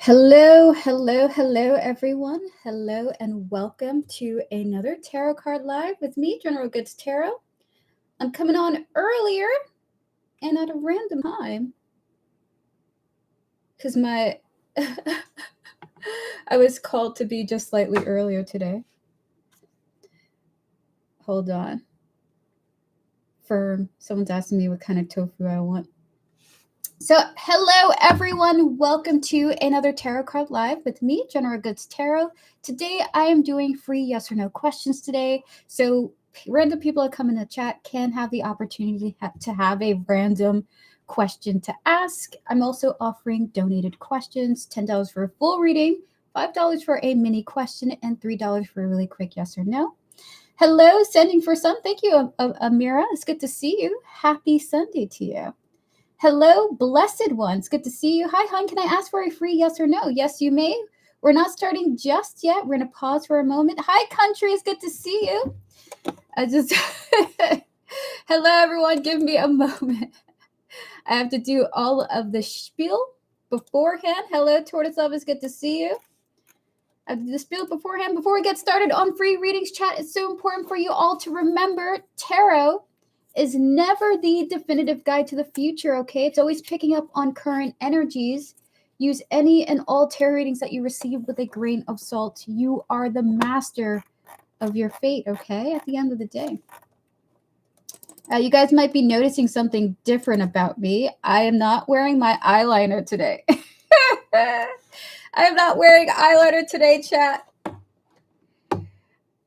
Hello, hello, hello, everyone. Hello, and welcome to another Tarot Card Live with me, General Goods Tarot. I'm coming on earlier and at a random time because I was called to be just slightly earlier today. Hold on. Someone's asking me what kind of tofu I want. So, hello everyone. Welcome to another Tarot Card Live with me, General Goods Tarot. Today I am doing free yes or no questions today. So, random people that come in the chat can have the opportunity to have a random question to ask. I'm also offering donated questions, $10 for a full reading, $5 for a mini question, and $3 for a really quick yes or no. Hello, sending for some. Thank you, Amira. It's good to see you. Happy Sunday to you. Hello, blessed ones. Good to see you. Hi, hon. Can I ask for a free yes or no? Yes, you may. We're not starting just yet. We're going to pause for a moment. Hi, country. It's good to see you. Hello, everyone. Give me a moment. I have to do all of the spiel beforehand. Hello, Tortoise Love. It's good to see you. I have to do the spiel beforehand. Before we get started on free readings chat, it's so important for you all to remember tarot is never the definitive guide to the future, okay? It's always picking up on current energies. Use any and all tarot readings that you receive with a grain of salt. You are the master of your fate, okay? At the end of the day. You guys might be noticing something different about me. I am not wearing my eyeliner today. I am not wearing eyeliner today, chat.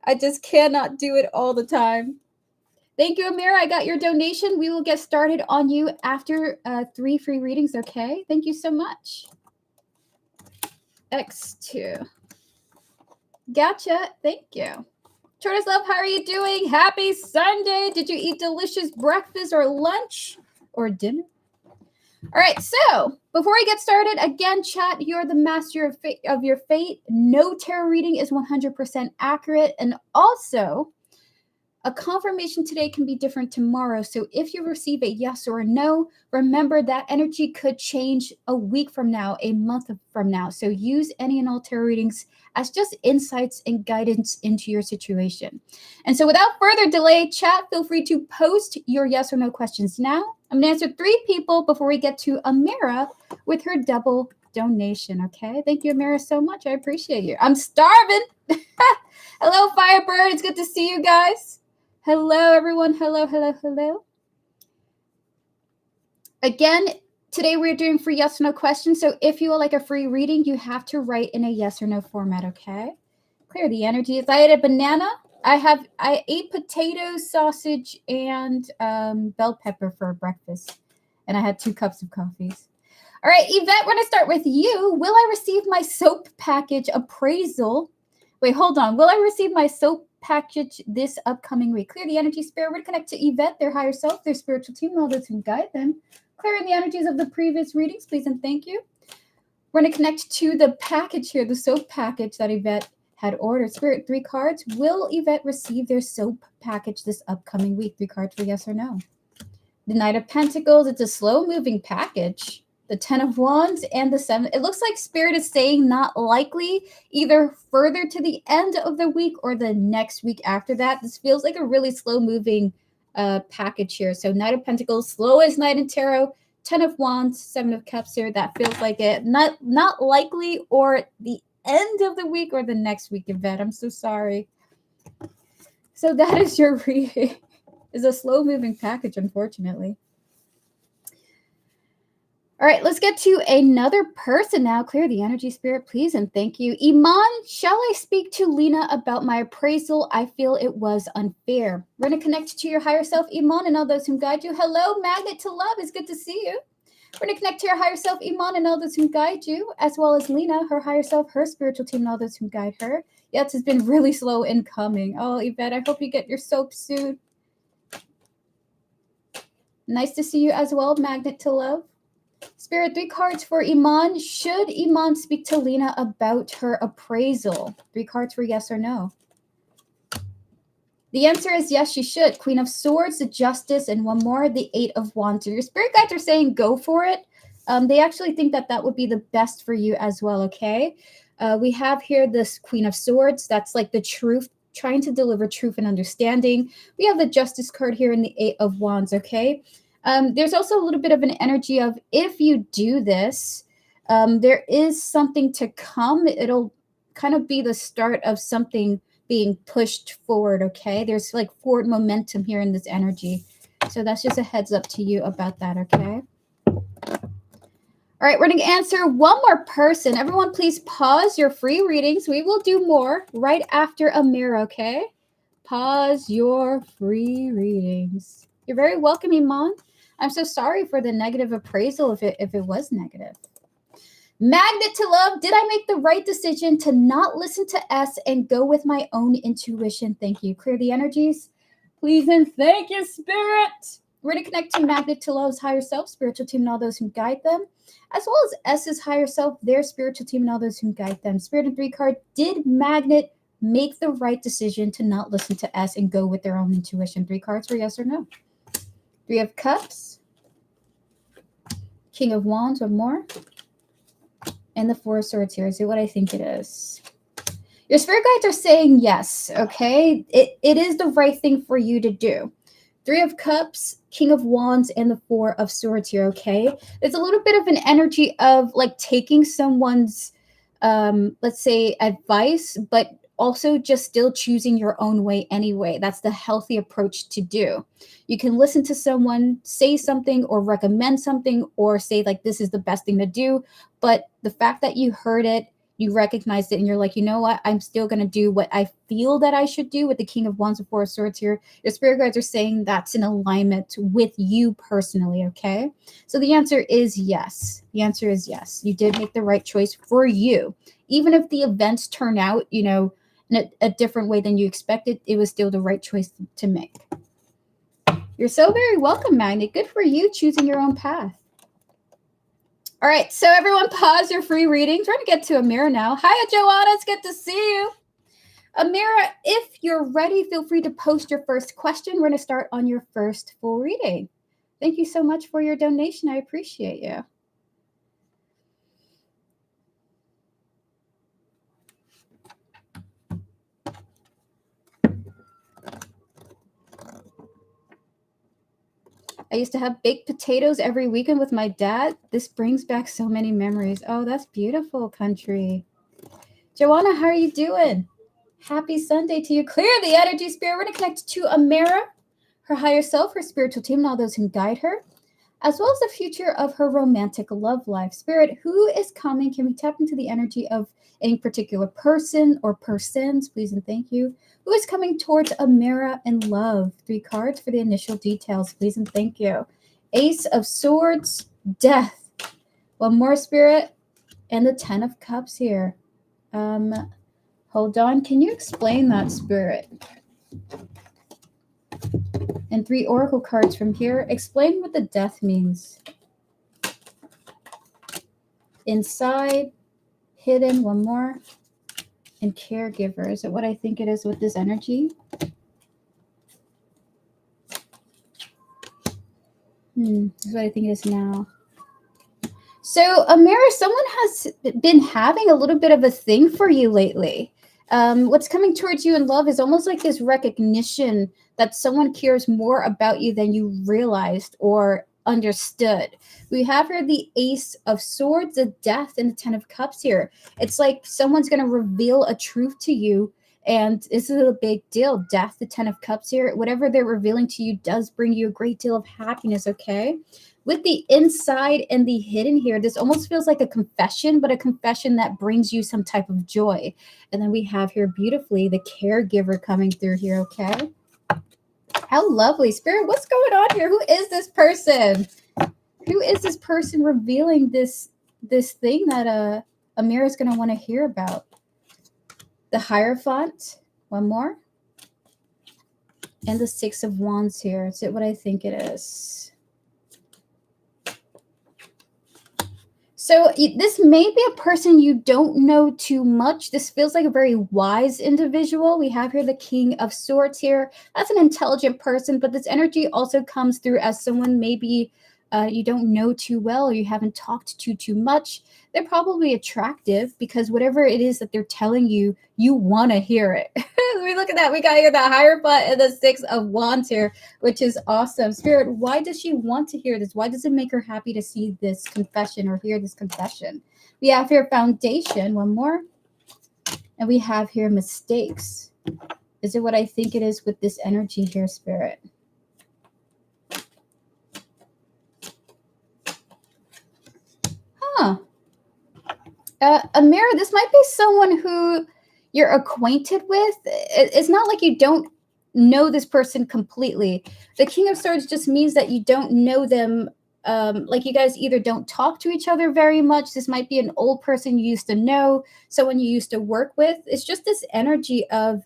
I just cannot do it all the time. Thank you, Amira. I got your donation. We will get started on you after 3 free readings, okay? Thank you so much. X2. Gotcha. Thank you. Tortoise Love, how are you doing? Happy Sunday. Did you eat delicious breakfast or lunch or dinner? All right, so before I get started, again, chat, you're the master of your fate. No tarot reading is 100% accurate. And also, a confirmation today can be different tomorrow. So if you receive a yes or a no, remember that energy could change a week from now, a month from now. So use any and all tarot readings as just insights and guidance into your situation. And so without further delay, chat, feel free to post your yes or no questions now. I'm going to answer 3 people before we get to Amira with her double donation, okay? Thank you, Amira, so much. I appreciate you. I'm starving. Hello, Firebird. It's good to see you guys. Hello, everyone. Hello, hello, hello. Again, today we're doing free yes or no questions. So if you would like a free reading, you have to write in a yes or no format, okay? Clear the energies. I ate a banana. I ate potatoes, sausage, and bell pepper for breakfast. And I had 2 cups of coffees. All right, Yvette, we're going to start with you. Will I receive my soap package appraisal? Wait, hold on. Will I receive my soap package this upcoming week? Clear the energy, spirit. We're going to connect to Yvette, their higher self, their spiritual team, and all those who guide them. Clearing the energies of the previous readings, please and thank you. We're going to connect to the package here, the soap package that Yvette had ordered. Spirit, 3 cards. Will Yvette receive their soap package this upcoming week? 3 cards for yes or no. The Knight of Pentacles. It's a slow-moving package. The 10 of Wands and the 7. It looks like Spirit is saying not likely, either further to the end of the week or the next week after that. This feels like a really slow-moving package here. So Knight of Pentacles, slowest night in tarot, 10 of Wands, 7 of Cups here. That feels like it. Not likely or the end of the week or the next week, Yvette. I'm so sorry. So that is your reading. It's a slow-moving package, unfortunately. All right, let's get to another person now. Clear the energy, spirit, please, and thank you. Iman, shall I speak to Lena about my appraisal? I feel it was unfair. We're going to connect to your higher self, Iman, and all those who guide you. Hello, Magnet to Love. It's good to see you. We're going to connect to your higher self, Iman, and all those who guide you, as well as Lena, her higher self, her spiritual team, and all those who guide her. Yes, it's been really slow in coming. Oh, Yvette, I hope you get your soap soon. Nice to see you as well, Magnet to Love. Spirit, 3 cards for Iman. Should Iman speak to Lena about her appraisal? 3 cards for yes or no. The answer is yes, she should. Queen of Swords, the Justice, and one more, the 8 of Wands. So your spirit guides are saying go for it. they actually think that that would be the best for you as well, okay? We have here this Queen of Swords. That's like the truth, trying to deliver truth and understanding. We have the Justice card here in the Eight of Wands, okay? There's also a little bit of an energy of if you do this, there is something to come. It'll kind of be the start of something being pushed forward, okay? There's like forward momentum here in this energy. So that's just a heads up to you about that, okay? All right, we're going to answer one more person. Everyone, please pause your free readings. We will do more right after Amira, okay? Pause your free readings. You're very welcome, Iman. I'm so sorry for the negative appraisal if it was negative. Magnet to love, did I make the right decision to not listen to S and go with my own intuition? Thank you. Clear the energies, please, and thank you, Spirit. We're going to connect to Magnet to love's higher self, spiritual team, and all those who guide them, as well as S's higher self, their spiritual team, and all those who guide them. Spirit and 3 card, did Magnet make the right decision to not listen to S and go with their own intuition? 3 cards for yes or no. 3 of Cups, King of Wands, one more, and the 4 of Swords here. Is it what I think it is? Your spirit guides are saying yes, okay? It is the right thing for you to do. 3 of Cups, King of Wands, and the 4 of Swords here, okay? There's a little bit of an energy of like taking someone's, let's say, advice, but also just still choosing your own way anyway. That's the healthy approach to do. You can listen to someone say something or recommend something or say like this is the best thing to do, but the fact that you heard it, you recognized it, and you're like, you know what, I'm still going to do what I feel that I should do. With the King of Wands and 4 of Swords here, your spirit guides are saying that's in alignment with you personally, okay? So the answer is yes. The answer is yes. You did make the right choice for you. Even if the events turn out, you know, in a different way than you expected, it was still the right choice to make. You're so very welcome, Magnet. Good for you choosing your own path. All right, so everyone pause your free readings. We're going to get to Amira now. Hiya, Joanna. It's good to see you. Amira, if you're ready, feel free to post your first question. We're going to start on your first full reading. Thank you so much for your donation. I appreciate you. I used to have baked potatoes every weekend with my dad. This brings back so many memories. Oh, that's beautiful, country. Joanna, how are you doing? Happy Sunday to you. Clear the energy, Spirit. We're going to connect to Amira, her higher self, her spiritual team, and all those who guide her, as well as the future of her romantic love life. Spirit, who is coming? Can we tap into the energy of any particular person or persons, please and thank you? Who is coming towards Amira in love? 3 cards for the initial details, please and thank you. Ace of Swords, Death. One more, Spirit, and the 10 of Cups here. Hold on. Can you explain that, Spirit? And 3 oracle cards from here. Explain what the death means. Inside, hidden, one more. And caregiver. Is it what I think it is with this energy? This is what I think it is now. So, Amira, someone has been having a little bit of a thing for you lately. What's coming towards you in love is almost like this recognition that someone cares more about you than you realized or understood. We have here the Ace of Swords, the Death, and the 10 of Cups here. It's like someone's going to reveal a truth to you, and this is a big deal. Death, the 10 of Cups here. Whatever they're revealing to you does bring you a great deal of happiness, okay? With the inside and the hidden here, this almost feels like a confession, but a confession that brings you some type of joy. And then we have here beautifully the caregiver coming through here, okay? How lovely. Spirit, what's going on here? Who is this person? Who is this person revealing this thing that Amira is going to want to hear about? The Hierophant, one more. And the 6 of Wands here. Is it what I think it is? So this may be a person you don't know too much. This feels like a very wise individual. We have here the King of Swords here. That's an intelligent person, but this energy also comes through as someone maybe you don't know too well, or you haven't talked to too much, they're probably attractive because whatever it is that they're telling you, you want to hear it. We look at that. We got here the Hierophant and the Six of Wands here, which is awesome. Spirit, why does she want to hear this? Why does it make her happy to see this confession or hear this confession? We have here foundation, one more. And we have here mistakes. Is it what I think it is with this energy here, Spirit? Huh. Amira, this might be someone who you're acquainted with. It's not like you don't know this person completely. The King of Swords just means that you don't know them. Like you guys either don't talk to each other very much. This might be an old person you used to know, someone you used to work with. It's just this energy of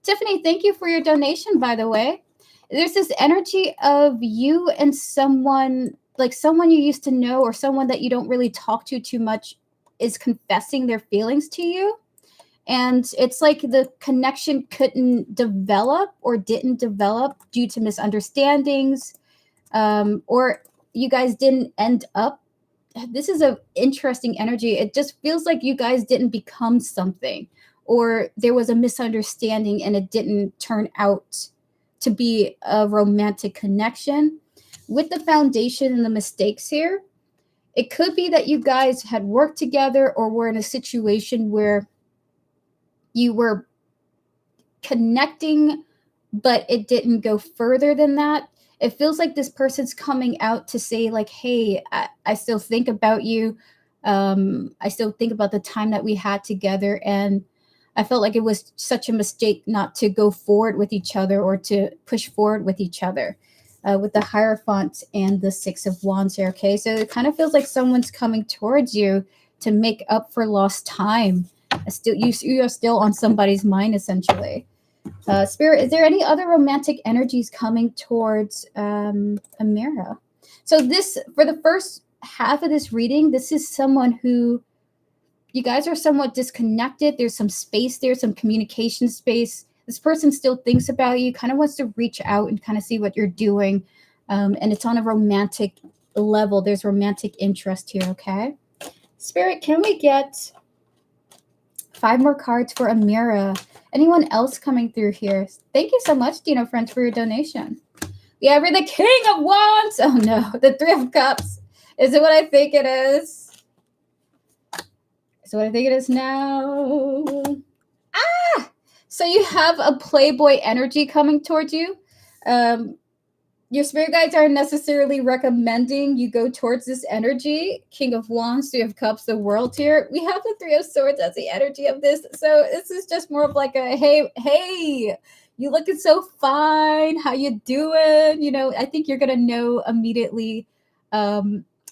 Tiffany, thank you for your donation, by the way. There's this energy of you and someone, like someone you used to know or someone that you don't really talk to too much, is confessing their feelings to you. And it's like the connection couldn't develop or didn't develop due to misunderstandings, or you guys didn't end up. This is an interesting energy. It just feels like you guys didn't become something, or there was a misunderstanding and it didn't turn out to be a romantic connection. With the foundation and the mistakes here, it could be that you guys had worked together or were in a situation where you were connecting, but it didn't go further than that. It feels like this person's coming out to say, like, hey, I still think about you. I still think about the time that we had together. And I felt like it was such a mistake not to go forward with each other or to push forward with each other. With the Hierophant and the Six of Wands here, okay? So it kind of feels like someone's coming towards you to make up for lost time. You are still on somebody's mind, essentially. Spirit, is there any other romantic energies coming towards Amira? So this, for the first half of this reading, this is someone who, you guys are somewhat disconnected. There's some space there, some communication space. This person still thinks about you, kind of wants to reach out and kind of see what you're doing. And it's on a romantic level. There's romantic interest here, okay? Spirit, can we get 5 more cards for Amira? Anyone else coming through here? Thank you so much, Dino French, for your donation. Yeah, we're the King of Wands. Oh no, the Three of Cups. Is it what I think it is? Is it what I think it is now? Ah! So you have a playboy energy coming towards you. Your spirit guides aren't necessarily recommending you go towards this energy. King of Wands, Three of Cups, the World here. We have the Three of Swords as the energy of this. So this is just more of like a, hey, you looking so fine. How you doing? You know, I think you're going to know immediately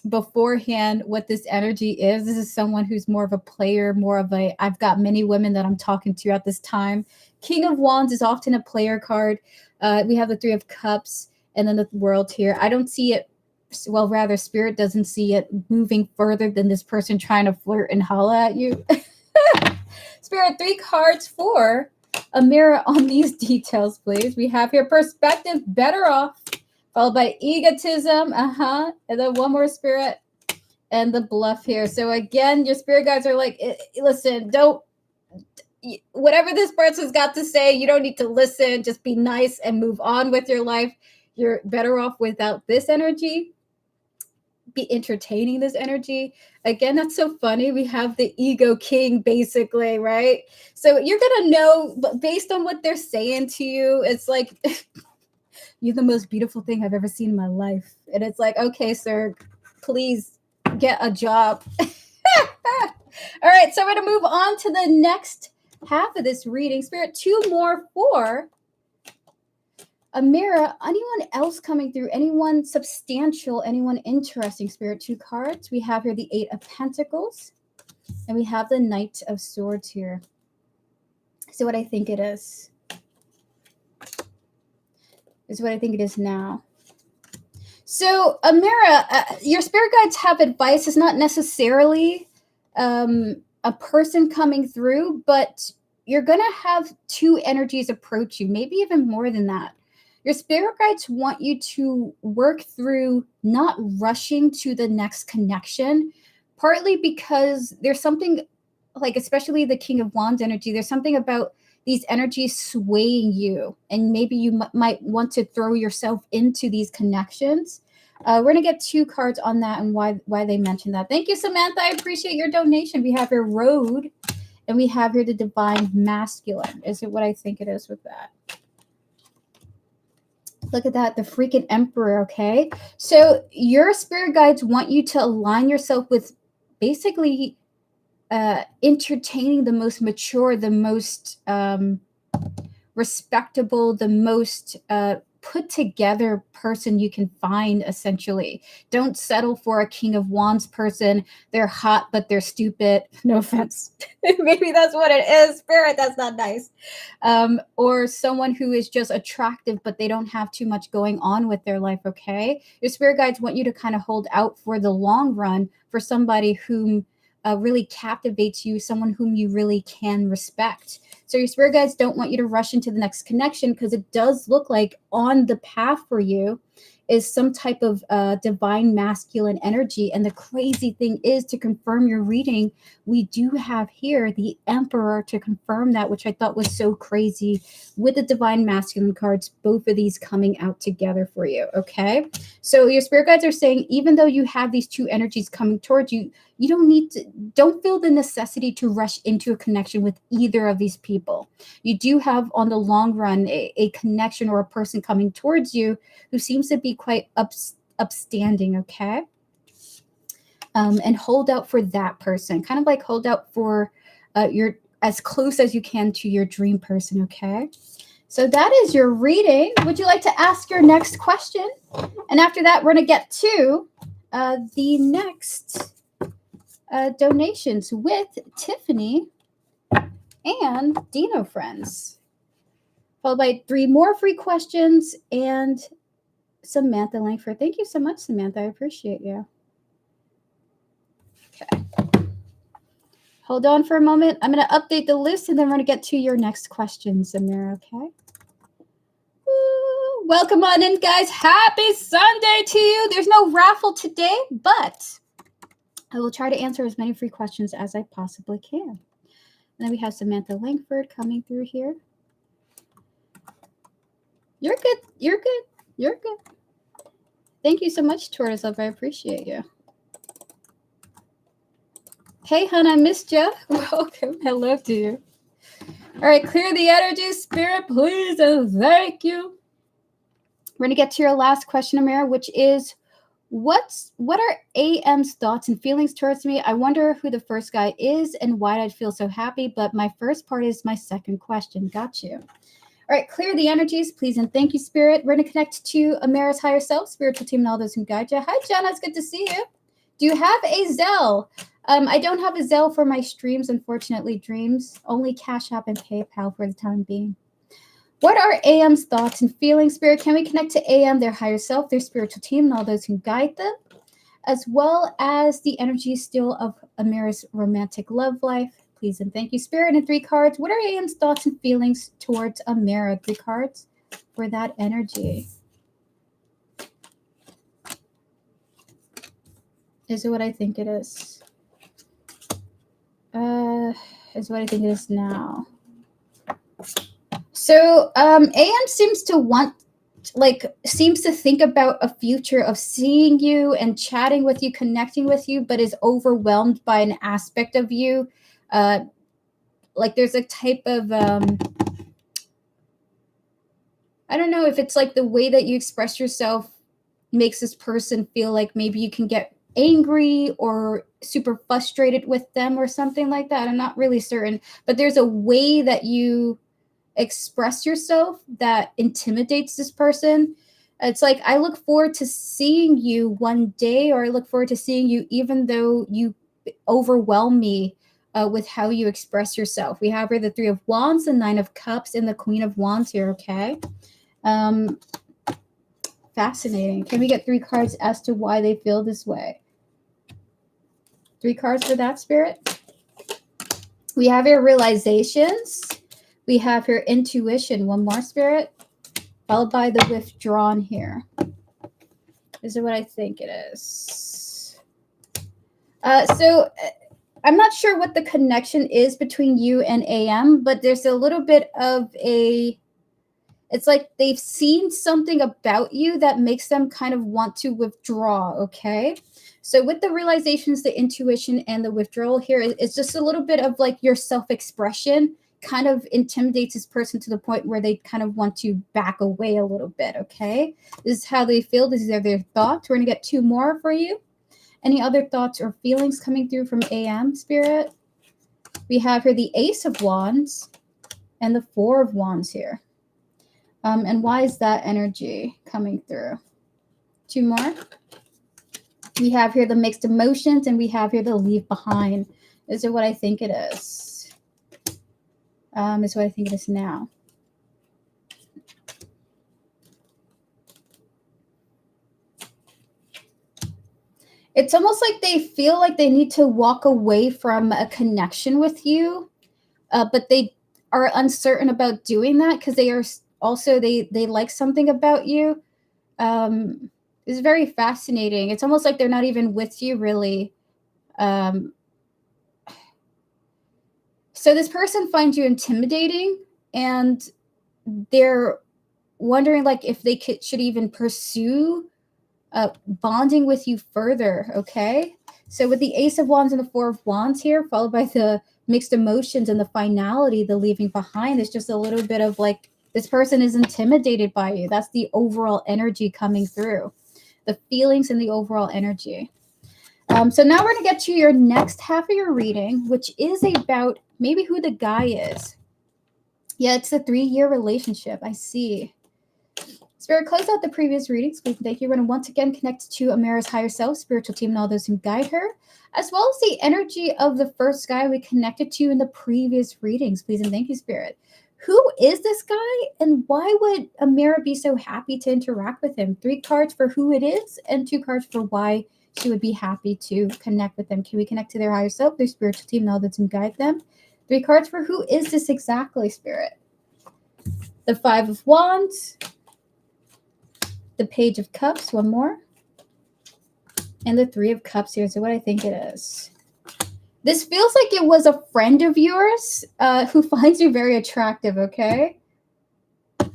beforehand what this energy is. This is someone who's more of a player, more of a, I've got many women that I'm talking to at this time. King of Wands is often a player card. We have the Three of Cups. And then the World here. I don't see it, well, rather Spirit doesn't see it moving further than this person trying to flirt and holla at you. Spirit, 3 cards for Amira on these details, please. We have here perspective, better off, followed by egotism, and then one more, Spirit, and the bluff here. So again, your spirit guides are like, listen, don't, whatever this person's got to say, you don't need to listen. Just be nice and move on with your life. You're better off without this energy. Be entertaining this energy. Again, that's so funny. We have the ego king, basically, right? So you're going to know, but based on what they're saying to you, it's like, you're the most beautiful thing I've ever seen in my life. And it's like, okay, sir, please get a job. All right, so we're going to move on to the next half of this reading. Spirit, 2 more for Amira. Anyone else coming through? Anyone substantial? Anyone interesting? Spirit, 2 cards. We have here the 8 of Pentacles. And we have the Knight of Swords here. So what I think it is. Is what I think it is now. So Amira, your spirit guides have advice. It's not necessarily a person coming through, but you're going to have 2 energies approach you. Maybe even more than that. Your spirit guides want you to work through not rushing to the next connection, partly because there's something like, especially the King of Wands energy, there's something about these energies swaying you, and maybe you might want to throw yourself into these connections. We're going to get 2 cards on that and why they mentioned that. Thank you, Samantha. I appreciate your donation. We have here Road, and we have here the Divine Masculine. Is it what I think it is with that? Look at that, the freaking Emperor, okay? So your spirit guides want you to align yourself with basically entertaining the most mature, the most respectable, the most put together person you can find, essentially. Don't settle for a King of Wands person. They're hot, but they're stupid. No offense. Maybe that's what it is. Spirit, that's not nice. Or someone who is just attractive, but they don't have too much going on with their life, okay? Your spirit guides want you to kind of hold out for the long run for somebody whom really captivates you, someone whom you really can respect. So your spirit guides don't want you to rush into the next connection, because it does look like on the path for you is some type of divine masculine energy. And the crazy thing is, to confirm your reading, we do have here the Emperor to confirm that, which I thought was so crazy with the divine masculine cards, both of these coming out together for you, okay? So your spirit guides are saying, even though you have these 2 energies coming towards you, you don't feel the necessity to rush into a connection with either of these people. You do have, on the long run, a connection or a person coming towards you who seems to be quite upstanding, okay? And hold out for that person. Kind of like hold out for your, as close as you can to your dream person, okay? So that is your reading. Would you like to ask your next question? And after that, we're going to get to the next donations with Tiffany and Dino Friends, followed by 3 more free questions and Samantha Langford. Thank you so much, Samantha. I appreciate you. Okay. Hold on for a moment. I'm going to update the list, and then we're going to get to your next questions, Amira, okay? Woo. Welcome on in, guys. Happy Sunday to you. There's no raffle today, but I will try to answer as many free questions as I possibly can. And then we have Samantha Langford coming through here. You're good. You're good. You're good. Thank you so much, Tortoise Love. I appreciate you. Hey, hon, I missed you. Welcome. Hello to you. All right, clear the energy, Spirit, please, and thank you. We're going to get to your last question, Amira, which is, what are AM's thoughts and feelings towards me? I wonder who the first guy is and why I'd feel so happy, but my first part is my second question. Got you. All right, clear the energies, please, and thank you, Spirit. We're going to connect to Amira's higher self, spiritual team, and all those who guide you. Hi, Jenna. It's good to see you. Do you have a Zelle? I don't have a Zelle for my streams, unfortunately, Dreams. Only Cash App and PayPal for the time being. What are AM's thoughts and feelings, Spirit? Can we connect to AM, their higher self, their spiritual team, and all those who guide them, as well as the energy still of Amira's romantic love life? Please and thank you, Spirit. And 3 cards. What are AM's thoughts and feelings towards Amira? 3 cards for that energy. Is it what I think it is? Is what I think it is now. So AM seems to think about a future of seeing you and chatting with you, connecting with you, but is overwhelmed by an aspect of you. Like there's a type of, I don't know if it's like the way that you express yourself makes this person feel like maybe you can get angry or super frustrated with them or something like that. I'm not really certain, but there's a way that you express yourself that intimidates this person. It's like, I look forward to seeing you one day, or I look forward to seeing you even though you overwhelm me with how you express yourself. We have here the 3 of Wands, the 9 of Cups, and the Queen of Wands here, okay? Fascinating. Can we get 3 cards as to why they feel this way? 3 cards for that, Spirit. We have here realizations. We have here intuition. 1 more, Spirit. followed by the withdrawn here. This is what I think it is. So I'm not sure what the connection is between you and AM, but there's a little bit of a, it's like they've seen something about you that makes them kind of want to withdraw, okay? So with the realizations, the intuition, and the withdrawal here, it's just a little bit of like your self-expression kind of intimidates this person to the point where they kind of want to back away a little bit, okay? This is how they feel. These are their thoughts. We're going to get 2 more for you. Any other thoughts or feelings coming through from AM, Spirit? We have here the Ace of Wands and the 4 of Wands here. And why is that energy coming through? 2 more. We have here the mixed emotions, and we have here the leave behind. Is it what I think it is? Is what I think it is now. It's almost like they feel like they need to walk away from a connection with you, but they are uncertain about doing that because they are also, they like something about you. It's very fascinating. It's almost like they're not even with you, really. So this person finds you intimidating, and they're wondering like if they should even pursue bonding with you further, okay? So with the Ace of Wands and the 4 of Wands here, followed by the mixed emotions and the finality, the leaving behind, it's just a little bit of like, this person is intimidated by you. That's the overall energy coming through, the feelings and the overall energy. So now we're going to get to your next half of your reading, which is about maybe who the guy is. Yeah, it's a 3-year relationship. I see. Spirit, close out the previous readings. Please and thank you. We're going to once again connect to Amara's higher self, spiritual team, and all those who guide her, as well as the energy of the first guy we connected to in the previous readings. Please and thank you, Spirit. Who is this guy, and why would Amara be so happy to interact with him? 3 cards for who it is, and 2 cards for why she would be happy to connect with them. Can we connect to their higher self, their spiritual team, and all that can guide them? 3 cards for who is this exactly, Spirit? The 5 of Wands, the Page of Cups, 1 more, and the 3 of Cups here. So what I think it is. This feels like it was a friend of yours who finds you very attractive, okay?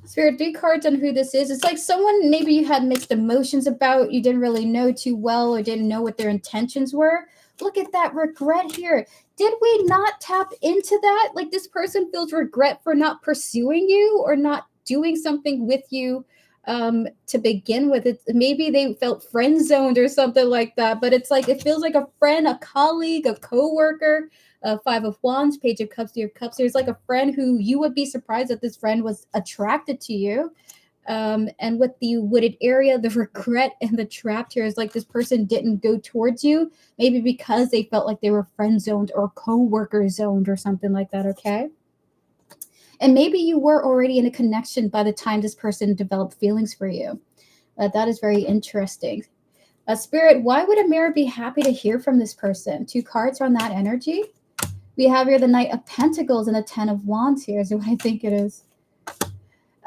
Spirit, 3 cards on who this is. It's like someone maybe you had mixed emotions about, you didn't really know too well or didn't know what their intentions were. Look at that regret here. Did we not tap into that? Like this person feels regret for not pursuing you or not doing something with you to begin with. It, maybe they felt friend zoned or something like that, but it's like, it feels like a friend, a colleague, a co-worker. 5 of Wands, Page of Cups, 3 of Cups. There's like a friend who you would be surprised that this friend was attracted to you. And with the wooded area, the regret and the trapped here is like this person didn't go towards you, maybe because they felt like they were friend zoned or co-worker zoned or something like that, okay? And maybe you were already in a connection by the time this person developed feelings for you. That is very interesting. Spirit, why would Amara be happy to hear from this person? 2 cards on that energy. We have here the Knight of Pentacles and the 10 of Wands here is what I think it is.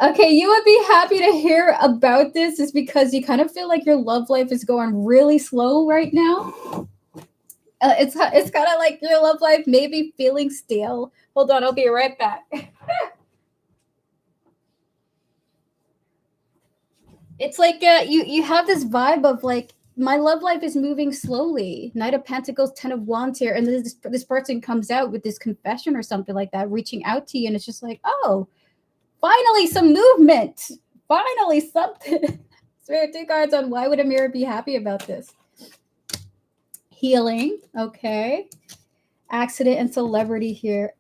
Okay, you would be happy to hear about this is because you kind of feel like your love life is going really slow right now. It's kind of like your love life may be feeling stale. Hold on, I'll be right back. It's like you have this vibe of like, my love life is moving slowly. Knight of Pentacles, 10 of Wands here. And this person comes out with this confession or something like that, reaching out to you. And it's just like, oh, finally some movement. Finally something. Spirit, 2 cards on why would Amira be happy about this? Healing. Okay. Accident and celebrity here.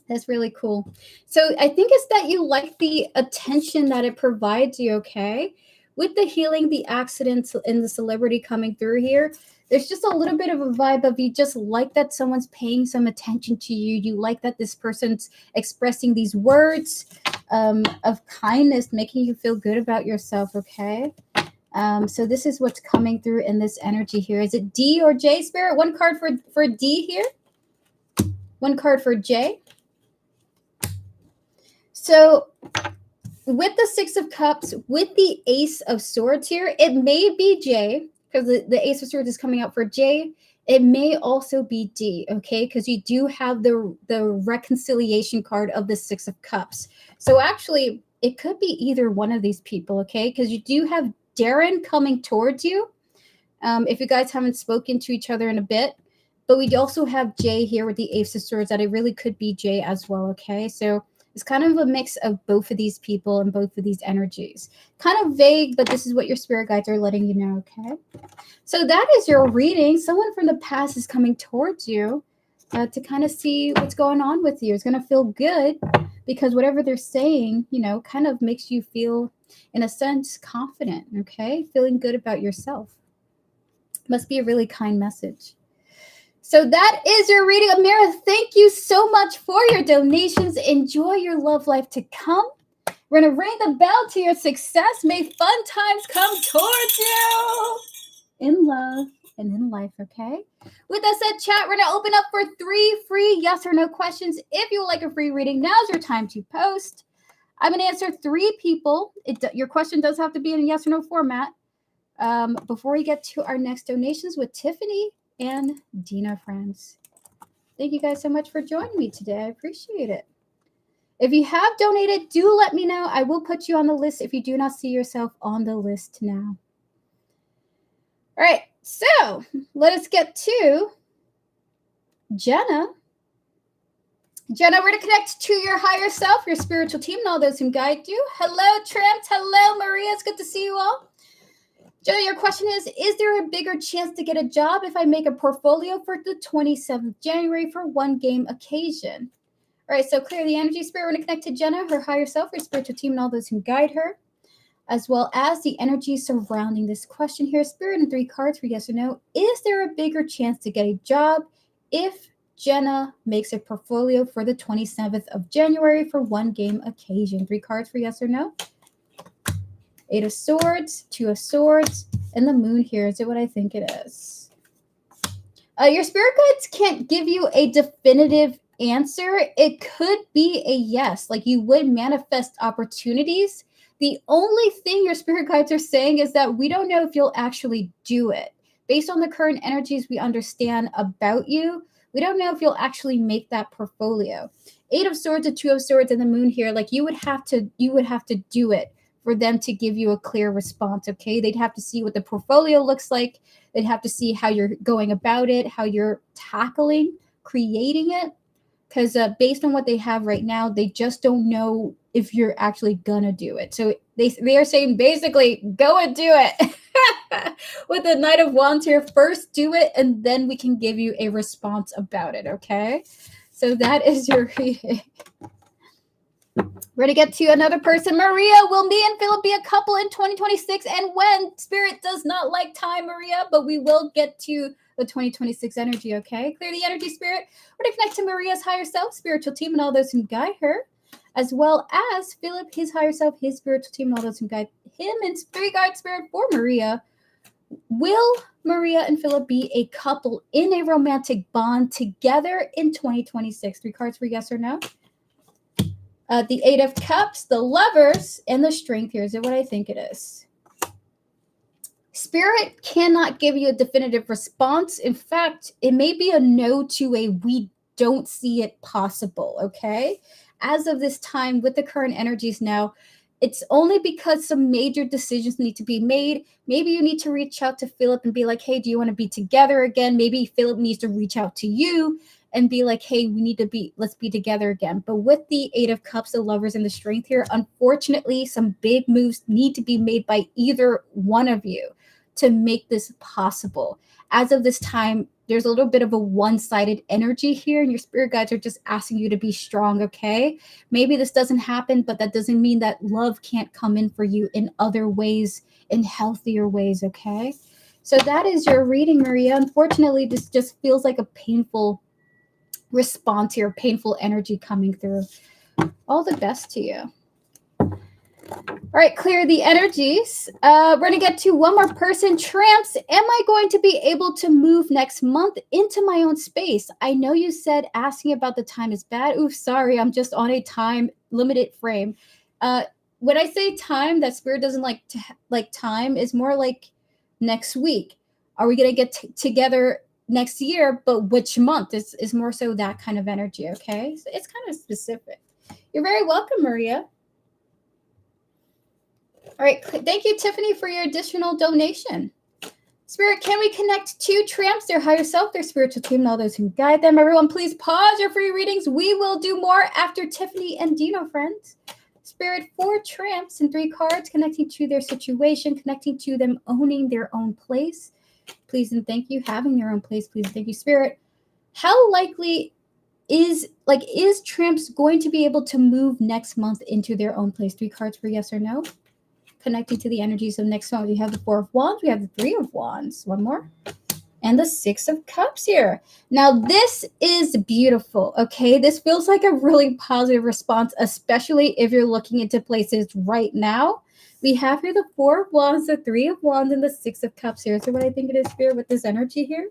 That's really cool. So I think it's that you like the attention that it provides you, okay? With the healing, the accidents, and the celebrity coming through here, there's just a little bit of a vibe of you just like that someone's paying some attention to you. You like that this person's expressing these words of kindness, making you feel good about yourself, okay? So this is what's coming through in this energy here. Is it D or J, Spirit? 1 card for D here. 1 card for J. So with the Six of Cups, with the Ace of Swords here, it may be J, because the Ace of Swords is coming out for J. It may also be D, okay? Because you do have the reconciliation card of the Six of Cups. So actually, it could be either one of these people, okay? Because you do have Darren coming towards you. If you guys haven't spoken to each other in a bit. But we also have Jay here with the Ace of Swords, that it really could be Jay as well, okay? So it's kind of a mix of both of these people and both of these energies. Kind of vague, but this is what your spirit guides are letting you know, okay? So that is your reading. Someone from the past is coming towards you to kind of see what's going on with you. It's going to feel good because whatever they're saying, you know, kind of makes you feel, in a sense, confident, okay? Feeling good about yourself. Must be a really kind message. So that is your reading. Amira, thank you so much for your donations. Enjoy your love life to come. We're going to ring the bell to your success. May fun times come towards you in love and in life, okay? With that said, chat, we're going to open up for 3 free yes or no questions. If you would like a free reading, now's your time to post. I'm going to answer 3 people. Your question does have to be in a yes or no format. Before we get to our next donations with Tiffany and Dina, friends. Thank you guys so much for joining me today. I appreciate it. If you have donated, do let me know. I will put you on the list if you do not see yourself on the list now. All right, so let us get to Jenna. Jenna, we're going to connect to your higher self, your spiritual team, and all those who guide you. Hello, Trent. Hello, Maria. It's good to see you all. Jenna, your question is there a bigger chance to get a job if I make a portfolio for the 27th of January for one game occasion? All right, so clear the energy, spirit. We're going to connect to Jenna, her higher self, her spiritual team, and all those who guide her, as well as the energy surrounding this question here. Spirit and 3 cards for yes or no. Is there a bigger chance to get a job if Jenna makes a portfolio for the 27th of January for one game occasion? 3 cards for yes or no. 8 of Swords, 2 of Swords, and the Moon here. Is it what I think it is? Your spirit guides can't give you a definitive answer. It could be a yes, like you would manifest opportunities. The only thing your spirit guides are saying is that we don't know if you'll actually do it. Based on the current energies we understand about you, we don't know if you'll actually make that portfolio. 8 of Swords, and 2 of Swords, and the Moon here. Like you would have to do it for them to give you a clear response, okay? They'd have to see what the portfolio looks like. They'd have to see how you're going about it, how you're tackling, creating it. Because based on what they have right now, they just don't know if you're actually gonna do it. So they are saying basically, go and do it. With the Knight of Wands here, first do it, and then we can give you a response about it, okay? So that is your reading. We're going to get to another person. Maria, will me and Philip be a couple in 2026? And when? Spirit does not like time, Maria, but we will get to the 2026 energy, okay? Clear the energy, Spirit. We're going to connect to Maria's higher self, spiritual team, and all those who guide her, as well as Philip, his higher self, his spiritual team, and all those who guide him, and spirit guide spirit for Maria. Will Maria and Philip be a couple in a romantic bond together in 2026? 3 cards for yes or no. The 8 of Cups, the Lovers, and the Strength here. Is it what I think it is? Spirit cannot give you a definitive response. In fact, it may be a no to a we don't see it possible, okay? As of this time, with the current energies now, it's only because some major decisions need to be made. Maybe you need to reach out to Philip and be like, hey, do you want to be together again? Maybe Philip needs to reach out to you and be like, hey, let's be together again. But with the 8 of Cups, the Lovers, and the Strength here, unfortunately, some big moves need to be made by either one of you to make this possible. As of this time, there's a little bit of a one-sided energy here, and your spirit guides are just asking you to be strong, okay? Maybe this doesn't happen, but that doesn't mean that love can't come in for you in other ways, in healthier ways, okay? So that is your reading, Maria. Unfortunately, this just feels like a painful response here, painful energy coming through. All the best to you. All right, clear the energies. We're going to get to one more person. Tramps, am I going to be able to move next month into my own space? I know you said asking about the time is bad. Ooh, sorry, I'm just on a time limited frame. When I say time, that Spirit doesn't like time is more like next week. Are we going to get together next year? But which month is more so that kind of energy. Okay. So it's kind of specific. You're very welcome, Maria. All right. Thank you, Tiffany, for your additional donation. Spirit, can we connect to tramps, their higher self, their spiritual team, and all those who guide them? Everyone, please pause your free readings. We will do more after Tiffany and Dino, friends. Spirit, 4 tramps and 3 cards connecting to their situation, connecting to them owning their own place. Please and thank you. Having their own place, please and thank you. Spirit, how likely is tramps going to be able to move next month into their own place? 3 cards for yes or no. Connecting to the energies of next month. We have the 4 of Wands. We have the 3 of Wands. One more. And the 6 of Cups here. Now, this is beautiful, okay? This feels like a really positive response, especially if you're looking into places right now. We have here the 4 of Wands, the 3 of Wands, and the 6 of Cups here. So what I think it is, Spirit, with this energy here.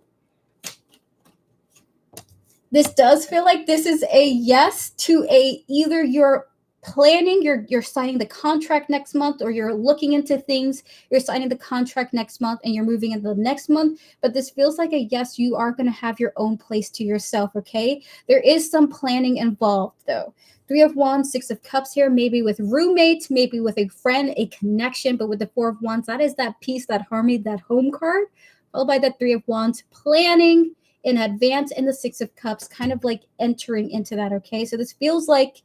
This does feel like this is a yes to either you're planning, you're signing the contract next month, or you're looking into things, you're signing the contract next month and you're moving into the next month. But this feels like a yes, you are going to have your own place to yourself, okay? There is some planning involved, though. 3 of Wands, 6 of Cups here, maybe with roommates, maybe with a friend, a connection. But with the 4 of Wands, that is that peace, that harmony, that home card, followed by the 3 of Wands, planning in advance, and the 6 of Cups, kind of like entering into that, okay? So this feels like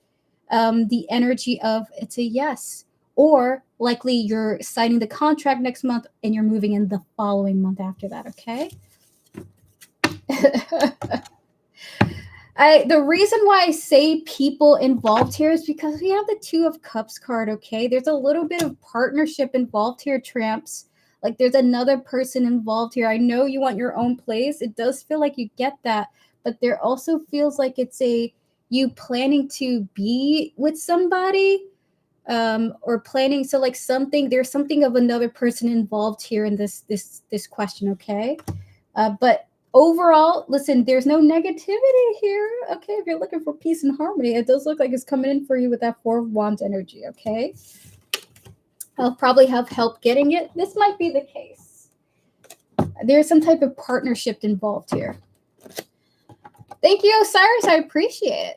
the energy of it's a yes, or likely you're signing the contract next month and you're moving in the following month after that, okay? The reason why I say people involved here is because we have the 2 of Cups card, okay? There's a little bit of partnership involved here, tramps. Like there's another person involved here. I know you want your own place. It does feel like you get that, but there also feels like it's you planning to be with somebody, or planning. So like there's something of another person involved here in this question, okay? But overall, listen, there's no negativity here, okay? If you're looking for peace and harmony, it does look like it's coming in for you with that 4 of Wands energy, okay? I'll probably have help getting it. This might be the case. There's some type of partnership involved here. Thank you, Osiris. I appreciate it.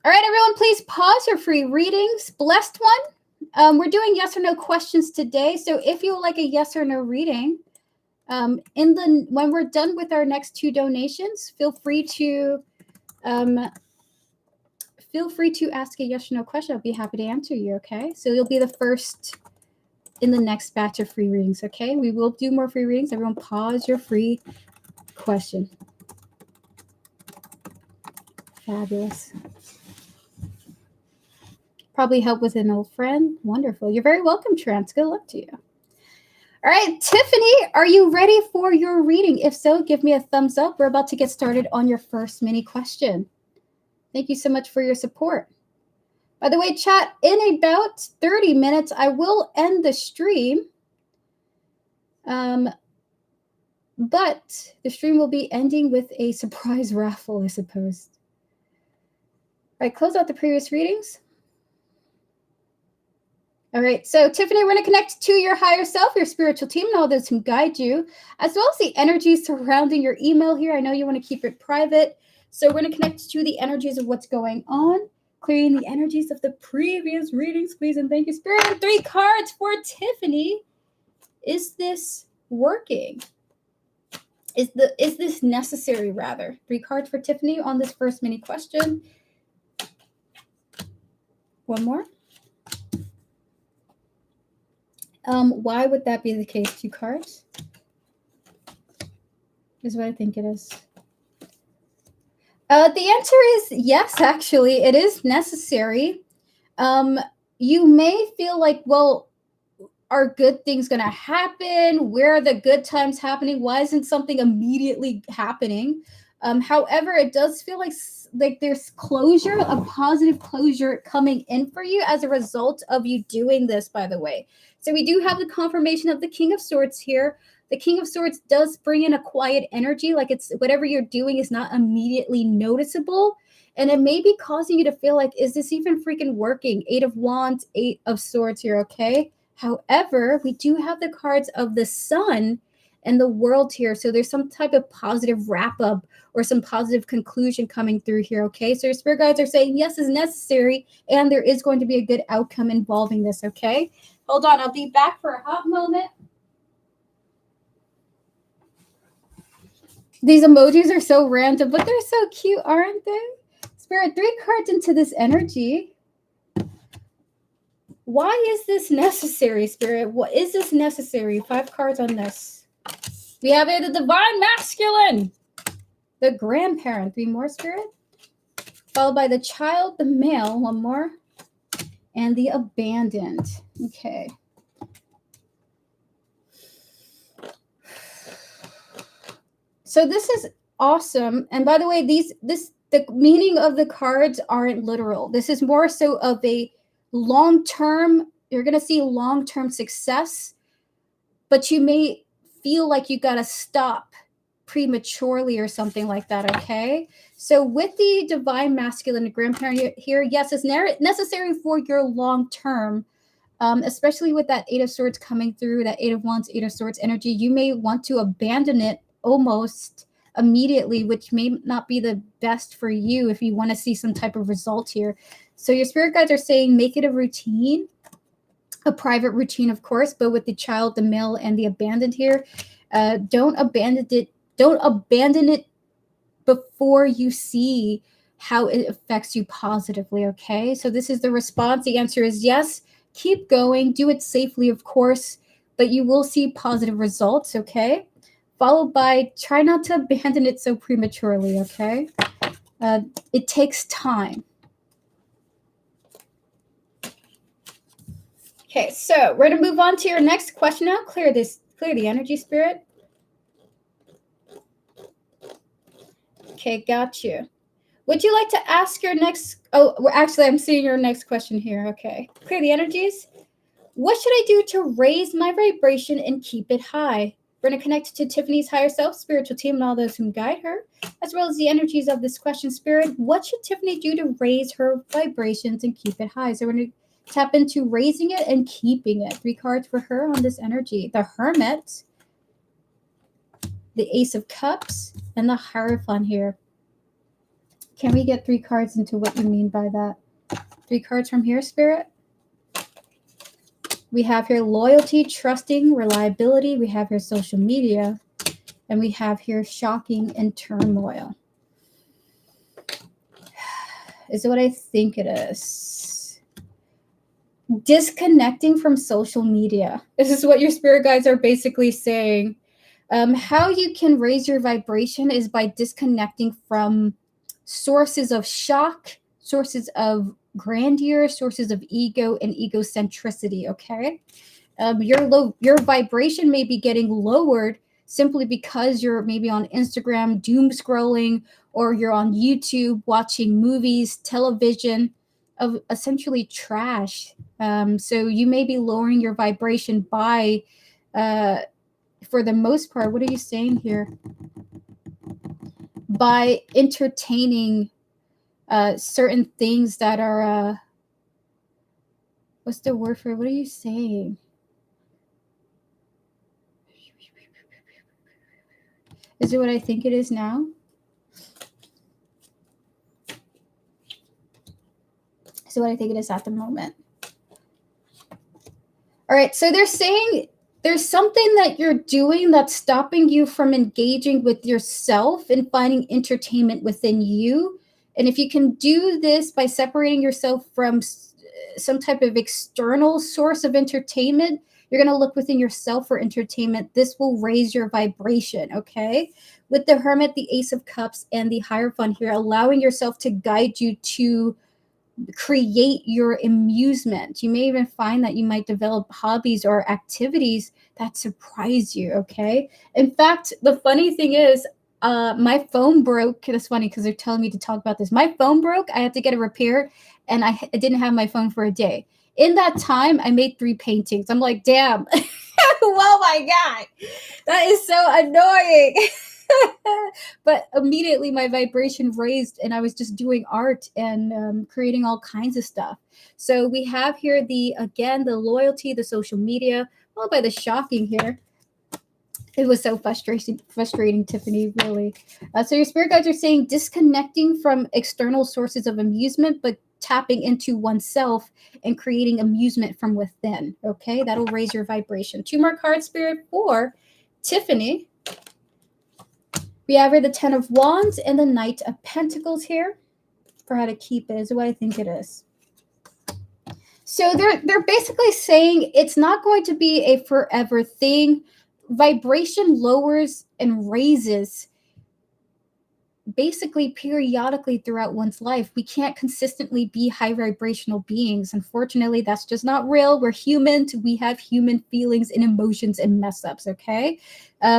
All right, everyone, please pause your free readings. Blessed one. We're doing yes or no questions today. So if you would like a yes or no reading, when we're done with our next 2 donations, feel free to ask a yes or no question. I'll be happy to answer you, okay? So you'll be the first in the next batch of free readings, okay? We will do more free readings. Everyone pause your free question. Fabulous. Probably help with an old friend. Wonderful. You're very welcome, tramps. Good luck to you. All right, Tiffany, are you ready for your reading? If so, give me a thumbs up. We're about to get started on your first mini question. Thank you so much for your support. By the way, chat, in about 30 minutes, I will end the stream. But the stream will be ending with a surprise raffle, I suppose. All right, close out the previous readings. All right, so Tiffany, we're going to connect to your higher self, your spiritual team, and all those who guide you, as well as the energies surrounding your email here. I know you want to keep it private, so we're going to connect to the energies of what's going on, clearing the energies of the previous readings, please, and thank you, Spirit. 3 cards for Tiffany. Is this working? Is this necessary, rather? 3 cards for Tiffany on this first mini question. One more. Why would that be the case? 2 cards is what I think it is. The answer is yes, actually. It is necessary. You may feel like, well, are good things going to happen? Where are the good times happening? Why isn't something immediately happening? However, it does feel like there's closure, a positive closure coming in for you as a result of you doing this, by the way. So we do have the confirmation of the King of Swords here. The King of Swords does bring in a quiet energy, like it's whatever you're doing is not immediately noticeable. And it may be causing you to feel like, is this even freaking working? 8 of Wands, 8 of Swords here, okay? However, we do have the cards of the Sun and the World here. So there's some type of positive wrap up or some positive conclusion coming through here, okay? So your spirit guides are saying yes is necessary and there is going to be a good outcome involving this, okay? Hold on, I'll be back for a hot moment. These emojis are so random, but they're so cute, aren't they? Spirit, 3 cards into this energy. Why is this necessary, Spirit? What is this necessary? 5 cards on this. We have the Divine Masculine, the Grandparent, 3 more, Spirit. Followed by the Child, the Male, 1 more. And the Abandoned. Okay. So this is awesome. And by the way, the meaning of the cards aren't literal. This is more so of a long-term, you're going to see long-term success, but you may feel like you got to stop prematurely or something like that, okay? So with the Divine Masculine Grandparent here, yes, it's necessary for your long-term, especially with that 8 of Swords coming through, that 8 of Wands, 8 of Swords energy. You may want to abandon it almost immediately, which may not be the best for you if you want to see some type of result here. So your spirit guides are saying make it a routine, a private routine, of course, but with the Child, the Male, and the Abandoned here, don't abandon it before you see how it affects you positively, okay? So this is the response. The answer is yes. Keep going. Do it safely, of course, but you will see positive results, okay? Followed by try not to abandon it so prematurely, okay? It takes time. Okay, so we're going to move on to your next question now. Clear the energy, Spirit. Okay, got you. Would you like to ask your next... Oh, actually, I'm seeing your next question here. Okay. Clear the energies. What should I do to raise my vibration and keep it high? We're going to connect to Tiffany's higher self, spiritual team, and all those who guide her, as well as the energies of this question, Spirit. What should Tiffany do to raise her vibrations and keep it high? So we're going to tap into raising it and keeping it. 3 cards for her on this energy. The Hermit, the Ace of Cups, and the Hierophant here. Can we get 3 cards into what you mean by that? 3 cards from here, Spirit. We have here loyalty, trusting, reliability. We have here social media. And we have here shocking and turmoil. Is it what I think it is? Disconnecting from social media. This is what your spirit guides are basically saying. How you can raise your vibration is by disconnecting from sources of shock, sources of grandeur, sources of ego and egocentricity, okay? Your vibration may be getting lowered simply because you're maybe on Instagram doom scrolling, or you're on YouTube watching movies, television of essentially trash. So you may be lowering your vibration by, for the most part, what are you saying here? By entertaining certain things that are, what's the word for it? What are you saying? Is it what I think it is now? Is it what I think it is at the moment? All right, so they're saying there's something that you're doing that's stopping you from engaging with yourself and finding entertainment within you. And if you can do this by separating yourself from some type of external source of entertainment, you're going to look within yourself for entertainment. This will raise your vibration, okay? With the Hermit, the Ace of Cups, and the Hierophant here, allowing yourself to guide you to create your amusement. You may even find that you might develop hobbies or activities that surprise you, okay? In fact, the funny thing is, my phone broke. It's funny because they're telling me to talk about this. My phone broke. I had to get it repaired, and I didn't have my phone for a day. In that time, I made 3 paintings. I'm like, damn. Oh my God. That is so annoying. But immediately my vibration raised and I was just doing art and creating all kinds of stuff. So we have here the loyalty, the social media, followed by the shocking here. It was so frustrating, Tiffany, really. So your spirit guides are saying disconnecting from external sources of amusement, but tapping into oneself and creating amusement from within. Okay, that'll raise your vibration. 2 more cards, Spirit, for Tiffany. We have here the 10 of Wands and the Knight of Pentacles here for how to keep it is what I think it is. So they're basically saying it's not going to be a forever thing. Vibration lowers and raises basically periodically throughout one's life. We can't consistently be high vibrational beings. Unfortunately, that's just not real. We're human. We have human feelings and emotions and mess ups, okay?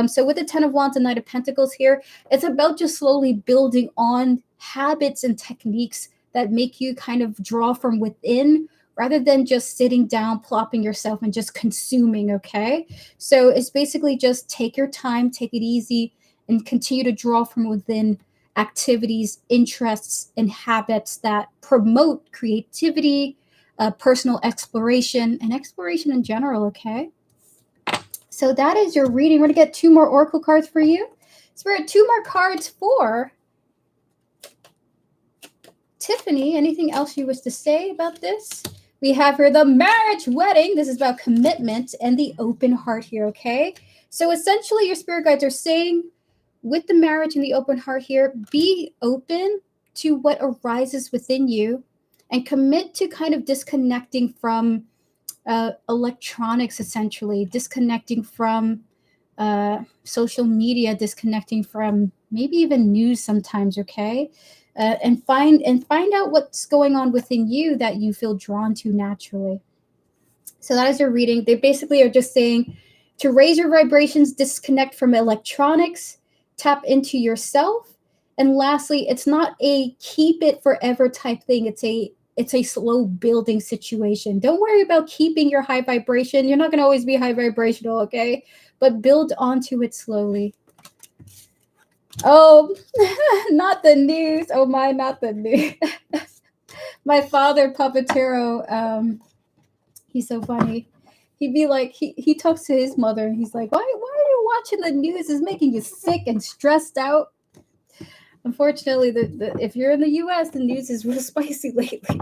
So with the 10 of Wands and Knight of Pentacles here, it's about just slowly building on habits and techniques that make you kind of draw from within rather than just sitting down, plopping yourself and just consuming, okay? So it's basically just take your time, take it easy, and continue to draw from within activities, interests, and habits that promote creativity, personal exploration, and exploration in general, okay? So that is your reading. We're going to get 2 more oracle cards for you. So we're at 2 more cards for Tiffany. Anything else you wish to say about this? We have here the marriage wedding. This is about commitment and the open heart here, okay? So essentially your spirit guides are saying with the marriage and the open heart here, be open to what arises within you and commit to kind of disconnecting from electronics, essentially, disconnecting from social media, disconnecting from maybe even news sometimes, okay? And find out what's going on within you that you feel drawn to naturally. So that is your reading. They basically are just saying to raise your vibrations, disconnect from electronics, tap into yourself, and lastly, it's not a keep it forever type thing. It's a slow building situation. Don't worry about keeping your high vibration. You're not going to always be high vibrational, okay? But build onto it slowly. Oh, not the news. Oh my, not the news. My father, Puppetero, he's so funny. He'd be like, he talks to his mother and he's like, why are you watching the news? It's making you sick and stressed out. Unfortunately, if you're in the US, the news is real spicy lately.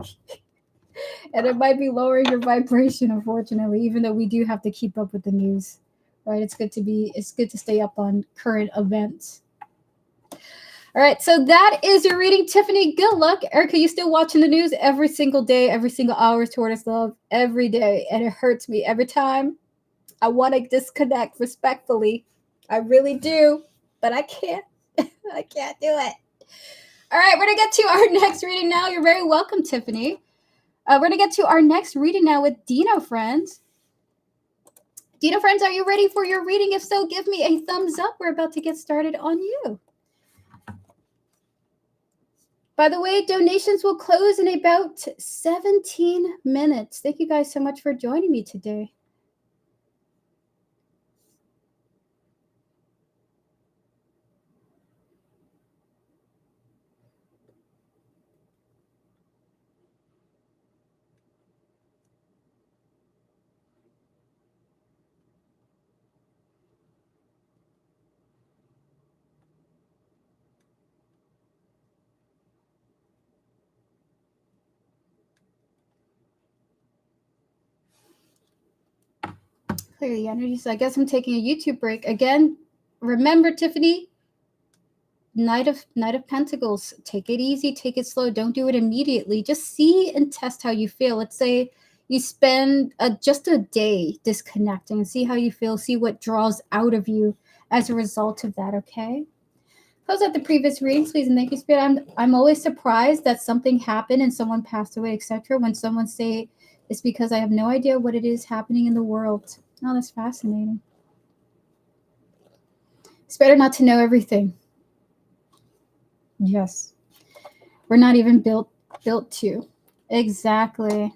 And it might be lowering your vibration, unfortunately, even though we do have to keep up with the news. Right? It's good to stay up on current events. All right, so that is your reading, Tiffany. Good luck. Erica, you still watching the news every single day, every single hour toward us love, every day. And it hurts me every time. I want to disconnect respectfully. I really do, but I can't. I can't do it. All right, we're going to get to our next reading now. You're very welcome, Tiffany. We're going to get to our next reading now with Dino Friends. Dino Friends, are you ready for your reading? If so, give me a thumbs up. We're about to get started on you. By the way, donations will close in about 17 minutes. Thank you guys so much for joining me today. Clear the energy. So I guess I'm taking a YouTube break. Again, remember, Tiffany, Knight of Pentacles. Take it easy. Take it slow. Don't do it immediately. Just see and test how you feel. Let's say you spend just a day disconnecting and see how you feel. See what draws out of you as a result of that, okay? Close out the previous readings, please, and thank you, Spirit. I'm always surprised that something happened and someone passed away, etc. When someone say it's because I have no idea what it is happening in the world. Oh, that's fascinating. It's better not to know everything. Yes. We're not even built to. Exactly.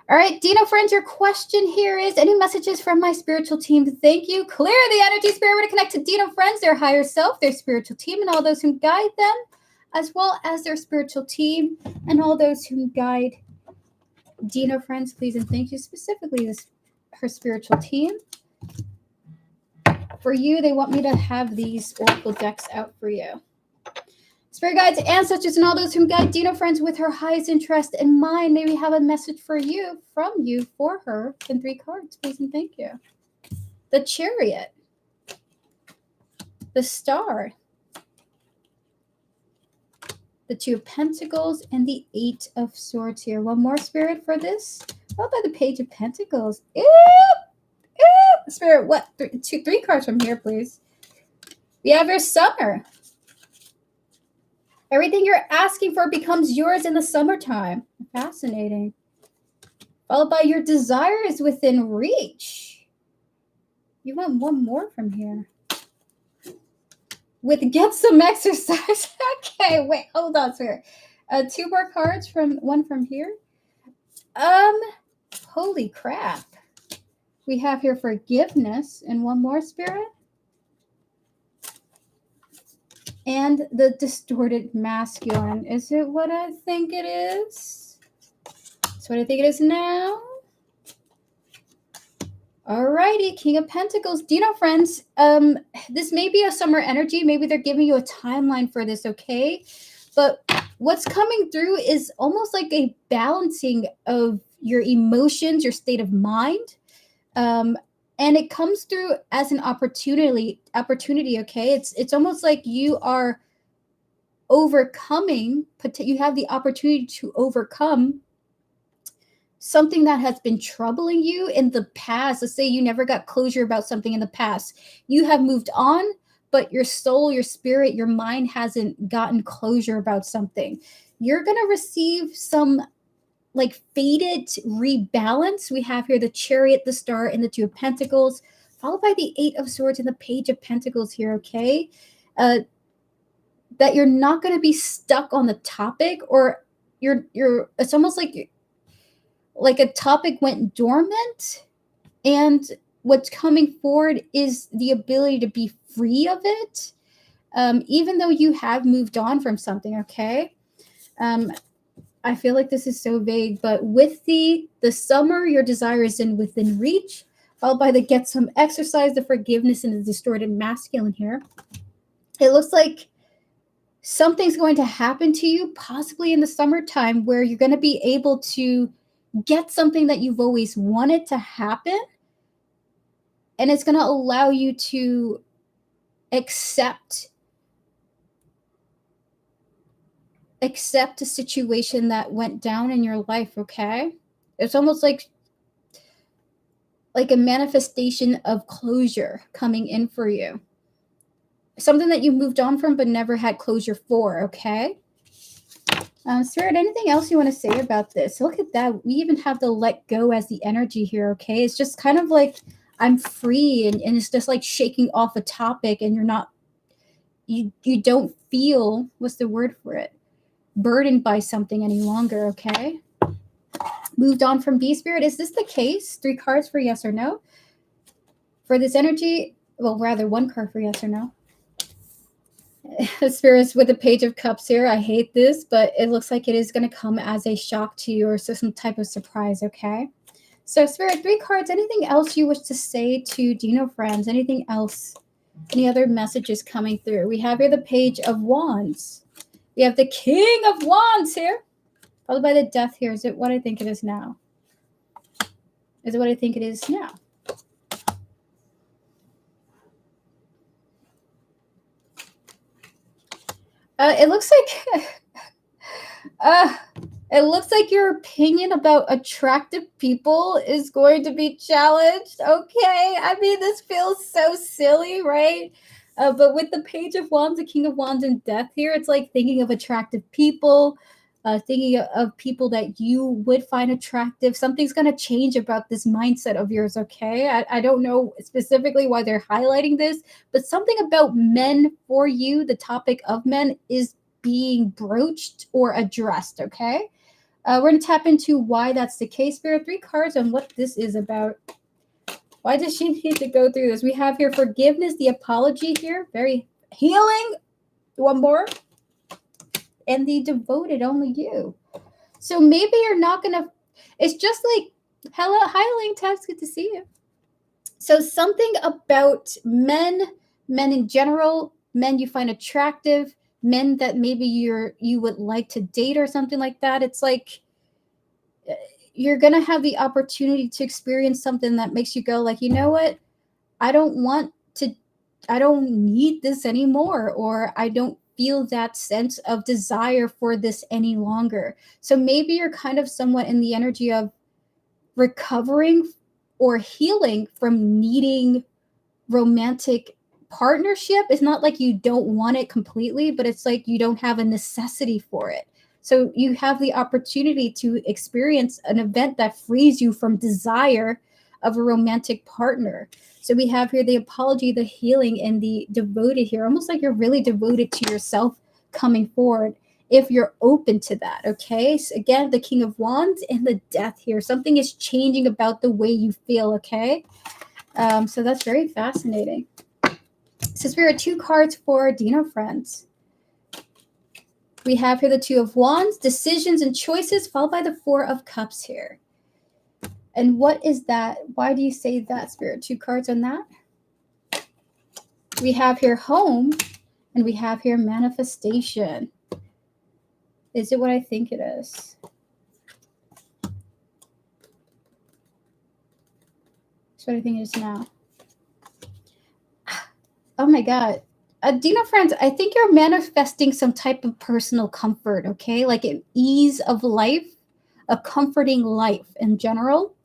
All right, Dino friends, your question here is, any messages from my spiritual team? Thank you. Clear the energy, spirit. We're going to connect to Dino friends, their higher self, their spiritual team, and all those who guide them, as well as their spiritual team and all those who guide Dino friends, please. And thank you specifically her spiritual team. For you, they want me to have these oracle decks out for you. Spirit guides, ancestors, and all those who guide Dino friends with her highest interest in mind, may we have a message for you, from you, for her, in 3 cards, please and thank you. The Chariot, the Star, the 2 of Pentacles, and the 8 of Swords here. One more, Spirit, for this. Followed by the Page of Pentacles. Ew! Ew! Spirit, what? 3 cards from here, please. We have your Summer. Everything you're asking for becomes yours in the summertime. Fascinating. Followed by your desire is within reach. You want one more from here. With get some exercise. Okay, wait, hold on, Spirit. 2 more cards one from here. Holy crap. We have here forgiveness and one more, Spirit. And the distorted masculine. Is it what I think it is? That's what I think it is now. Alrighty, King of Pentacles. Dino friends, this may be a summer energy. Maybe they're giving you a timeline for this, okay? But what's coming through is almost like a balancing of your emotions, your state of mind. And it comes through as an opportunity, okay? It's almost like you are overcoming, you have the opportunity to overcome something that has been troubling you in the past. Let's say you never got closure about something in the past. You have moved on, but your soul, your spirit, your mind hasn't gotten closure about something. You're going to receive some like faded rebalance. We have here the Chariot, the Star, and the 2 of Pentacles, followed by the 8 of Swords and the Page of Pentacles here, okay? That you're not going to be stuck on the topic, or it's almost like a topic went dormant, and what's coming forward is the ability to be free of it, even though you have moved on from something, okay? I feel like this is so vague, but with the summer, your desire is within reach, followed by the get some exercise, the forgiveness, and the distorted masculine here. It looks like something's going to happen to you, possibly in the summertime, where you're going to be able to get something that you've always wanted to happen, and it's going to allow you to accept a situation that went down in your life, okay? It's almost like a manifestation of closure coming in for you. Something that you moved on from but never had closure for, okay? Spirit, anything else you want to say about this? Look at that. We even have the let go as the energy here, okay? It's just kind of like I'm free, and it's just like shaking off a topic, and you're not, you don't feel, what's the word for it? Burdened by something any longer, okay? Moved on from B, Spirit. Is this the case? 3 cards for yes or no. For this energy, well, rather 1 card for yes or no. Spirits with the Page of Cups here. I hate this, but it looks like it is going to come as a shock to you, or some type of surprise, okay? So, Spirit, 3 cards. Anything else you wish to say to Dino friends? Anything else? Any other messages coming through? We have here the Page of Wands. We have the King of Wands here, followed by the Death here. Is it what I think it is now? Is it what I think it is now? It looks like your opinion about attractive people is going to be challenged. Okay, I mean, this feels so silly, right? But with the Page of Wands, the King of Wands, and Death here, it's like thinking of attractive people, thinking of people that you would find attractive. Something's going to change about this mindset of yours, okay? I don't know specifically why they're highlighting this, but something about men for you, the topic of men, is being broached or addressed, okay? We're going to tap into why that's the case. Spirit, 3 cards on what this is about. Why does she need to go through this? We have here forgiveness, the apology here. Very healing. One more. And the devoted, only you. So maybe you're not going to... It's just like, hello, hi, Link Taps, good to see you. So something about men in general, men you find attractive, men that maybe you would like to date or something like that. It's like you're going to have the opportunity to experience something that makes you go like, you know what? I don't need this anymore, or I don't feel that sense of desire for this any longer. So maybe you're kind of somewhat in the energy of recovering or healing from needing romantic partnership. It's not like you don't want it completely, but it's like you don't have a necessity for it. So you have the opportunity to experience an event that frees you from desire of a romantic partner. So we have here the apology, the healing, and the devoted here, almost like you're really devoted to yourself coming forward if you're open to that, okay? So again, the King of Wands and the Death here. Something is changing about the way you feel, okay? So that's very fascinating. So Spirit, 2 cards for Dino friends. We have here the 2 of Wands, decisions and choices, followed by the 4 of Cups here. And what is that? Why do you say that, Spirit? 2 cards on that. We have here home, and we have here manifestation. Is it what I think it is? That's what I think it is now. Oh my God. Dino friends, I think you're manifesting some type of personal comfort, okay? Like an ease of life, a comforting life in general.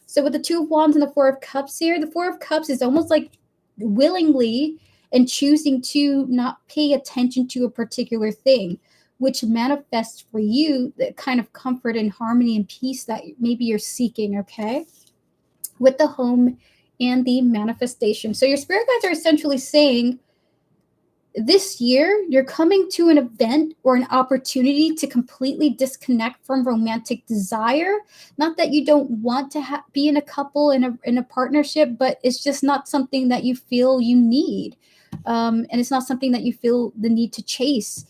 So with the 2 of Wands and the 4 of Cups here, the 4 of Cups is almost like willingly and choosing to not pay attention to a particular thing, which manifests for you the kind of comfort and harmony and peace that maybe you're seeking, okay? With the home and the manifestation. So your spirit guides are essentially saying, this year, you're coming to an event or an opportunity to completely disconnect from romantic desire. Not that you don't want to be in a couple, in a partnership, but it's just not something that you feel you need. And it's not something that you feel the need to chase.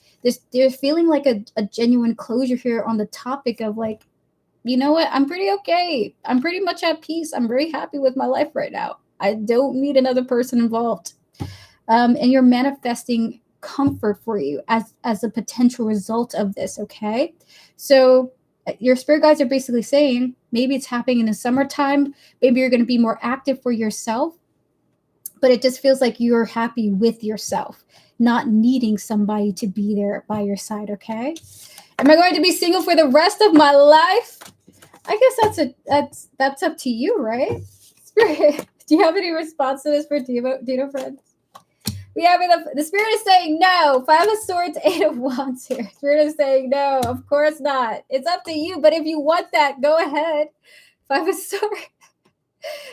They're feeling like a genuine closure here on the topic of like, you know what? I'm pretty okay. I'm pretty much at peace. I'm very happy with my life right now. I don't need another person involved. And you're manifesting comfort for you as a potential result of this, okay? So your spirit guides are basically saying, maybe it's happening in the summertime, maybe you're going to be more active for yourself, but it just feels like you're happy with yourself, not needing somebody to be there by your side, okay? Am I going to be single for the rest of my life? I guess that's up to you, right? Spirit, do you have any response to this for Dino friends? We have the Spirit is saying no. 5 of Swords, 8 of Wands here. Spirit is saying no, of course not. It's up to you, but if you want that, go ahead. 5 of Swords.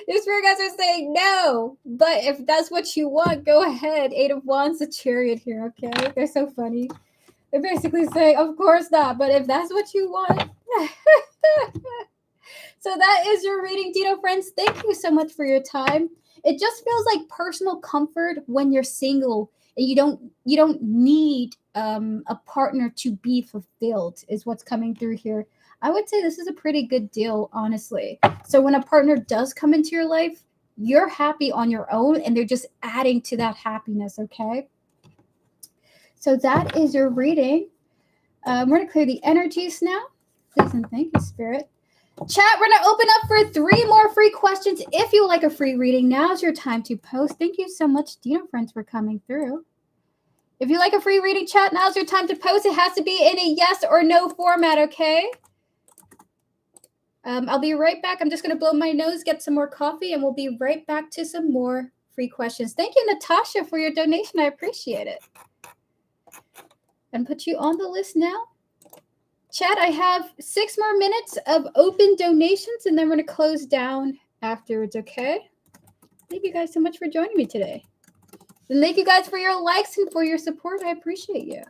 Your spirit guides are saying no, but if that's what you want, go ahead. 8 of Wands, the Chariot here, okay? They're so funny. They're basically saying, of course not, but if that's what you want. So that is your reading, Dino friends. Thank you so much for your time. It just feels like personal comfort when you're single and you don't need a partner to be fulfilled is what's coming through here. I would say this is a pretty good deal, honestly. So when a partner does come into your life, you're happy on your own and they're just adding to that happiness, okay? So that is your reading. We're going to clear the energies now. Please and thank you, Spirit. Chat, we're going to open up for 3 more free questions. If you would like a free reading, now's your time to post. Thank you so much, Dino friends, for coming through. If you like a free reading, chat, now's your time to post. It has to be in a yes or no format, okay? I'll be right back. I'm just going to blow my nose, get some more coffee, and we'll be right back to some more free questions. Thank you, Natasha, for your donation. I appreciate it. And put you on the list now. Chat, I have 6 more minutes of open donations, and then we're going to close down afterwards, okay? Thank you guys so much for joining me today. And thank you guys for your likes and for your support. I appreciate you.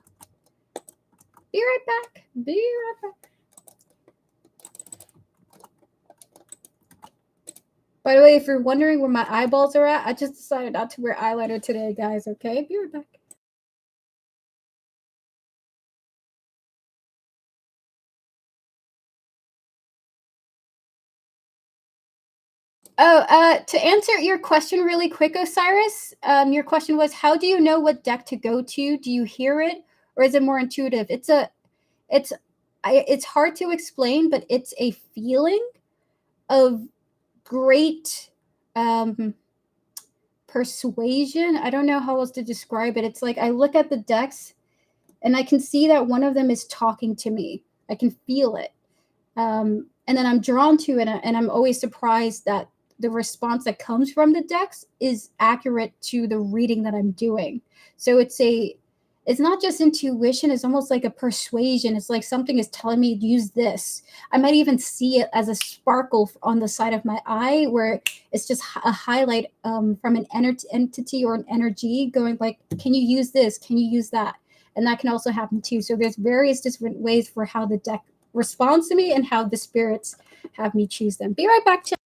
Be right back. Be right back. By the way, if you're wondering where my eyeballs are at, I just decided not to wear eyeliner today, guys, okay? Be right back. Oh, to answer your question really quick, Osiris, your question was, how do you know what deck to go to? Do you hear it, or is it more intuitive? It's hard to explain, but it's a feeling of great persuasion. I don't know how else to describe it. It's like I look at the decks and I can see that one of them is talking to me. I can feel it. And then I'm drawn to it, and I'm always surprised that the response that comes from the decks is accurate to the reading that I'm doing. So it's not just intuition, it's almost like a persuasion. It's like something is telling me use this. I might even see it as a sparkle on the side of my eye, where it's just a highlight from an entity or an energy going like, can you use this? Can you use that? And that can also happen too. So there's various different ways for how the deck responds to me and how the spirits have me choose them. Be right back, chat.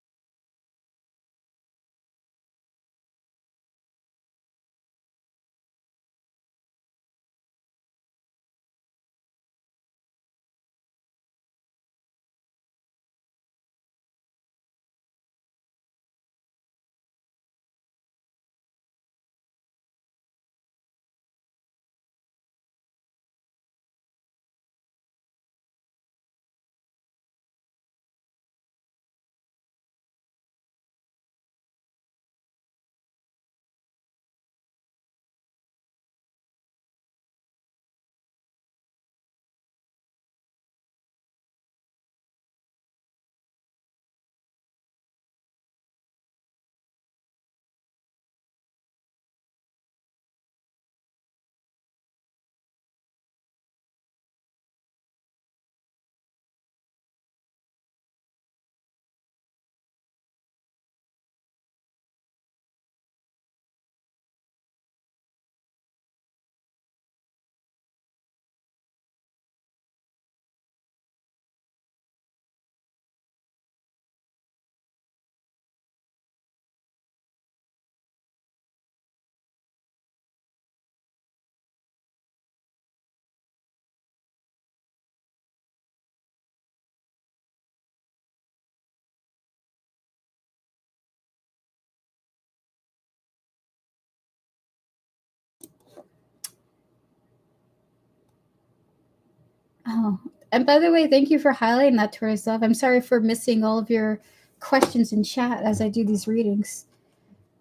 Oh, and by the way, thank you for highlighting that, Taurus Love. I'm sorry for missing all of your questions in chat as I do these readings.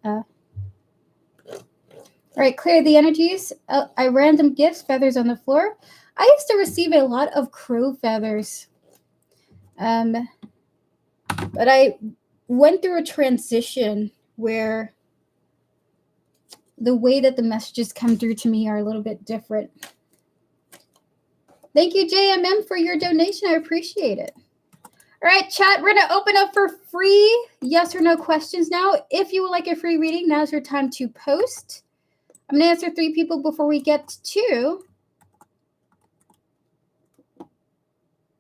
All right, clear the energies. I random gifts, feathers on the floor. I used to receive a lot of crow feathers. But I went through a transition where the way that the messages come through to me are a little bit different. Thank you, JMM, for your donation. I appreciate it. All right, chat, we're going to open up for free yes or no questions now. If you would like a free reading, now's your time to post. I'm going to answer 3 people before we get to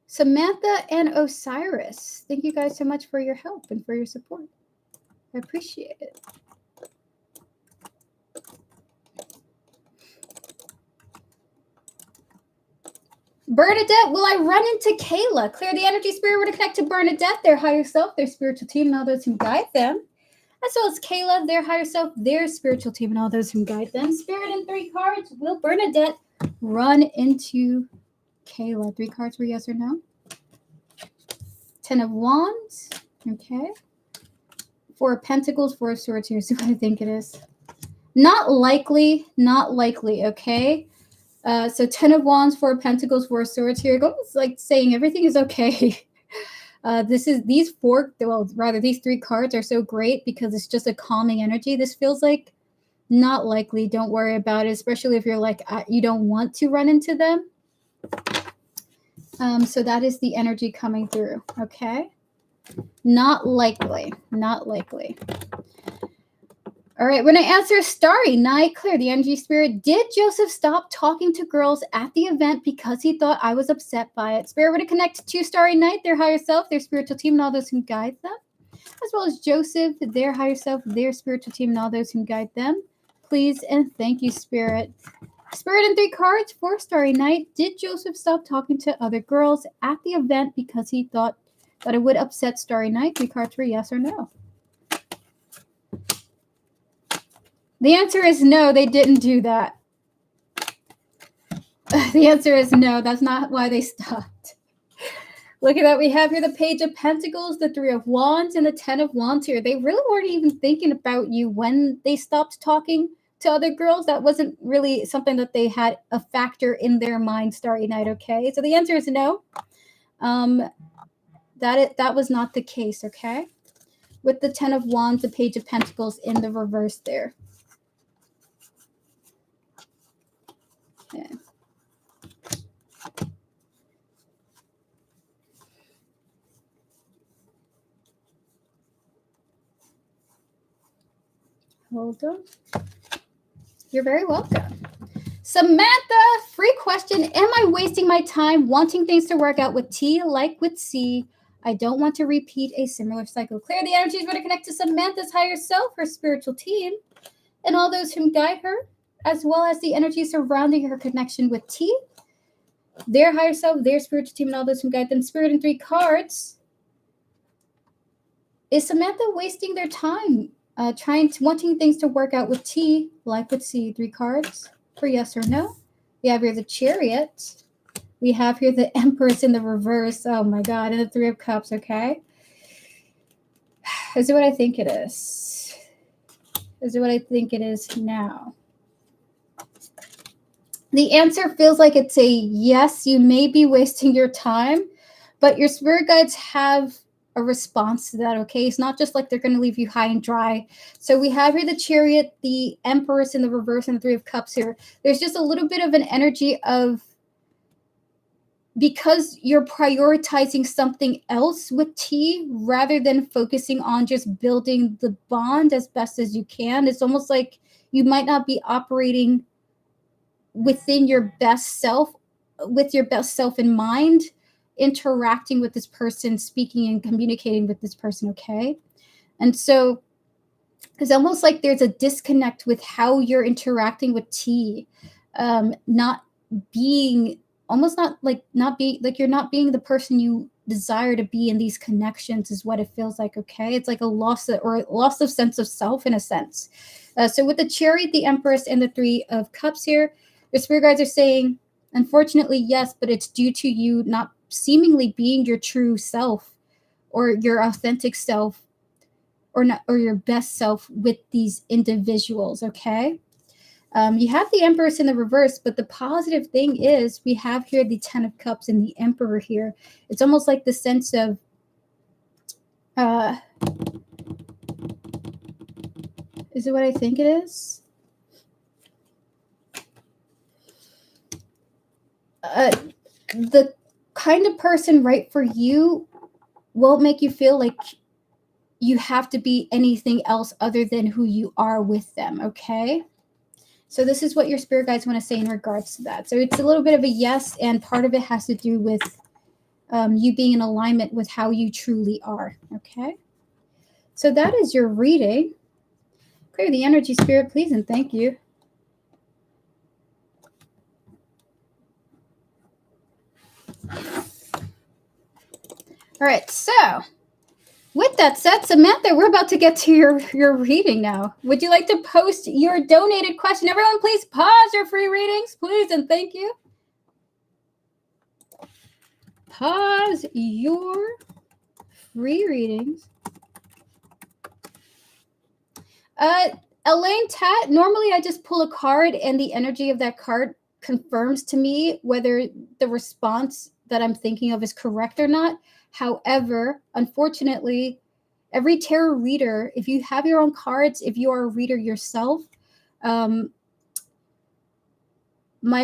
Samantha and Osiris. Thank you guys so much for your help and for your support. I appreciate it. Bernadette, will I run into Kayla? Clear the energy, spirit. We're to connect to Bernadette, their higher self, their spiritual team, and all those who guide them. As well as Kayla, their higher self, their spiritual team, and all those who guide them. Spirit in 3 cards. Will Bernadette run into Kayla? 3 cards for yes or no. 10 of Wands. Okay. 4 of Pentacles, 4 of Swords. Here's what I think it is. Not likely. Not likely. Okay. So 10 of Wands, 4 of Pentacles, 4 of Swords here. It's like saying everything is okay. These 3 cards are so great because it's just a calming energy. This feels like not likely. Don't worry about it, especially if you're like, you don't want to run into them. So that is the energy coming through. Okay. Not likely. Not likely. All right, when I answer Starry Night, clear the energy, spirit. Did Joseph stop talking to girls at the event because he thought I was upset by it? Spirit, we're to connect to Starry Night, their higher self, their spiritual team, and all those who guide them. as well as Joseph, their higher self, their spiritual team, and all those who guide them. Please and thank you, Spirit. Spirit and 3 cards for Starry Night. Did Joseph stop talking to other girls at the event because he thought that it would upset Starry Night? 3 cards for yes or no. The answer is no, they didn't do that. The answer is no, that's not why they stopped. Look at that. We have here the Page of Pentacles, the 3 of Wands, and the 10 of Wands here. They really weren't even thinking about you when they stopped talking to other girls. That wasn't really something that they had a factor in their mind, Starry Night, okay? So the answer is no. That was not the case, okay? With the 10 of Wands, the Page of Pentacles in the reverse there. Okay. Hold on. You're very welcome. Samantha, free question. Am I wasting my time wanting things to work out with T like with C? I don't want to repeat a similar cycle. Clear the energies want to connect to Samantha's higher self, her spiritual team, and all those who guide her, as well as the energy surrounding her connection with T, their higher self, their spiritual team, and all those who guide them. Spirit and 3 cards. Is Samantha wasting their time wanting things to work out with T, like with C? 3 cards for yes or no. We have here the Chariot. We have here the Empress in the reverse. Oh my God, and the 3 of Cups, okay? Is it what I think it is? Is it what I think it is now? The answer feels like it's a yes, you may be wasting your time, but your spirit guides have a response to that, okay? It's not just like they're going to leave you high and dry. So we have here the Chariot, the Empress in the reverse, and the 3 of Cups here. There's just a little bit of an energy of, because you're prioritizing something else with T rather than focusing on just building the bond as best as you can. It's almost like you might not be operating within your best self, with your best self in mind, interacting with this person, speaking and communicating with this person, okay? And so it's almost like there's a disconnect with how you're interacting with T, not being you're not being the person you desire to be in these connections is what it feels like, okay? It's like a loss of sense of self in a sense. So with the Chariot, the Empress, and the 3 of Cups here, the spirit guides are saying, unfortunately, yes, but it's due to you not seemingly being your true self or your authentic self or your best self with these individuals, okay? You have the Empress in the reverse, but the positive thing is we have here the 10 of Cups and the Emperor here. It's almost like the sense of is it what I think it is? The kind of person right for you won't make you feel like you have to be anything else other than who you are with them, okay? So this is what your spirit guides want to say in regards to that. So it's a little bit of a yes, and part of it has to do with you being in alignment with how you truly are, okay? So that is your reading. Clear the energy, Spirit, please, and thank you. All right, so with that said, Samantha, we're about to get to your reading now. Would you like to post your donated question? Everyone, please pause your free readings, please, and thank you. Pause your free readings. Elaine Tat, normally I just pull a card and the energy of that card confirms to me whether the response that I'm thinking of is correct or not. However, unfortunately, every tarot reader, if you have your own cards, if you are a reader yourself, my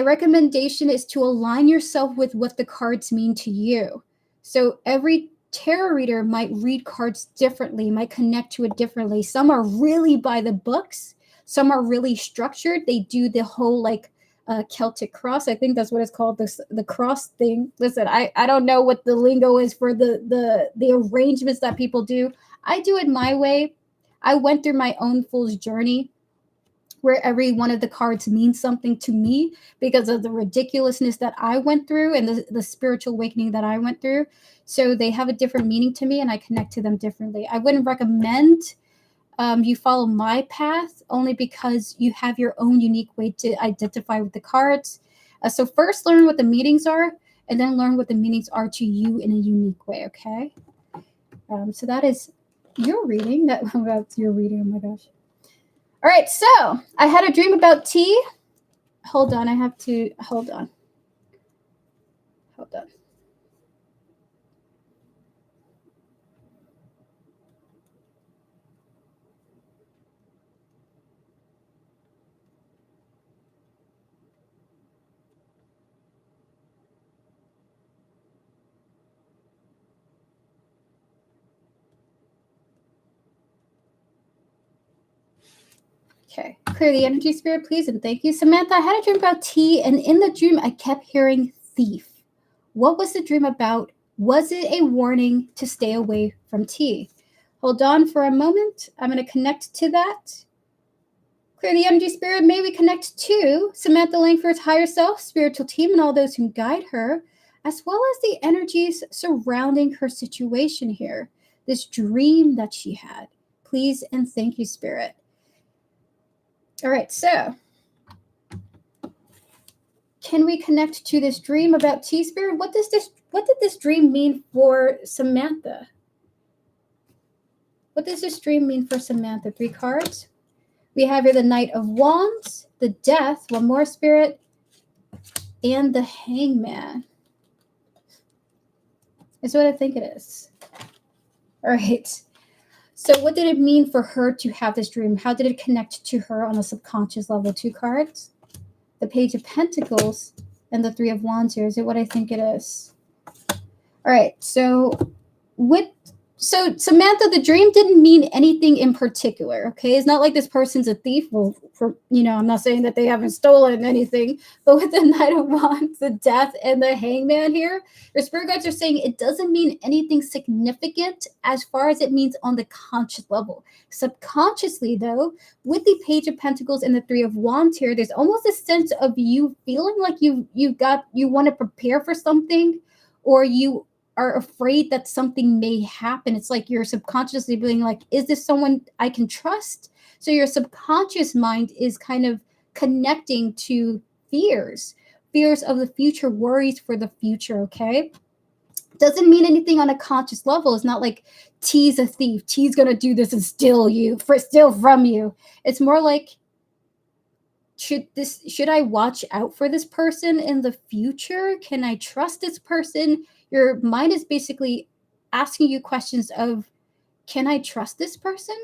recommendation is to align yourself with what the cards mean to you. So every tarot reader might read cards differently, might connect to it differently. Some are really by the books. Some are really structured. They do the whole Celtic cross. I think that's what it's called, the cross thing. Listen, I don't know what the lingo is for the arrangements that people do. I do it my way. I went through my own fool's journey where every one of the cards means something to me because of the ridiculousness that I went through and the spiritual awakening that I went through. So they have a different meaning to me and I connect to them differently. I wouldn't recommend you follow my path only because you have your own unique way to identify with the cards. So first learn what the meanings are and then learn what the meanings are to you in a unique way, okay? So that is your reading. That's your reading, oh my gosh. All right, so I had a dream about tea. Hold on, hold on. Okay, clear the energy, spirit, please, and thank you. Samantha, I had a dream about tea, and in the dream, I kept hearing thief. What was the dream about? Was it a warning to stay away from tea? Hold on for a moment. I'm going to connect to that. Clear the energy, spirit. May we connect to Samantha Langford's higher self, spiritual team, and all those who guide her, as well as the energies surrounding her situation here, this dream that she had. Please and thank you, spirit. All right, so can we connect to this dream about tea, spirit? What did this dream mean for Samantha? What does this dream mean for Samantha? 3 cards. We have here the Knight of Wands, the Death, one more, spirit, and the Hangman. Is what I think it is. All right. So what did it mean for her to have this dream? How did it connect to her on a subconscious level? 2 cards. The Page of Pentacles and the 3 of Wands here. Is it what I think it is? All right. So Samantha, the dream didn't mean anything in particular, okay? It's not like this person's a thief. Well, I'm not saying that they haven't stolen anything, but with the Knight of Wands, the Death, and the Hangman here, your spirit guides are saying it doesn't mean anything significant as far as it means on the conscious level. Subconsciously, though, with the Page of Pentacles and the 3 of Wands here, there's almost a sense of you feeling like you want to prepare for something, or you are afraid that something may happen. It's like you're subconsciously being like, is this someone I can trust? So your subconscious mind is kind of connecting to fears of the future, worries for the future, okay? Doesn't mean anything on a conscious level. It's not like T's a thief. T's going to do this and steal from you. It's more like, should I watch out for this person in the future? Can I trust this person? Your mind is basically asking you questions of, can I trust this person?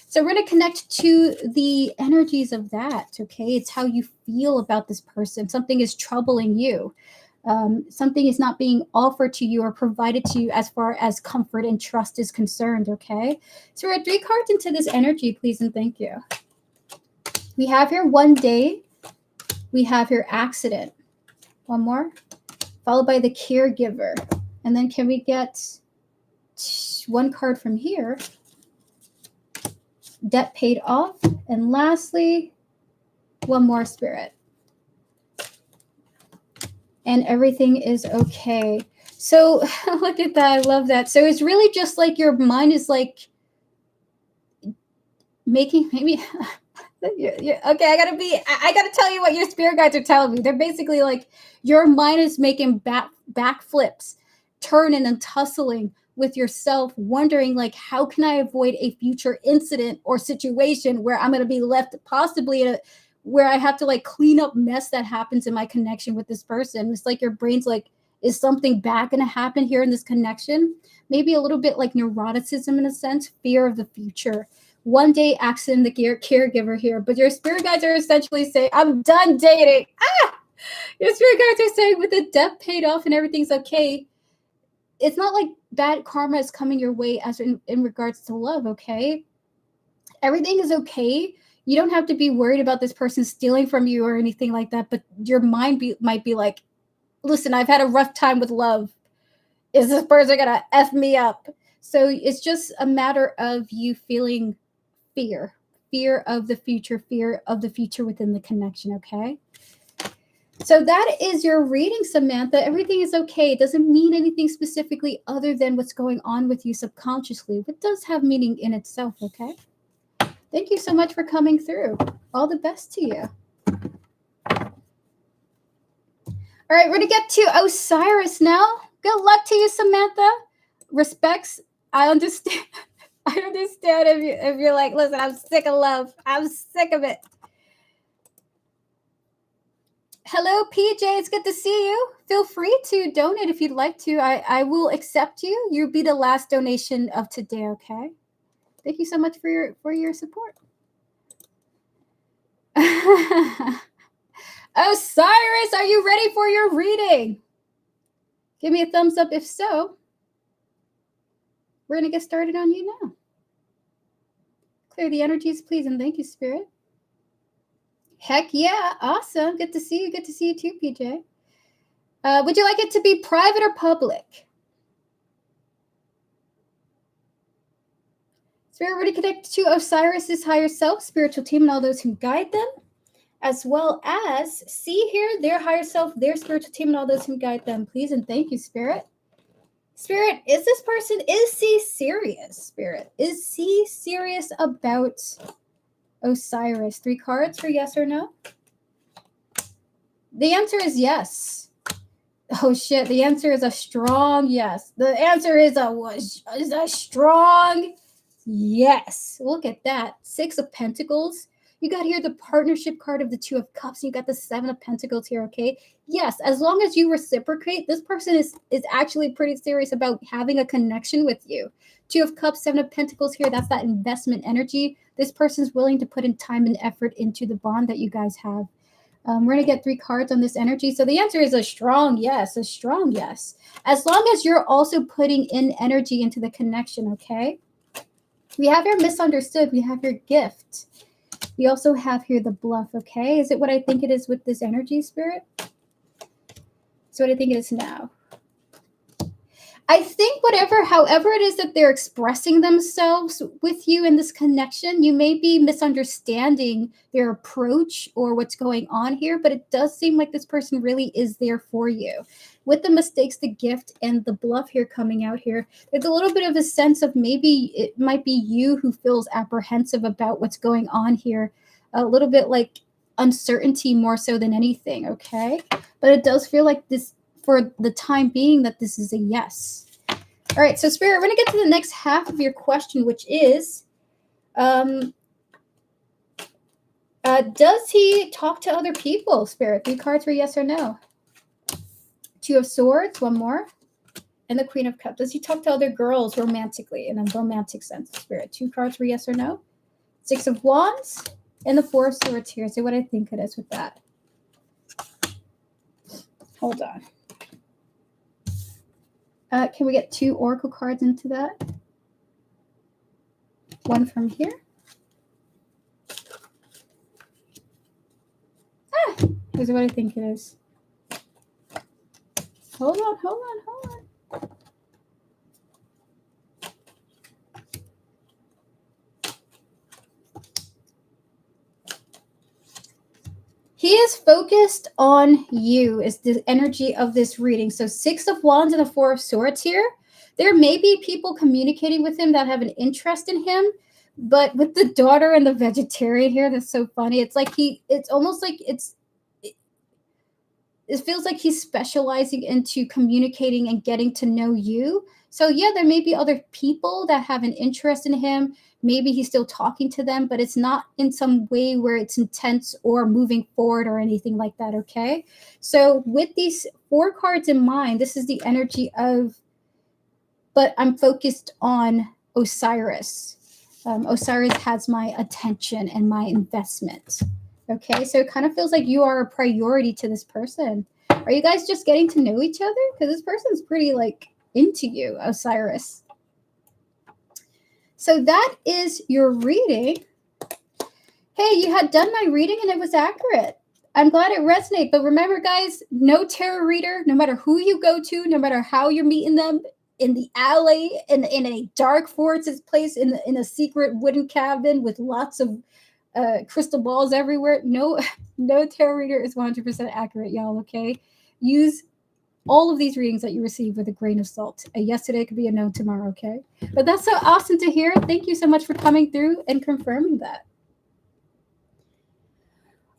So we're going to connect to the energies of that, okay? It's how you feel about this person. Something is troubling you. Something is not being offered to you or provided to you as far as comfort and trust is concerned, okay? So we're 3 cards into this energy, please and thank you. We have here 1 day. We have here accident. One more. Followed by the caregiver. And then can we get 1 card from here? Debt paid off. And lastly, 1 more, spirit. And everything is okay. So look at that. I love that. So it's really just like your mind is like making maybe... Okay, I gotta tell you what your spirit guides are telling me. They're basically like your mind is making backflips, turning and tussling with yourself, wondering like, how can I avoid a future incident or situation where I'm gonna be left possibly where I have to like clean up mess that happens in my connection with this person. It's like your brain's like, is something bad gonna happen here in this connection? Maybe a little bit like neuroticism in a sense, fear of the future. 1 day accident, the caregiver here, but your spirit guides are essentially saying, I'm done dating. Your spirit guides are saying with the debt paid off and everything's okay. It's not like bad karma is coming your way as in regards to love, okay? Everything is okay. You don't have to be worried about this person stealing from you or anything like that, but your mind might be like, listen, I've had a rough time with love. Is this person gonna F me up? So it's just a matter of you feeling fear of the future, fear of the future within the connection, okay? So that is your reading, Samantha. Everything is okay. It doesn't mean anything specifically other than what's going on with you subconsciously. It does have meaning in itself, okay? Thank you so much for coming through. All the best to you. All right, we're going to get to Osiris now. Good luck to you, Samantha. Respects. I understand. I understand if you're like, listen, I'm sick of love. I'm sick of it. Hello, PJ. It's good to see you. Feel free to donate if you'd like to. I will accept you. You'll be the last donation of today, okay? Thank you so much for your support. Osiris, are you ready for your reading? Give me a thumbs up if so. We're going to get started on you now. Clear the energies, please, and thank you, Spirit. Heck yeah. Awesome. Good to see you. Good to see you too, PJ. Would you like it to be private or public? Spirit, already connected to Osiris's higher self, spiritual team, and all those who guide them, as well as see here their higher self, their spiritual team, and all those who guide them, please, and thank you, Spirit. Spirit, is he serious, Spirit? Is he serious about Osiris? 3 cards for yes or no? The answer is yes. Oh shit, the answer is a strong yes. The answer is a strong yes. Look at that. 6 of Pentacles. You got here the partnership card of the 2 of Cups. You got the 7 of Pentacles here, okay? Yes, as long as you reciprocate, this person is actually pretty serious about having a connection with you. 2 of Cups, 7 of Pentacles here. That's that investment energy. This person's willing to put in time and effort into the bond that you guys have. We're going to get 3 cards on this energy. So the answer is a strong yes, a strong yes. As long as you're also putting in energy into the connection, okay? We have your misunderstood. We have your gift. We also have here the bluff, okay? Is it what I think it is with this energy, Spirit? So what I think it is now. I think however it is that they're expressing themselves with you in this connection, you may be misunderstanding their approach or what's going on here, but it does seem like this person really is there for you. With the mistakes, the gift, and the bluff here coming out here, there's a little bit of a sense of maybe it might be you who feels apprehensive about what's going on here. A little bit like uncertainty more so than anything, okay? But it does feel like this, for the time being, that this is a yes. All right, so Spirit, we're going to get to the next half of your question, which is, does he talk to other people, Spirit? 3 cards for yes or no. 2 of Swords, 1 more, and the Queen of Cups. Does he talk to other girls romantically, in a romantic sense, Spirit? 2 cards for yes or no. 6 of Wands, and the 4 of Swords here. See what I think it is with that. Hold on. Can we get 2 oracle cards into that? 1 from here. Here's what I think it is. Hold on. He is focused on you, is the energy of this reading. So 6 of Wands and the 4 of Swords here. There may be people communicating with him that have an interest in him, but with the daughter and the vegetarian here, that's so funny. It's like it's almost like it feels like he's specializing into communicating and getting to know you. So yeah, there may be other people that have an interest in him. Maybe he's still talking to them, but it's not in some way where it's intense or moving forward or anything like that, okay? So with these 4 cards in mind, this is the energy of, but I'm focused on Osiris. Osiris has my attention and my investment, okay? So it kind of feels like you are a priority to this person. Are you guys just getting to know each other? Because this person's pretty, like, into you, Osiris. So that is your reading. Hey, you had done my reading and it was accurate. I'm glad it resonated. But remember, guys, no tarot reader, no matter who you go to, no matter how you're meeting them, in the alley, in a dark forest place, in a secret wooden cabin with lots of crystal balls everywhere. No, no tarot reader is 100% accurate, y'all. Okay, use all of these readings that you receive with a grain of salt. A yes today could be a no tomorrow. Okay, but that's so awesome to hear. Thank you so much for coming through and confirming that.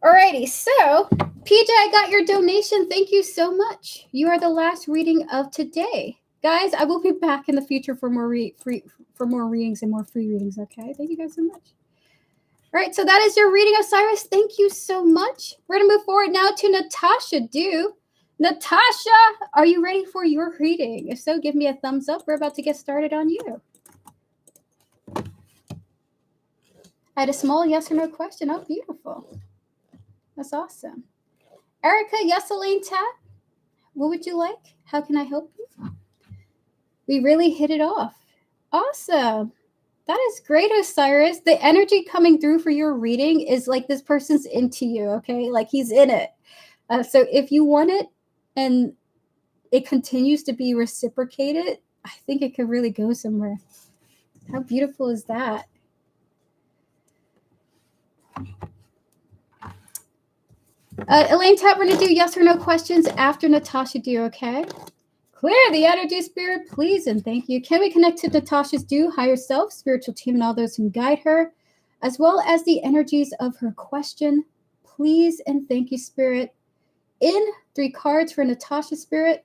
Alrighty, so PJ, I got your donation. Thank you so much. You are the last reading of today. Guys, I will be back in the future for more readings and more free readings, okay? Thank you guys so much. All right, so that is your reading, Osiris. Thank you so much. We're going to move forward now to Natasha Dew. Natasha, are you ready for your reading? If so, give me a thumbs up. We're about to get started on you. I had a small yes or no question. Oh, beautiful. That's awesome. Erica, yes, Elaine Tat. What would you like? How can I help you? We really hit it off. Awesome. That is great, Osiris. The energy coming through for your reading is like this person's into you, okay? Like he's in it. So if you want it and it continues to be reciprocated, I think it could really go somewhere. How beautiful is that? Elaine Tat, we're going to do yes or no questions after Natasha Dew, okay? Clear the energy, spirit, please, and thank you. Can we connect to Natasha's Dew, higher self, spiritual team, and all those who guide her, as well as the energies of her question? Please and thank you, spirit. In 3 cards for Natasha, spirit,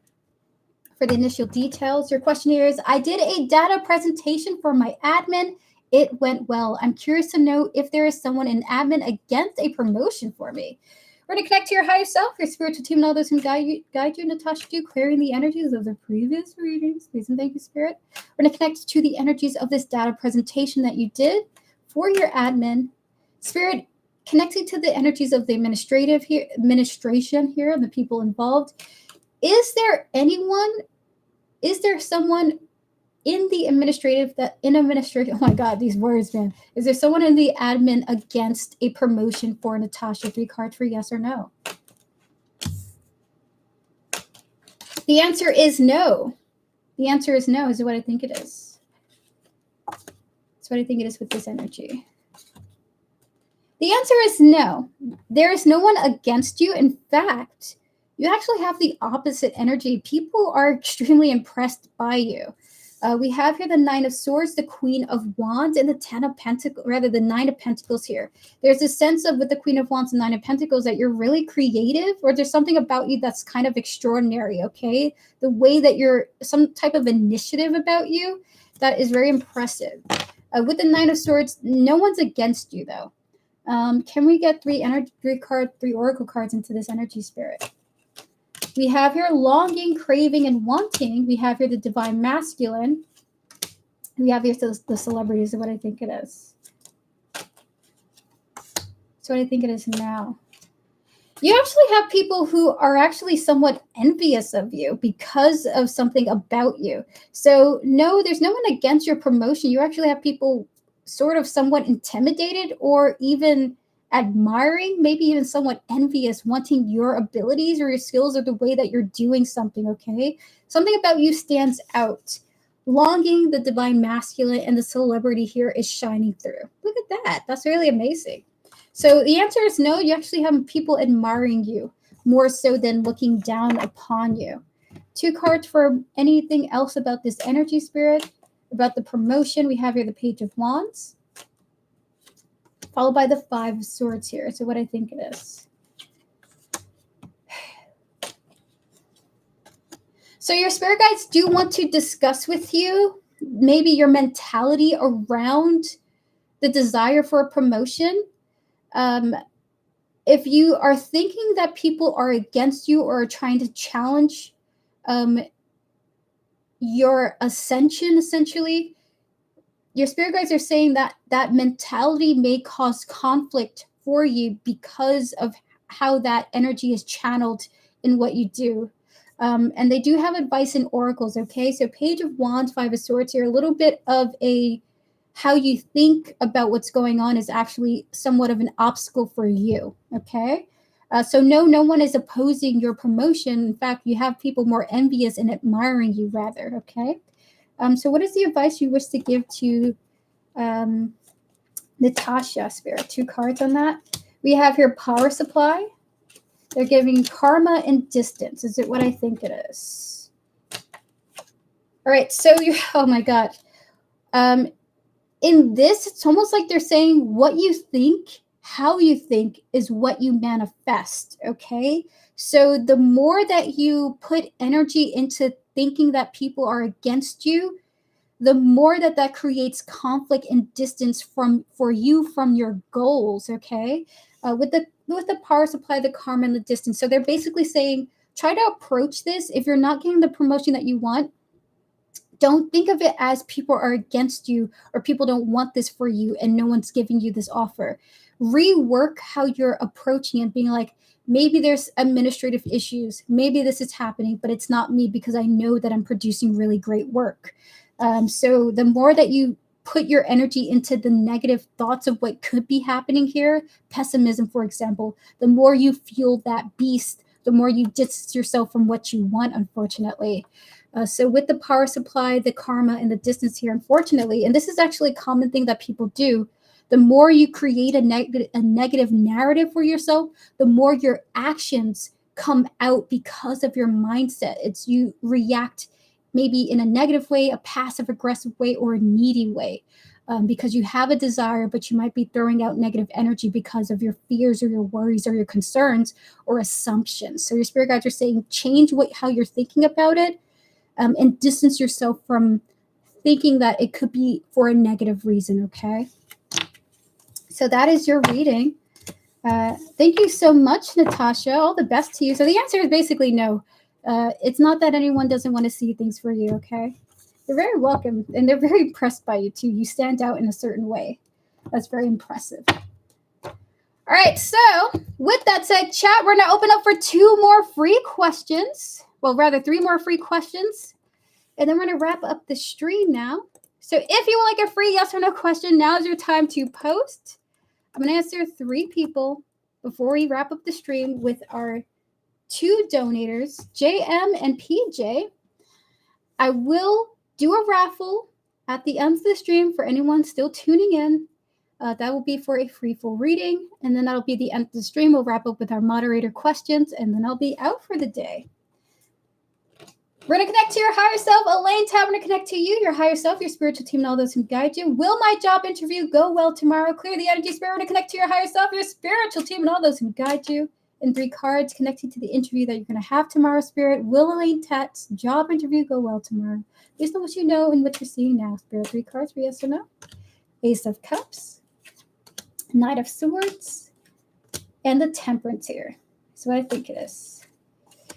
for the initial details. Your question here is, I did a data presentation for my admin. It went well. I'm curious to know if there is someone in admin against a promotion for me. We're going to connect to your higher self, your spiritual team, and all those who guide you, Natasha Dew, clearing the energies of the previous readings. Please and thank you, Spirit. We're going to connect to the energies of this data presentation that you did for your admin. Spirit, connecting to the energies of the administration here and the people involved. Is there someone in the oh my God, these words, man. Is there someone in the admin against a promotion for Natasha? 3 cards for yes or no. The answer is no. The answer is no, is what I think it is. That's what I think it is with this energy. The answer is no. There is no one against you. In fact, you actually have the opposite energy. People are extremely impressed by you. We have here the 9 of Swords, the Queen of Wands, and the 10 of Pentacles, rather the 9 of Pentacles here. There's a sense of, with the Queen of Wands and 9 of Pentacles, that you're really creative, or there's something about you that's kind of extraordinary, okay? The way that you're, some type of initiative about you that is very impressive. With the 9 of Swords, no one's against you, though. Can we get 3 oracle cards into this energy, spirit? We have here longing, craving, and wanting. We have here the divine masculine. We have here the celebrities of what I think it is. So what I think it is now. You actually have people who are actually somewhat envious of you because of something about you. So no, there's no one against your promotion. You actually have people sort of somewhat intimidated or even admiring, maybe even somewhat envious, wanting your abilities or your skills or the way that you're doing something, okay? Something about you stands out. Longing, the divine masculine, and the celebrity here is shining through. Look at that. That's really amazing. So the answer is no. You actually have people admiring you more so than looking down upon you. 2 cards for anything else about this energy, spirit. About the promotion, we have here the Page of Wands, followed by the 5 of Swords here. So what I think it is. So your spirit guides do want to discuss with you maybe your mentality around the desire for a promotion. If you are thinking that people are against you or are trying to challenge your ascension, essentially, your spirit guides are saying that that mentality may cause conflict for you because of how that energy is channeled in what you do. And they do have advice in oracles, okay? So Page of Wands, 5 of Swords here, a little bit of a how you think about what's going on is actually somewhat of an obstacle for you, okay? So no one is opposing your promotion. In fact, you have people more envious and admiring you rather, okay? So what is the advice you wish to give to Natasha, Spirit? 2 cards on that. We have here power supply. They're giving karma and distance. Is it what I think it is? All right. So you, oh my God. In this, it's almost like they're saying what you think, how you think is what you manifest. Okay. So the more that you put energy into thinking that people are against you, the more that that creates conflict and distance for you from your goals. Okay. With the power supply, the karma, and the distance. So they're basically saying, try to approach this. If you're not getting the promotion that you want, don't think of it as people are against you or people don't want this for you and no one's giving you this offer. Rework how you're approaching it, being like, maybe there's administrative issues, maybe this is happening, but it's not me because I know that I'm producing really great work. So the more that you put your energy into the negative thoughts of what could be happening here, pessimism, for example, the more you fuel that beast, the more you distance yourself from what you want, unfortunately. So with the power supply, the karma, and the distance here, unfortunately, and this is actually a common thing that people do, the more you create a negative narrative for yourself, the more your actions come out because of your mindset. It's you react maybe in a negative way, a passive aggressive way, or a needy way. Because you have a desire, but you might be throwing out negative energy because of your fears or your worries or your concerns or assumptions. So your spirit guides are saying change how you're thinking about it, and distance yourself from thinking that it could be for a negative reason, okay? So that is your reading. Thank you so much, Natasha. All the best to you. So the answer is basically no. It's not that anyone doesn't want to see things for you, okay? They're very welcome, and they're very impressed by you, too. You stand out in a certain way. That's very impressive. All right, so with that said, chat, we're going to open up for 2 more free questions. Well, rather 3 more free questions. And then we're going to wrap up the stream now. So if you want like a free yes or no question, now is your time to post. I'm going to answer 3 people before we wrap up the stream with our 2 donators, JM and PJ. I will do a raffle at the end of the stream for anyone still tuning in. That will be for a free full reading. And then that'll be the end of the stream. We'll wrap up with our moderator questions, and then I'll be out for the day. We're going to connect to your higher self. Elaine, we're going to connect to you, your higher self, your spiritual team, and all those who guide you. Will my job interview go well tomorrow? Clear the energy, spirit. We're going to connect to your higher self, your spiritual team, and all those who guide you. And 3 cards connecting to the interview that you're going to have tomorrow, spirit. Will Elaine Tat's job interview go well tomorrow? Based on what you know and what you're seeing now, spirit. 3 cards for yes or no. Ace of Cups, Knight of Swords, and the Temperance here. So I think it is.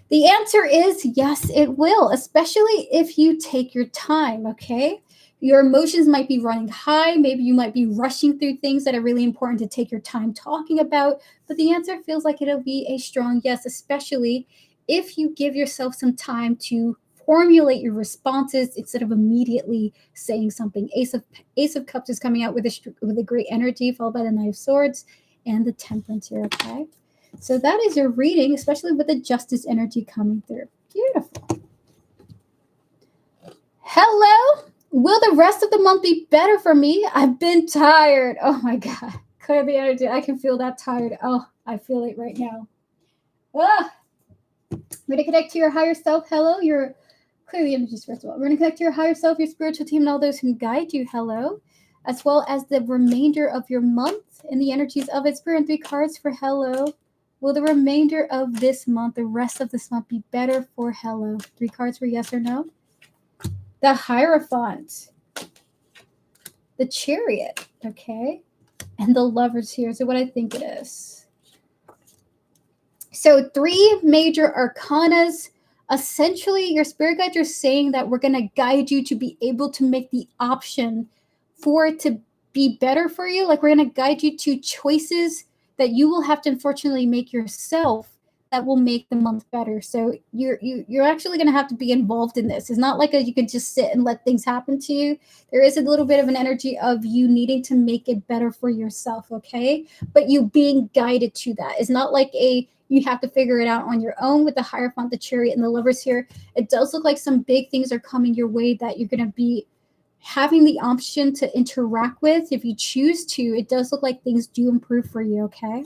The answer is yes, it will, especially if you take your time, okay? Your emotions might be running high. Maybe you might be rushing through things that are really important to take your time talking about. But the answer feels like it'll be a strong yes, especially if you give yourself some time to formulate your responses instead of immediately saying something. Ace of Cups is coming out with a great energy, followed by the Knight of Swords and the Temperance here, okay? So that is your reading, especially with the Justice energy coming through. Beautiful. Hello. Will the rest of the month be better for me? I've been tired. Oh my God. Clear the energy. I can feel that tired. Oh, I feel it right now. Ah. We're going to connect to your higher self. Hello. Clear the energies first of all. We're going to connect to your higher self, your spiritual team, and all those who guide you. Hello. As well as the remainder of your month and the energies of it. Spirit and 3 cards for hello. Will the remainder of this month, the rest of this month, be better for hello? 3 cards for yes or no. The Hierophant. The Chariot, okay? And the Lovers here. So what I think it is. So 3 major arcanas. Essentially, your spirit guides are saying that we're going to guide you to be able to make the option for it to be better for you. Like we're going to guide you to choices that you will have to unfortunately make yourself that will make the month better. So you're actually going to have to be involved in this. It's not like you can just sit and let things happen to you. There is a little bit of an energy of you needing to make it better for yourself, okay? But you being guided to that. It's not like You have to figure it out on your own with the Hierophant, the Chariot, and the Lovers here. It does look like some big things are coming your way that you're going to be having the option to interact with. If you choose to, it does look like things do improve for you, okay?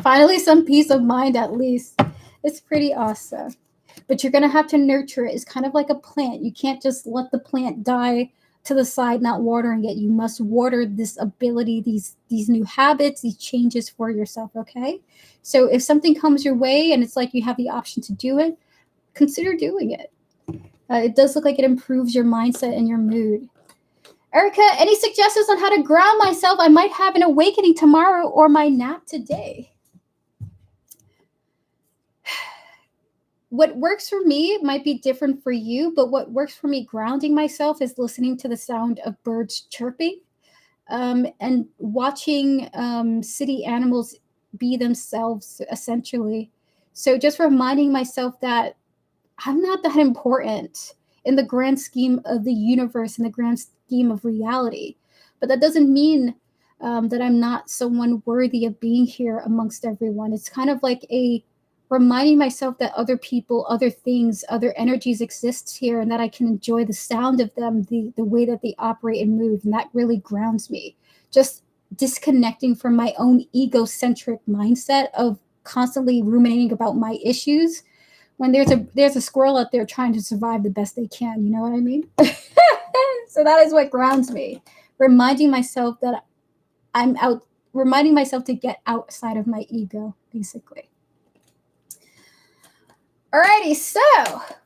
Finally, some peace of mind at least. It's pretty awesome. But you're going to have to nurture it. It's kind of like a plant. You can't just let the plant die to the side, not watering it. You must water this ability, these new habits, these changes for yourself, okay? So if something comes your way and it's like you have the option to do it, consider doing it. It does look like it improves your mindset and your mood. Erica, any suggestions on how to ground myself? I might have an awakening tomorrow or my nap today. What works for me might be different for you, but what works for me grounding myself is listening to the sound of birds chirping and watching city animals be themselves, essentially. So just reminding myself that I'm not that important in the grand scheme of the universe, in the grand scheme of reality. But that doesn't mean that I'm not someone worthy of being here amongst everyone. It's kind of like a reminding myself that other people, other things, other energies exist here, and that I can enjoy the sound of them, the way that they operate and move. And that really grounds me. Just disconnecting from my own egocentric mindset of constantly ruminating about my issues when there's a squirrel out there trying to survive the best they can. You know what I mean? So that is what grounds me. Reminding myself that reminding myself to get outside of my ego, basically. Alrighty, so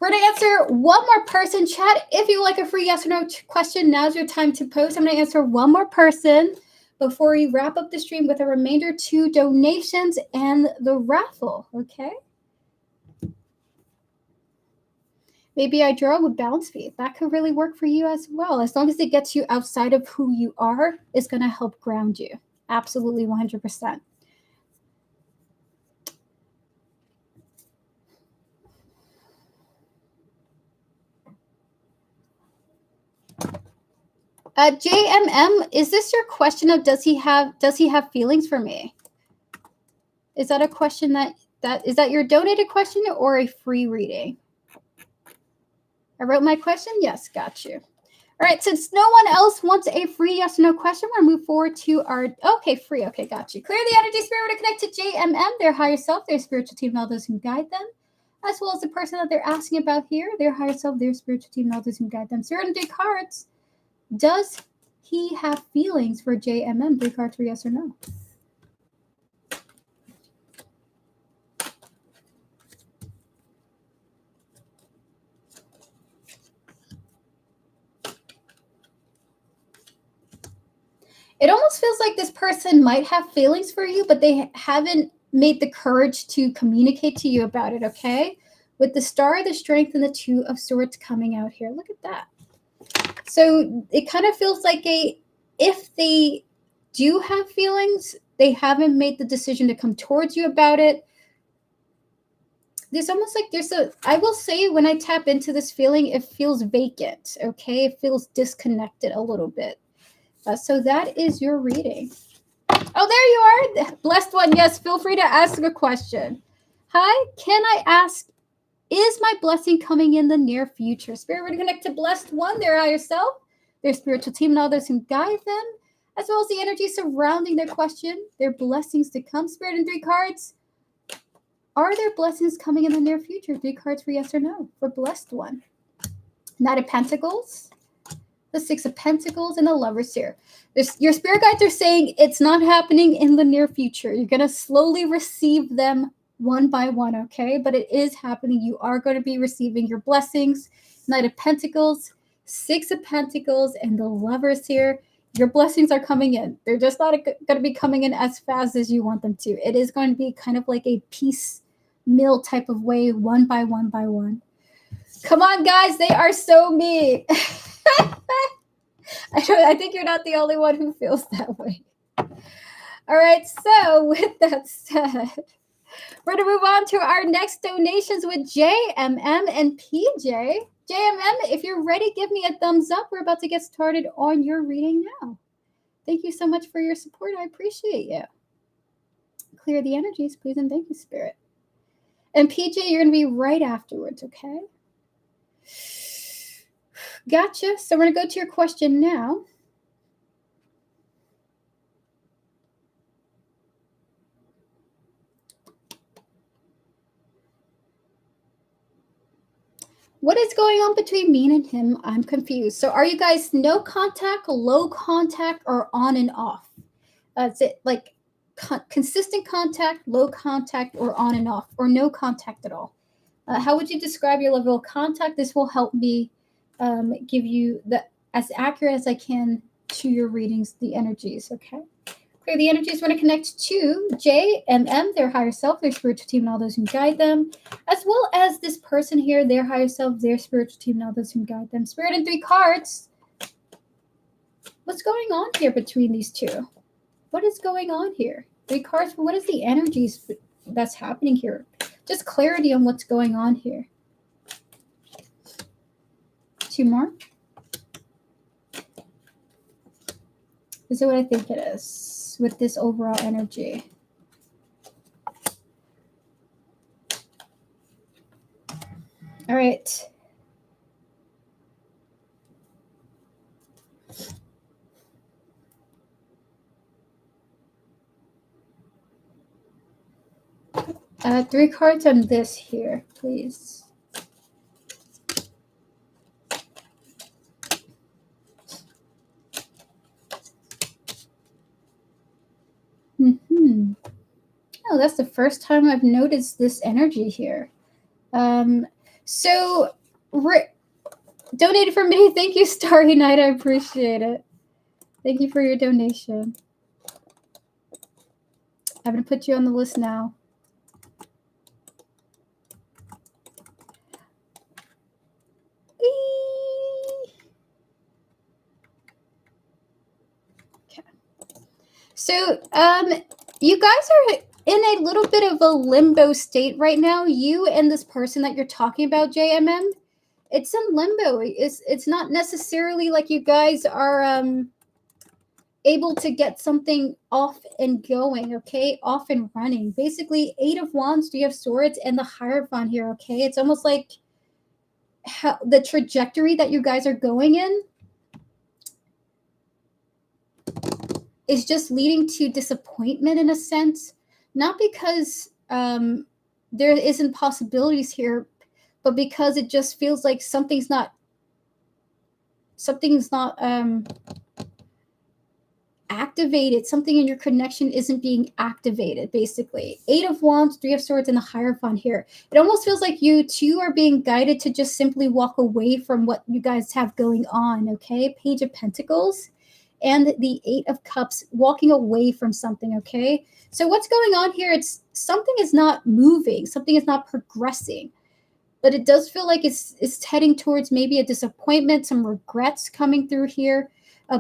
we're going to answer one more person. Chat, if you like a free yes or no question, now's your time to post. I'm going to answer one more person before we wrap up the stream with a remainder to donations and the raffle, okay? Maybe I draw with bounce feet. That could really work for you as well. As long as it gets you outside of who you are, it's going to help ground you. Absolutely 100%. JMM, is this your question of does he have feelings for me? Is that a question is that your donated question or a free reading? I wrote my question. Yes, got you. All right, since no one else wants a free yes or no question, we're going to move forward to our, okay, free. Okay, got you. Clear the energy spirit to connect to JMM, their higher self, their spiritual team, and all those who guide them, as well as the person that they're asking about here, their higher self, their spiritual team, and all those who guide them. So you're going to do cards. Does he have feelings for JMM? 3 cards for yes or no. It almost feels like this person might have feelings for you, but they haven't made the courage to communicate to you about it, okay? With the Star, the Strength, and the 2 of Swords coming out here. Look at that. So it kind of feels like if they do have feelings, they haven't made the decision to come towards you about it. There's almost like I will say when I tap into this feeling, it feels vacant, okay? It feels disconnected a little bit. So that is your reading. Oh, there you are. Blessed one. Yes, feel free to ask a question. Hi, can I ask, is my blessing coming in the near future? Spirit, we're going to connect to Blessed One, their higher self, their spiritual team, and others who guide them, as well as the energy surrounding their question, their blessings to come. Spirit, in 3 cards. Are there blessings coming in the near future? 3 cards for yes or no for Blessed One. Knight of Pentacles, the 6 of Pentacles, and the Lovers here. Your spirit guides are saying it's not happening in the near future. You're going to slowly receive them one by one, okay? But it is happening. You are going to be receiving your blessings. Knight of Pentacles, 6 of Pentacles, and the Lovers here. Your blessings are coming in. They're just not going to be coming in as fast as you want them to. It is going to be kind of like a piecemeal type of way, one by one by one. Come on, guys. They are so me. I think you're not the only one who feels that way. All right, so with that said, we're going to move on to our next donations with JMM and PJ. JMM, if you're ready, give me a thumbs up. We're about to get started on your reading now. Thank you so much for your support. I appreciate you. clear the energies, please, and thank you, Spirit. And PJ, you're going to be right afterwards, okay? Gotcha. So we're going to go to your question now. What is going on between me and him? I'm confused. So are you guys no contact, low contact, or on and off? Is it like consistent contact, low contact, or on and off, or no contact at all? How would you describe your level of contact? This will help me give you as accurate as I can to your readings, the energies, okay? Clear the energies. Want to connect to JMM, their higher self, their spiritual team, and all those who guide them, as well as this person here, their higher self, their spiritual team, and all those who guide them. Spirit and 3 cards. What's going on here between these two? What is going on here? 3 cards, but what is the energies that's happening here? Just clarity on what's going on here. 2 more. This is what I think it is with this overall energy. All right. Three cards on this here, please. Oh, that's the first time I've noticed this energy here. So, donated for me. Thank you, Starry Night. I appreciate it. Thank you for your donation. I'm going to put you on the list now. Okay. So, you guys are in a little bit of a limbo state right now. You and this person that you're talking about, JMM, it's in limbo. It's not necessarily like you guys are able to get something off and going, okay? Off and running. Basically, 8 of Wands, 3 of Swords, and the Hierophant here, okay? It's almost like how the trajectory that you guys are going in is just leading to disappointment in a sense. Not because there isn't possibilities here, but because it just feels like something's not activated. Something in your connection isn't being activated, basically. 8 of Wands, 3 of Swords, and the Hierophant here. It almost feels like you two are being guided to just simply walk away from what you guys have going on, okay? Page of Pentacles and the 8 of Cups, walking away from something, okay? So what's going on here? It's something is not moving. Something is not progressing. But it does feel like it's heading towards maybe a disappointment, some regrets coming through here.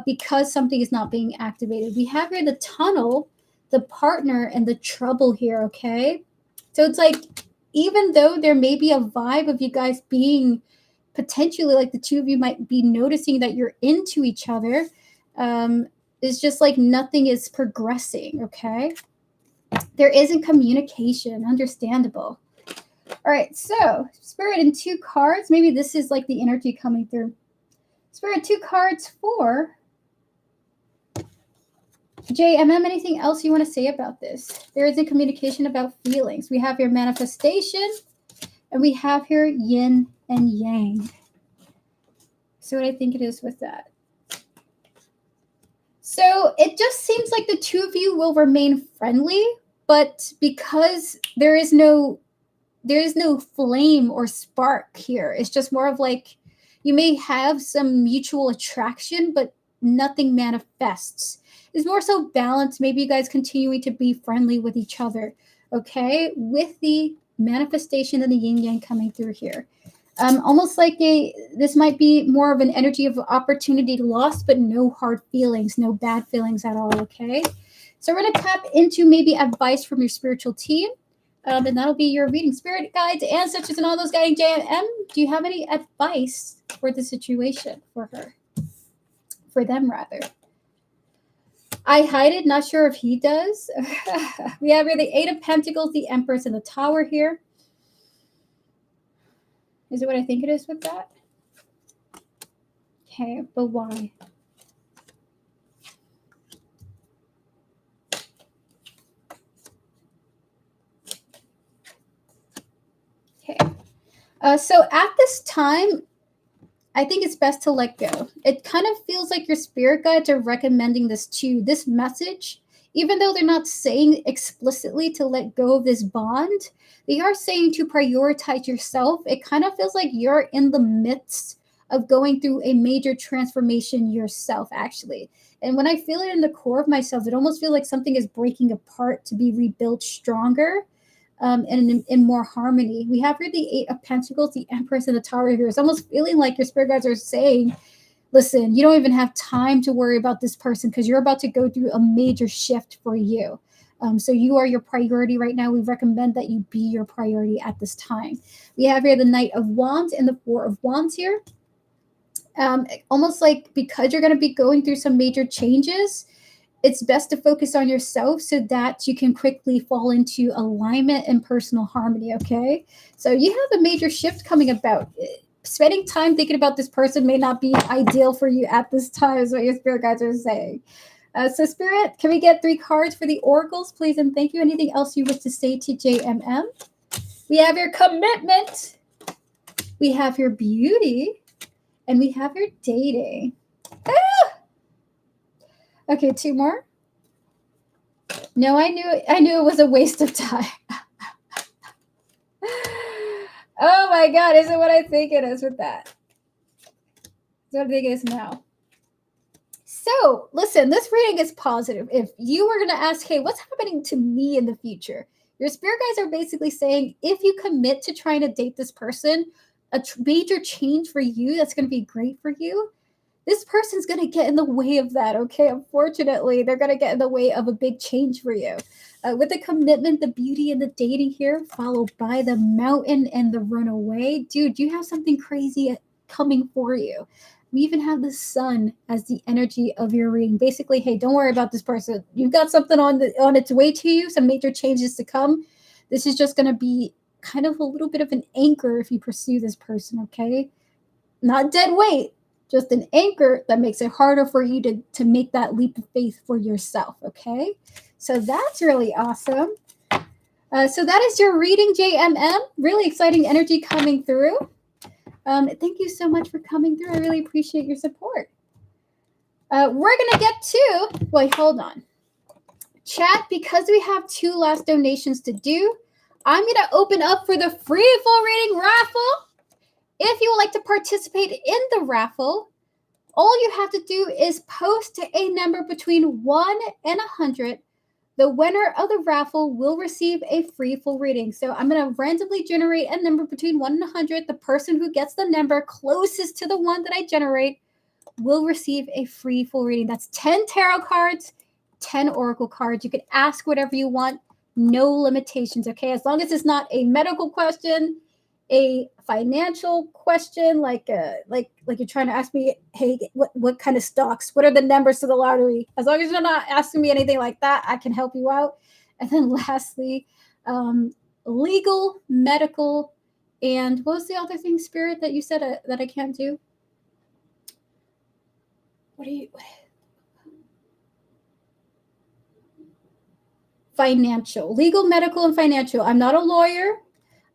Because something is not being activated. We have here the Tunnel, the Partner, and the Trouble here, okay? So it's like, even though there may be a vibe of you guys being potentially, like the two of you might be noticing that you're into each other, it's just like nothing is progressing, okay? There isn't communication, understandable. All right, so Spirit and 2 cards. Maybe this is like the energy coming through. Spirit, 2 cards for JMM. Anything else you want to say about this? There isn't communication about feelings. We have your manifestation, and we have here yin and yang. So what I think it is with that. So it just seems like the two of you will remain friendly, but because there is no flame or spark here, it's just more of like, you may have some mutual attraction, but nothing manifests. It's more so balanced. Maybe you guys continuing to be friendly with each other, okay? With the manifestation and the yin yang coming through here. Almost like this might be more of an energy of opportunity lost, but no hard feelings, no bad feelings at all, okay? So we're going to tap into maybe advice from your spiritual team. And that'll be your reading. Spirit guides, ancestors, and all those guiding JM. Do you have any advice for the situation for her? For them, rather. I hide it. Not sure if he does. We have here the Eight of Pentacles, the Empress, and the Tower here. Is it what I think it is with that? Okay, but why? Okay. So at this time, I think it's best to let go. It kind of feels like your spirit guides are recommending this message, even though they're not saying explicitly to let go of this bond. They are saying to prioritize yourself. It kind of feels like you're in the midst of going through a major transformation yourself, actually. And when I feel it in the core of myself, it almost feels like something is breaking apart to be rebuilt stronger. And in more harmony. We have here the Eight of Pentacles, the Empress, and the Tower here. It's almost feeling like your spirit guides are saying, listen, you don't even have time to worry about this person because you're about to go through a major shift for you. So you are your priority right now. We recommend that you be your priority at this time. We have here the Knight of Wands and the Four of Wands here. Almost like because you're going to be going through some major changes, it's best to focus on yourself so that you can quickly fall into alignment and personal harmony, okay? So you have a major shift coming about. Spending time thinking about this person may not be ideal for you at this time, is what your spirit guides are saying. So Spirit, can we get 3 cards for the oracles, please? And thank you. Anything else you wish to say to JMM? We have your commitment. We have your beauty. And we have your dating. Ah! Okay, 2 more. No, I knew it was a waste of time. Oh my God, is it what I think it is with that? Is what I think it is now. So, listen, this reading is positive. If you were going to ask, hey, what's happening to me in the future? Your spirit guides are basically saying, if you commit to trying to date this person, a major change for you that's going to be great for you, this person's going to get in the way of that, okay? Unfortunately, they're going to get in the way of a big change for you. With the commitment, the beauty, and the dating here, followed by the mountain and the runaway. Dude, you have something crazy coming for you. We even have the sun as the energy of your reading. Basically, hey, don't worry about this person. You've got something on its way to you, some major changes to come. This is just going to be kind of a little bit of an anchor if you pursue this person, okay? Not dead weight, just an anchor that makes it harder for you to make that leap of faith for yourself, okay? So that's really awesome. So that is your reading, JMM. Really exciting energy coming through. Thank you so much for coming through. I really appreciate your support. We're going to get to, wait, hold on. Chat, because we have 2 last donations to do, I'm going to open up for the free full reading raffle. If you would like to participate in the raffle, all you have to do is post a number between 1 and 100. The winner of the raffle will receive a free full reading. So I'm going to randomly generate a number between 1 and 100. The person who gets the number closest to the one that I generate will receive a free full reading. That's 10 tarot cards, 10 oracle cards. You can ask whatever you want. No limitations, okay? As long as it's not a medical question, a financial question, like you're trying to ask me, hey, what kind of stocks? What are the numbers to the lottery? As long as you're not asking me anything like that, I can help you out. And then lastly, legal, medical, and what was the other thing, Spirit, that you said that I can't do? Financial, legal, medical, and financial. I'm not a lawyer.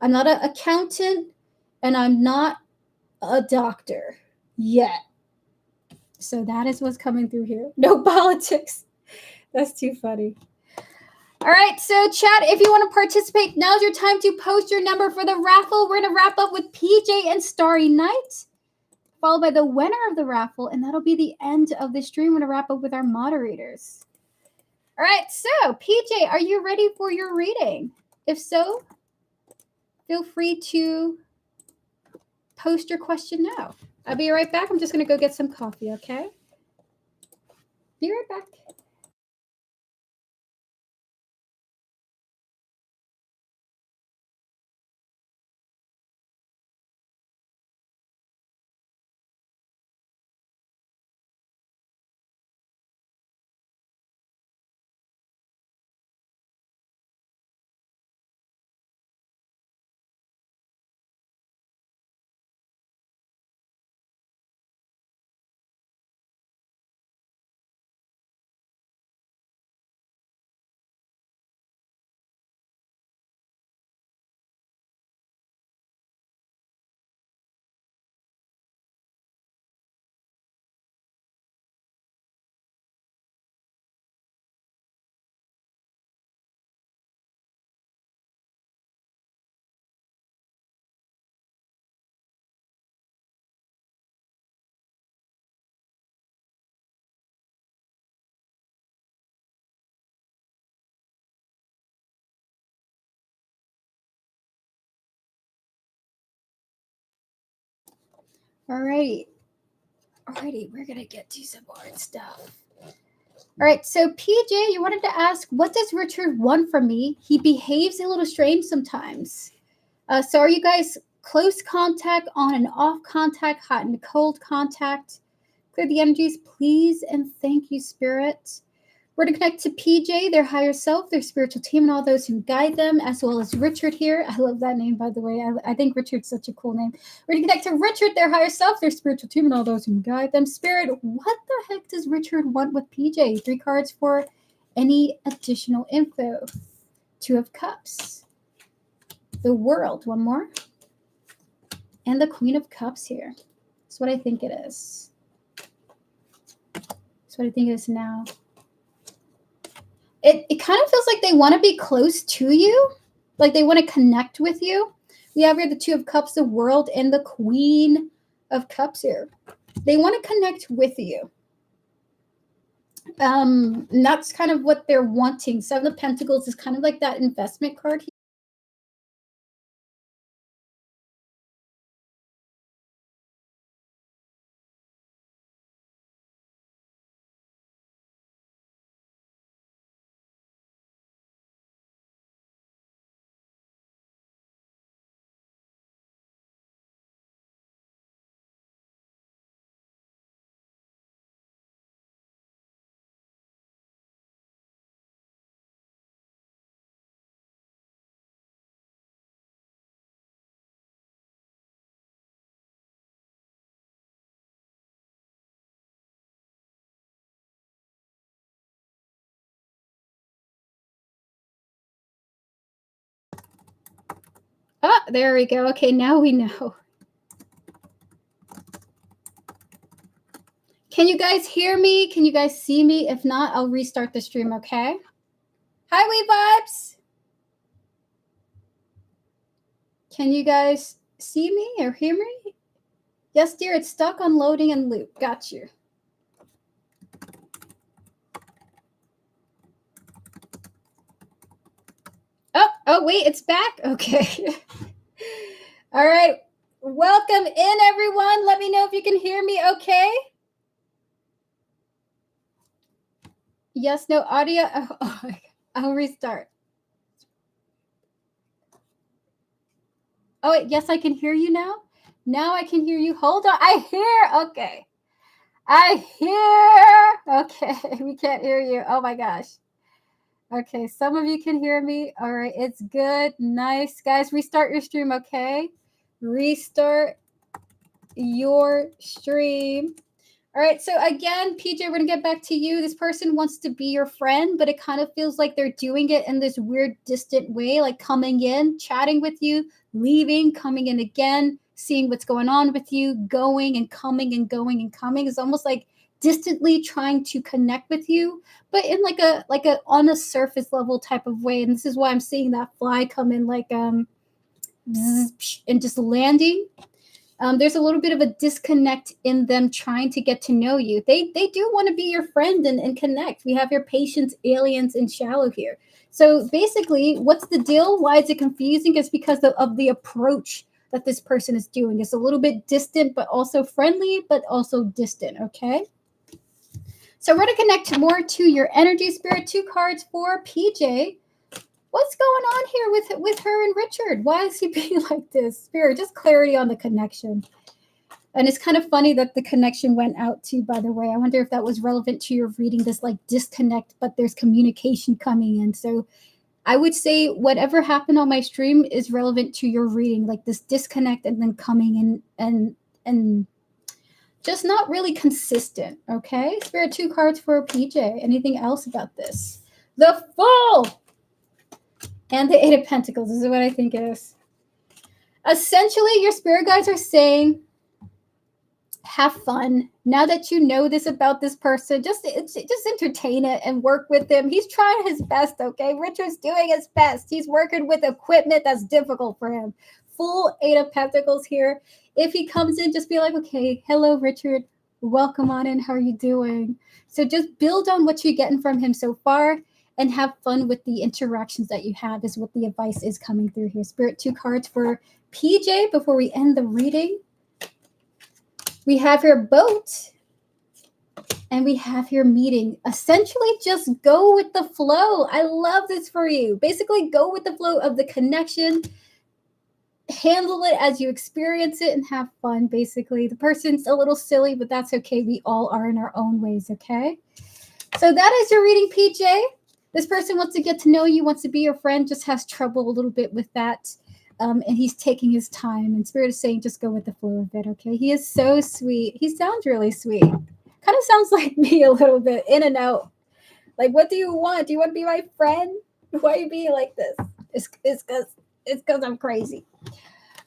I'm not an accountant, and I'm not a doctor yet. So that is what's coming through here. No politics. That's too funny. All right, so chat, if you want to participate, now's your time to post your number for the raffle. We're going to wrap up with PJ and Starry Night, followed by the winner of the raffle, and that'll be the end of the stream. We're going to wrap up with our moderators. All right, so PJ, are you ready for your reading? If so, feel free to post your question now. I'll be right back. I'm just going to go get some coffee, okay? Be right back. All right. Alrighty, we're gonna get to some hard stuff. All right, so PJ, you wanted to ask, what does Richard want from me? He behaves a little strange sometimes. So are you guys close contact, on and off contact, hot and cold contact? Clear the energies, please, and thank you, Spirit. We're to connect to PJ, their higher self, their spiritual team, and all those who guide them, as well as Richard here. I love that name, by the way. I think Richard's such a cool name. We're to connect to Richard, their higher self, their spiritual team, and all those who guide them. Spirit, what the heck does Richard want with PJ? 3 cards for any additional info. 2 of Cups. The World, 1 more. And the Queen of Cups here. That's what I think it is. That's what I think it is now. It kind of feels like they want to be close to you, like they want to connect with you. We have here the 2 of Cups, the World, and the Queen of Cups here. They want to connect with you. And that's kind of what they're wanting. 7 of Pentacles is kind of like that investment card here. Ah, there we go. Okay, now we know. Can you guys hear me? Can you guys see me? If not, I'll restart the stream, okay? Hi, Wee Vibes. Can you guys see me or hear me? Yes, dear, it's stuck on loading and loop. Got you. Oh, wait, it's back? Okay. All right. Welcome in, everyone. Let me know if you can hear me okay. Yes, no audio. Oh, I'll restart. Oh, wait, yes, I can hear you now. Now I can hear you. Hold on. I hear. Okay. I hear. Okay. We can't hear you. Oh, my gosh. Okay. Some of you can hear me. All right. It's good. Nice. Guys, restart your stream, okay? Restart your stream. All right, so again, PJ, we're going to get back to you. This person wants to be your friend, but it kind of feels like they're doing it in this weird, distant way, like coming in, chatting with you, leaving, coming in again, seeing what's going on with you, going and coming and going and coming. It's almost like distantly trying to connect with you, but in like a on a surface level type of way. And this is why I'm seeing that fly come in like and just landing. There's a little bit of a disconnect in them trying to get to know you. They do want to be your friend and connect. We have your patience, aliens, and shallow here. So basically, what's the deal? Why is it confusing? It's because of the approach that this person is doing. It's a little bit distant, but also friendly, but also distant, okay? So we're going to connect more to your energy, Spirit. 2 cards for PJ. What's going on here with her and Richard? Why is he being like this? Spirit, just clarity on the connection. And it's kind of funny that the connection went out too, by the way. I wonder if that was relevant to your reading, this like disconnect, but there's communication coming in. So I would say whatever happened on my stream is relevant to your reading, like this disconnect and then coming in and just not really consistent, okay? Spirit, 2 cards for PJ. Anything else about this? The Fool! And the 8 of Pentacles. This is what I think it is. Essentially, your spirit guides are saying, have fun. Now that you know this about this person, just entertain it and work with him. He's trying his best, okay? Richard's doing his best. He's working with equipment that's difficult for him. Full 8 of Pentacles here. If he comes in, just be like, okay, hello, Richard. Welcome on in. How are you doing? So just build on what you're getting from him so far. And have fun with the interactions that you have is what the advice is coming through here. Spirit, 2 cards for PJ before we end the reading. We have your boat. And we have your meeting. Essentially, just go with the flow. I love this for you. Basically, go with the flow of the connection. Handle it as you experience it and have fun, basically. The person's a little silly, but that's okay. We all are in our own ways, okay? So that is your reading, PJ. This person wants to get to know you, wants to be your friend, just has trouble a little bit with that. And he's taking his time. And Spirit is saying, just go with the flow of it, okay? He is so sweet. He sounds really sweet. Kind of sounds like me a little bit, in and out. Like, what do you want? Do you want to be my friend? Why are you being like this? It's because I'm crazy.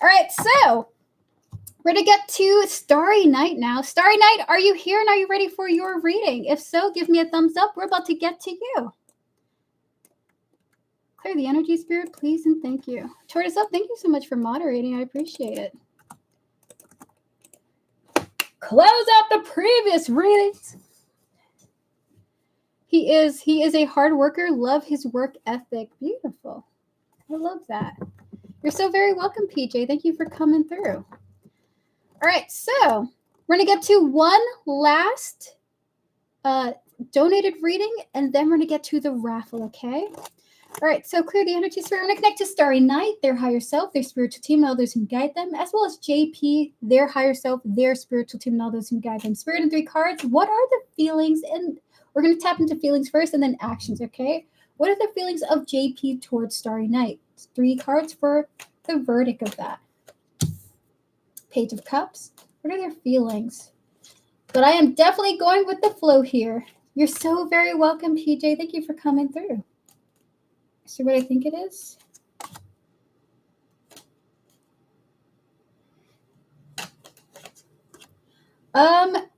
All right, so we're going to get to Starry Night now. Starry Night, are you here and are you ready for your reading? If so, give me a thumbs up. We're about to get to you. Clear the energy, Spirit, please, and thank you. Tortoise up, thank you so much for moderating. I appreciate it. Close out the previous readings. He is a hard worker, love his work ethic. Beautiful. I love that. You're so very welcome, PJ. Thank you for coming through. All right, so we're going to get to one last donated reading, and then we're going to get to the raffle, okay? All right, so clear the energy, Spirit. We're going to connect to Starry Night, their higher self, their spiritual team, and all those who guide them, as well as JP, their higher self, their spiritual team, and all those who guide them. Spirit and 3 cards. What are the feelings? And we're going to tap into feelings first and then actions, okay? What are the feelings of JP towards Starry Night? 3 cards for the verdict of that. Page of Cups. What are their feelings? But I am definitely going with the flow here. You're so very welcome, PJ. Thank you for coming through. See what I think it is?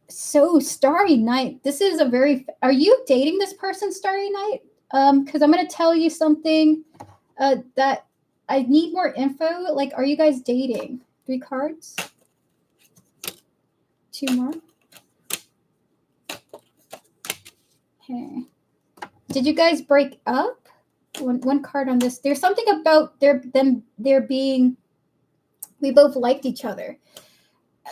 So Starry Night. This is a very. Are you dating this person, Starry Night? Because I'm gonna tell you something. That I need more info. Like, are you guys dating? 3 cards. 2 more. Okay. Did you guys break up? One card on this. There's something about there being. We both liked each other.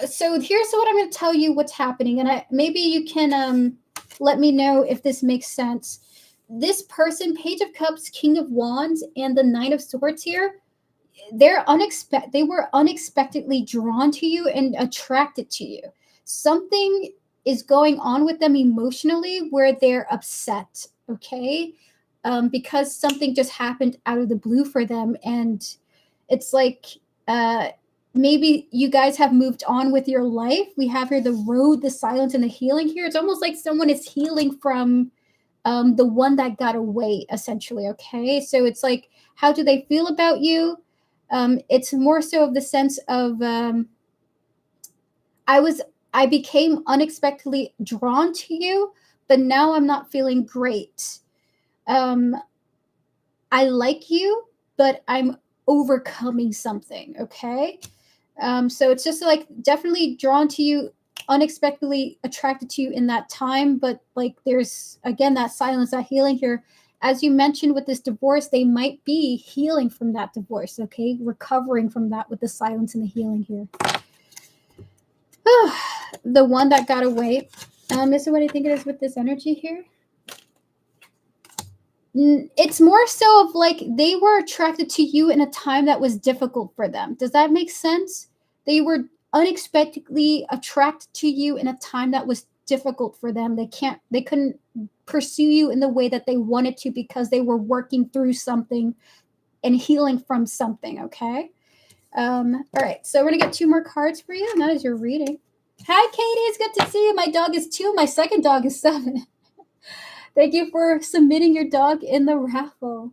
So here's what I'm going to tell you what's happening, and maybe you can let me know if this makes sense. This person, Page of Cups, King of Wands, and the Knight of Swords here, they were unexpectedly drawn to you and attracted to you. Something is going on with them emotionally where they're upset, okay? Because something just happened out of the blue for them, and it's like maybe you guys have moved on with your life. We have here the road, the silence, and the healing here. It's almost like someone is healing from the one that got away, essentially, okay? So it's like, how do they feel about you? It's more so of the sense of I became unexpectedly drawn to you, but now I'm not feeling great. I like you, but I'm overcoming something, okay? So it's just like definitely drawn to you, unexpectedly attracted to you in that time, but like there's again that silence, that healing here. As you mentioned with this divorce, they might be healing from that divorce, okay? Recovering from that with the silence and the healing here. The one that got away. Is it what I think it is with this energy here? It's more so of like they were attracted to you in a time that was difficult for them. Does that make sense? They were unexpectedly attracted to you in a time that was difficult for them. They couldn't pursue you in the way that they wanted to because they were working through something and healing from something, okay? All right, so we're gonna get 2 more cards for you, and that is your reading. Hi, Katie, it's good to see you. My dog is 2, my second dog is 7. Thank you for submitting your dog in the raffle.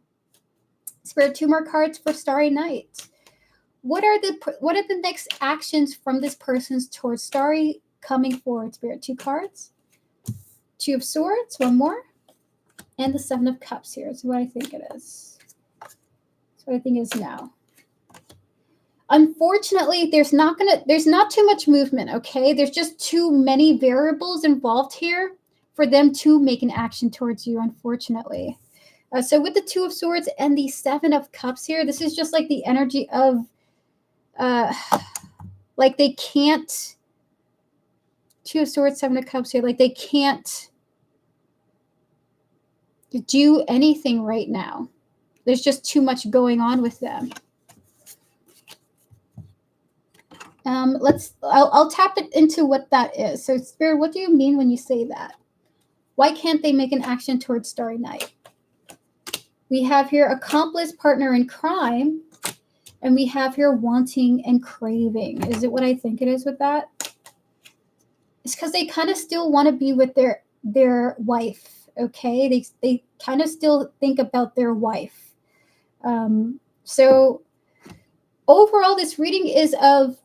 Spirit, 2 more cards for Starry Night. What are the next actions from this person's towards Starry coming forward? Spirit, 2 cards. 2 of Swords, 1 more, and the 7 of Cups here. Is what I think it is. That's what I think it is now. Unfortunately, there's not too much movement, okay? There's just too many variables involved here for them to make an action towards you, unfortunately. So with the 2 of Swords and the 7 of Cups here, this is just like the energy of like they can't Two of Swords, Seven of Cups here. Like they can't do anything right now. There's just too much going on with them. I'll tap it into what that is. So Spirit, what do you mean when you say that? Why can't they make an action towards Starry Night? We have here accomplice, partner in crime, and we have here wanting and craving. Is it what I think it is with that? It's because they kind of still want to be with their wife, okay? They kind of still think about their wife. So overall, this reading is of,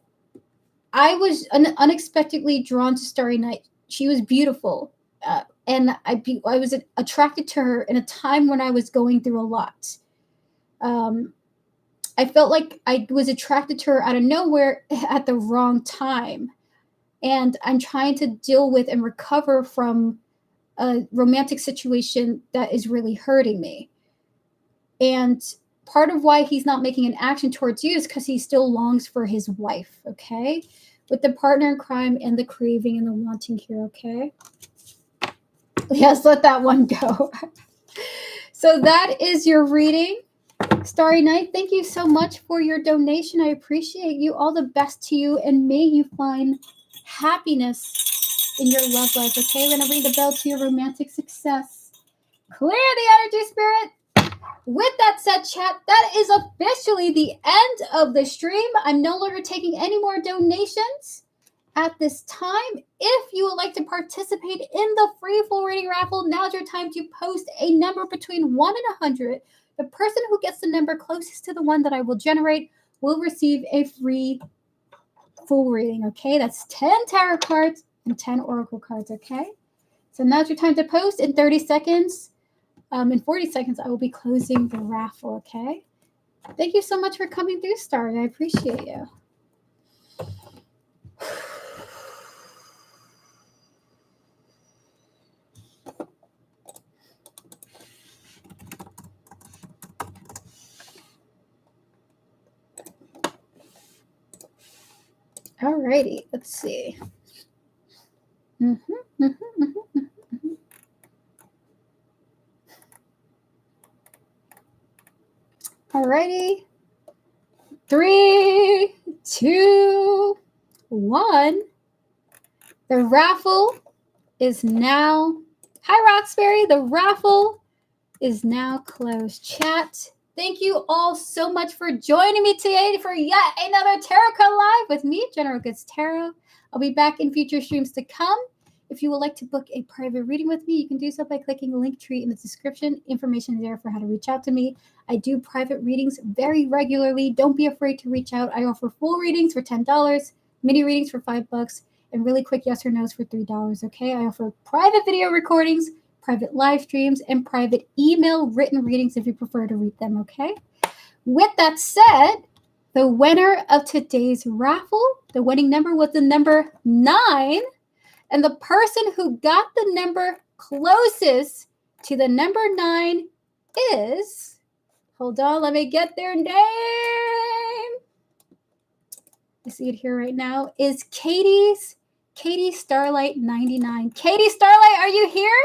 I was unexpectedly drawn to Starry Night. She was beautiful. And I was attracted to her in a time when I was going through a lot. I felt like I was attracted to her out of nowhere at the wrong time. And I'm trying to deal with and recover from a romantic situation that is really hurting me. And part of why he's not making an action towards you is because he still longs for his wife, okay? With the partner in crime and the craving and the wanting here, okay? Yes, let that one go. So that is your reading. Starry Night, thank you so much for your donation. I appreciate you. All the best to you, and may you find happiness in your love life, okay? We're going to ring the bell to your romantic success. Clear the energy, Spirit. With that said, chat, that is officially the end of the stream. I'm no longer taking any more donations at this time. If you would like to participate in the free full reading raffle, now's your time to post a number between 1 and 100. The person who gets the number closest to the one that I will generate will receive a free full reading, okay? That's 10 tarot cards and 10 oracle cards, okay? So now's your time to post. In 30 seconds, in 40 seconds, I will be closing the raffle, okay? Thank you so much for coming through, Starry. I appreciate you. Alrighty, let's see. Alrighty. 3, 2, 1. The raffle is now. Hi, Roxbury. The raffle is now closed. Chat. Thank you all so much for joining me today for yet another Tarot Card Live with me, General Goods Tarot. I'll be back in future streams to come. If you would like to book a private reading with me, you can do so by clicking the link tree in the description. Information is there for how to reach out to me. I do private readings very regularly. Don't be afraid to reach out. I offer full readings for $10, mini readings for $5, and really quick yes or no's for $3, okay? I offer private video recordings, private live streams, and private email written readings if you prefer to read them, okay? With that said, the winner of today's raffle, the winning number was the number 9, and the person who got the number closest to the number 9 is, hold on, let me get their name. You see it here right now, is Katie Starlight 99. Katie Starlight, are you here?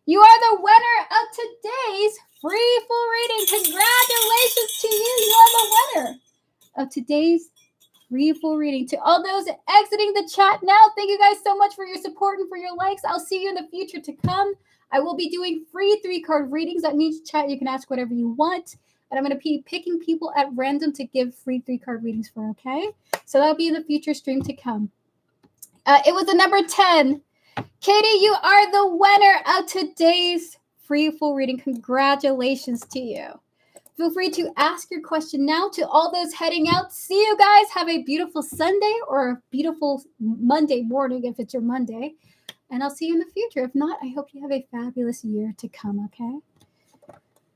You are the winner of today's free full reading. Congratulations to you. You are the winner of today's free full reading. To all those exiting the chat now, thank you guys so much for your support and for your likes. I'll see you in the future to come. I will be doing free 3-card readings. That means, chat, you can ask whatever you want. And I'm going to be picking people at random to give free 3-card readings for, okay? So that'll be in the future stream to come. It was the number 10. Katie, you are the winner of today's free full reading. Congratulations to you. Feel free to ask your question now. To all those heading out, see you guys. Have a beautiful Sunday or a beautiful Monday morning if it's your Monday. And I'll see you in the future. If not, I hope you have a fabulous year to come, okay?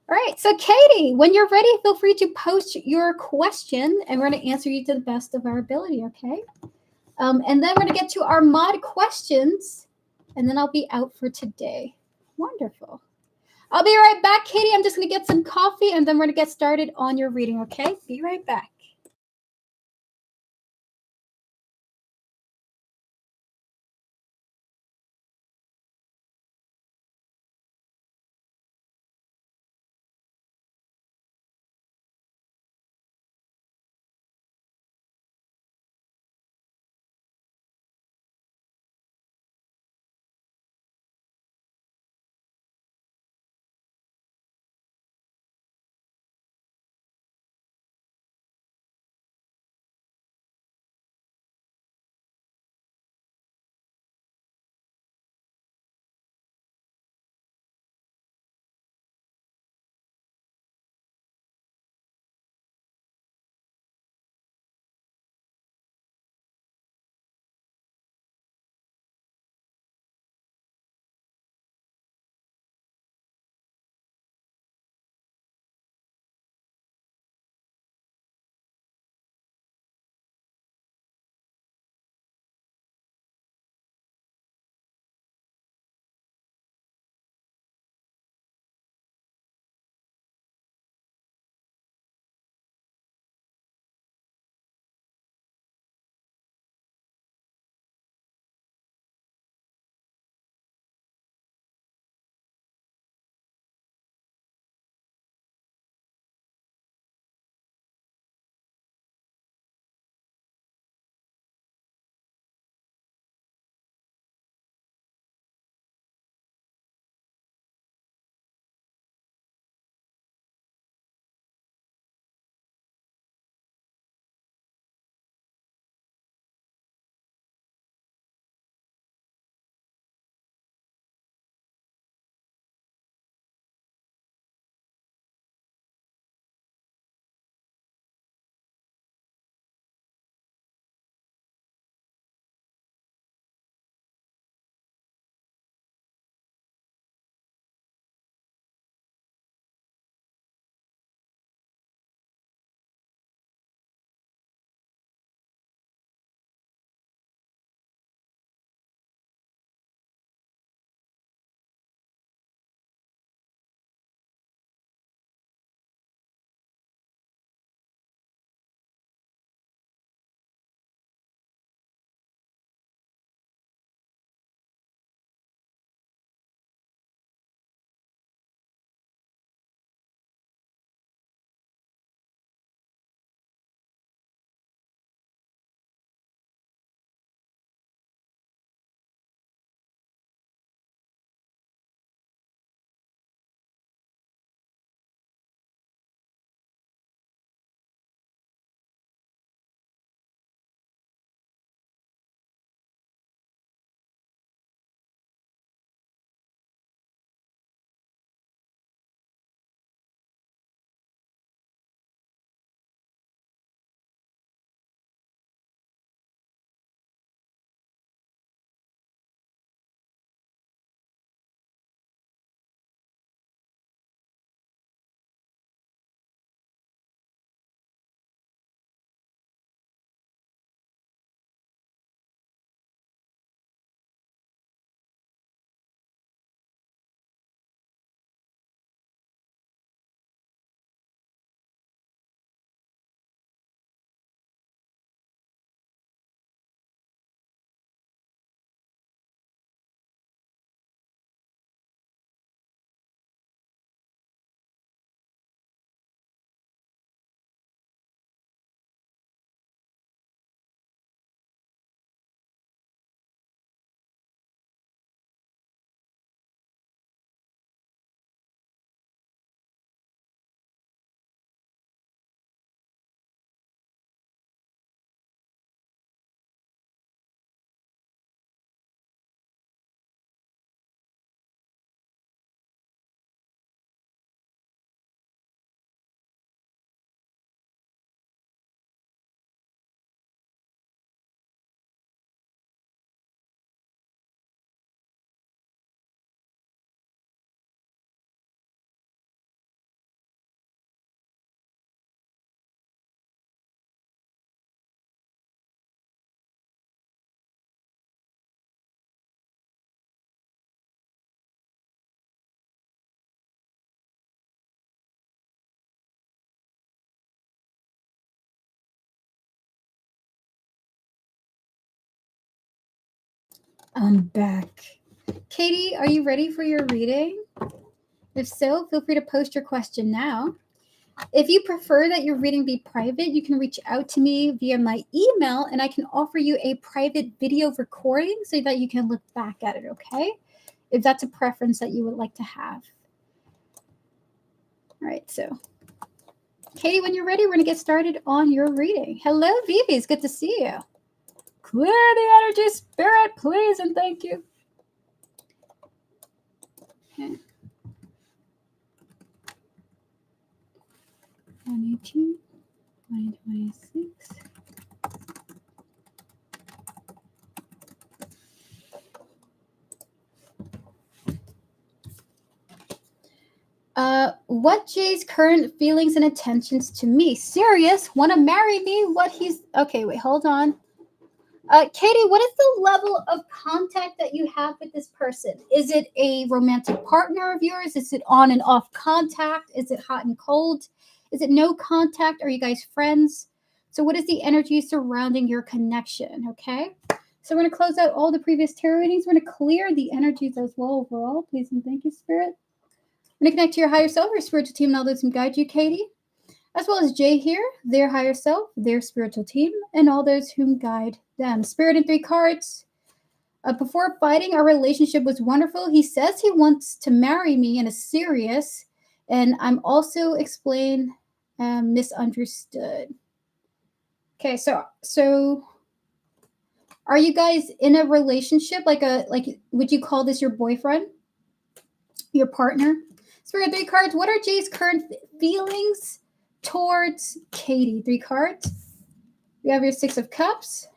All right, so Katie, when you're ready, feel free to post your question, and we're going to answer you to the best of our ability, okay? And then we're going to get to our mod questions, and then I'll be out for today. Wonderful. I'll be right back, Katie. I'm just going to get some coffee, and then we're going to get started on your reading, okay? Be right back. I'm back. Katie, are you ready for your reading? If so, feel free to post your question now. If you prefer that your reading be private, you can reach out to me via my email and I can offer you a private video recording so that you can look back at it, okay? If that's a preference that you would like to have. All right, so Katie, when you're ready, we're going to get started on your reading. Hello, Vivi. It's good to see you. Clear the energy, spirit, please, and thank you. Okay. 2018, 2026. What Jay's current feelings and intentions to me? Serious? Want to marry me? What he's... Okay, wait, hold on. Katie, what is the level of contact that you have with this person? Is it a romantic partner of yours? Is it on and off contact? Is it hot and cold? Is it no contact? Are you guys friends? So what is the energy surrounding your connection, okay? So we're going to close out all the previous tarot readings. We're going to clear the energies as well overall. Please and thank you, Spirit. I'm going to connect to your higher self, your spiritual team, and all those who guide you, Katie, as well as Jay here, their higher self, their spiritual team, and all those whom guide them. Spirit in 3 cards. Before fighting, our relationship was wonderful. He says he wants to marry me and is serious, and I'm also explained misunderstood. Okay, so are you guys in a relationship? Like would you call this your boyfriend? Your partner? Spirit 3 cards. What are Jay's current feelings towards Katie? 3 cards. We have your 6 of Cups,